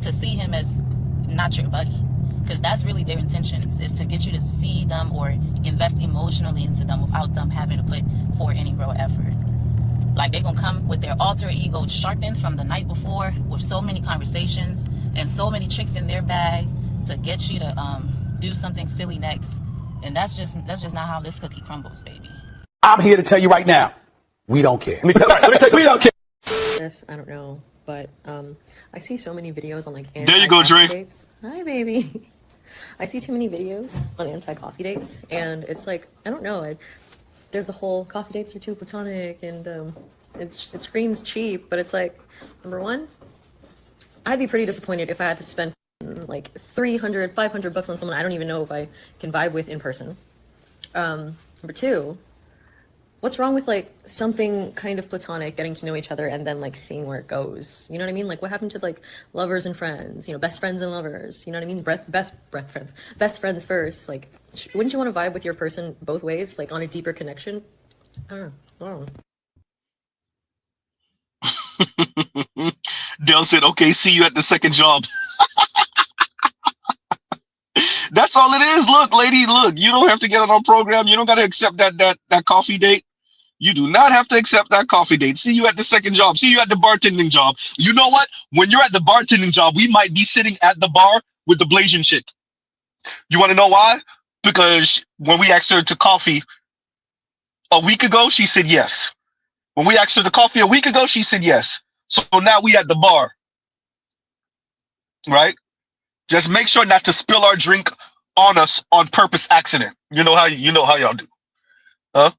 to see him as not your buddy. Because that's really their intentions, is to get you to see them or invest emotionally into them without them having to put forth any real effort. Like, they're gonna come with their alter ego sharpened from the night before with so many conversations and so many tricks in their bag to get you to do something silly next. And that's just not how this cookie crumbles, baby. I'm here to tell you right now, we don't care. Let me tell you, we don't care. This, I don't know, but I see so many videos on like There you go, Dre. dates. Hi, baby. I see too many videos on anti-coffee dates, and it's like, I don't know, there's the whole coffee dates are too platonic, and it screams cheap, but it's like, number one, I'd be pretty disappointed if I had to spend like $300, $500 on someone I don't even know if I can vibe with in person. Number two, what's wrong with like something kind of platonic, getting to know each other and then like seeing where it goes? You know what I mean? Like, what happened to like lovers and friends, you know, best friends and lovers, you know what I mean? Best friends first. Like, wouldn't you want to vibe with your person both ways, like on a deeper connection? I don't know. Dale said, okay, see you at the second job. That's all it is. Look, lady, look, you don't have to get on our program. You don't got to accept that coffee date. You do not have to accept that coffee date. See you at the second job. See you at the bartending job. You know what? When you're at the bartending job, we might be sitting at the bar with the Blasian chick. You want to know why? Because when we asked her to coffee a week ago, she said yes. When we asked her to coffee a week ago, she said yes. So now we at the bar, right? Just make sure not to spill our drink on us on purpose accident. You know how y'all do. Huh?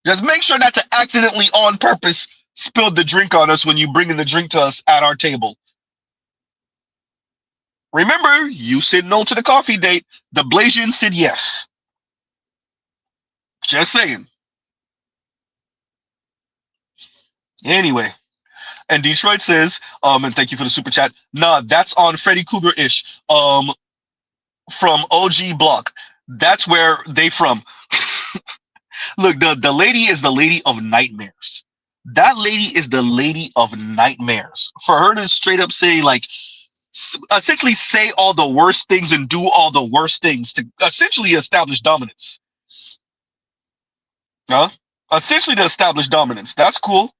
Just make sure not to accidentally on purpose spill the drink on us when you bring in the drink to us at our table. Remember, you said no to the coffee date. The Blasian said yes. Just saying. Anyway. And Detroit says, and thank you for the super chat. Nah, that's on Freddy Cougar-ish. From OG Block. That's where they from. Look, the lady is the lady of nightmares. That lady is the lady of nightmares. For her to straight up say, like, essentially say all the worst things and do all the worst things to essentially establish dominance. Huh? Essentially to establish dominance. That's cool.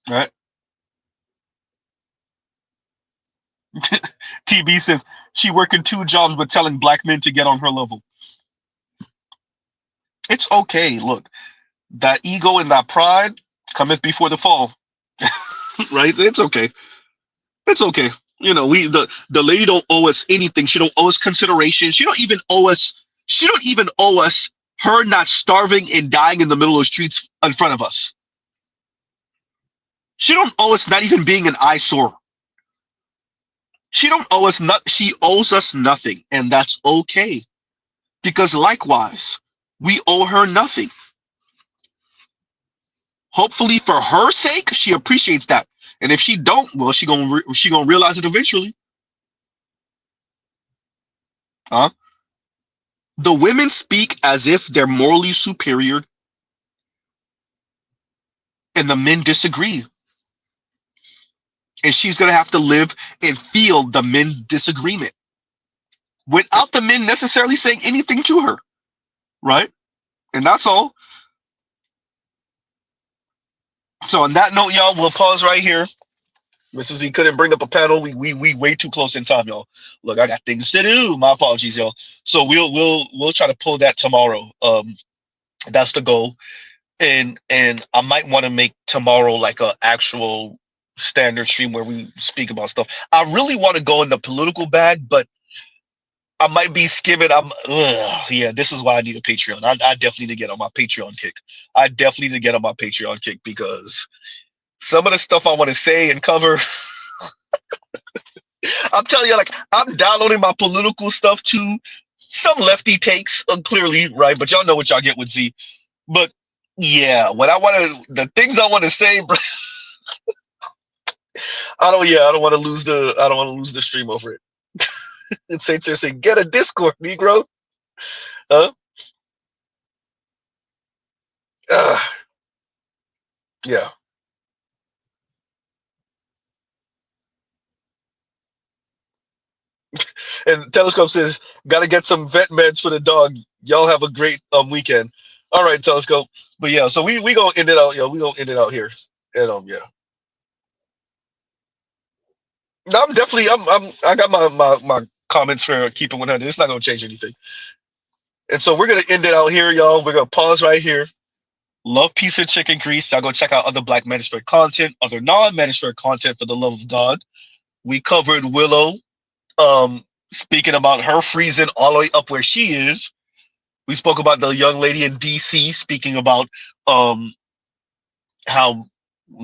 All right. TB says she working 2 jobs but telling black men to get on her level. It's okay. Look, that ego and that pride cometh before the fall. Right? It's okay. It's okay. You know, the lady don't owe us anything. She don't owe us consideration. She don't even owe us her not starving and dying in the middle of the streets in front of us. She don't owe us not even being an eyesore. She owes us nothing, and that's okay. Because likewise, we owe her nothing. Hopefully, for her sake, she appreciates that. And if she don't, well, she gonna realize it eventually. Huh? The women speak as if they're morally superior, and the men disagree. And she's gonna have to live and feel the men disagreement without the men necessarily saying anything to her, right? And that's all. So on that note, y'all, we'll pause right here. Mrs. Z couldn't bring up a panel. We way too close in time, y'all. Look, I got things to do. My apologies, y'all. So we'll try to pull that tomorrow. That's the goal. And I might want to make tomorrow like a actual standard stream where we speak about stuff. I really want to go in the political bag, but I might be skimming. Yeah, this is why I need a Patreon. I definitely need to get on my Patreon kick. Because some of the stuff I want to say and cover, I'm telling you, like, I'm downloading my political stuff too some lefty takes, clearly, right? But y'all know what y'all get with Z. But yeah, the things I want to say, bro, I don't want to lose the stream over it. And say, get a Discord, Negro. Huh? Yeah. And Telescope says, gotta get some vet meds for the dog. Y'all have a great weekend. All right, Telescope. But yeah, so we gonna end it out, yo. We gonna end it out here. And yeah. No, I'm definitely I got my comments for keeping 100. It's not gonna change anything. And so we're gonna end it out here, y'all. We're gonna pause right here. Love, peace, and chicken grease. Y'all go check out other Black Manosphere content, other non-Manosphere content for the love of God. We covered Willow, speaking about her freezing all the way up where she is. We spoke about the young lady in DC speaking about how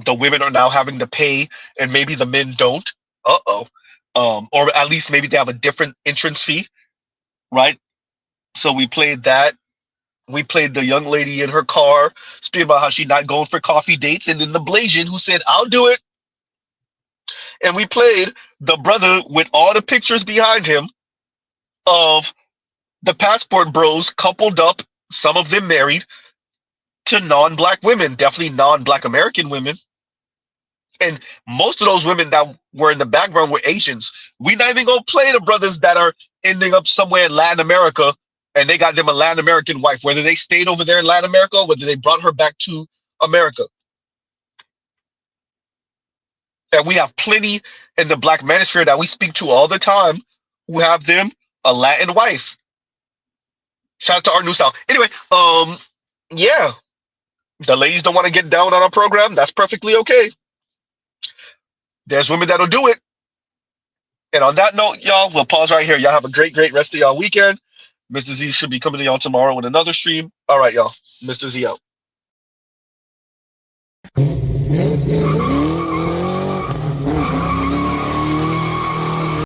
the women are now having to pay and maybe the men don't. Or at least maybe they have a different entrance fee, right? So we played that. We played the young lady in her car speaking about how she's not going for coffee dates, and then the Blasian who said, I'll do it. And we played the brother with all the pictures behind him of the passport bros coupled up, some of them married, to non-Black women, definitely non-Black American women. And most of those women that were in the background were Asians. We're not even gonna play the brothers that are ending up somewhere in Latin America and they got them a Latin American wife, whether they stayed over there in Latin America or whether they brought her back to America. And we have plenty in the Black manosphere that we speak to all the time who have them a Latin wife. Shout out to our new style. Anyway, yeah. The ladies don't want to get down on our program. That's perfectly okay. There's women that'll do it. And on that note, y'all, we'll pause right here. Y'all have a great, great rest of y'all weekend. Mr. Z should be coming to y'all tomorrow with another stream. All right, y'all. Mr. Z out.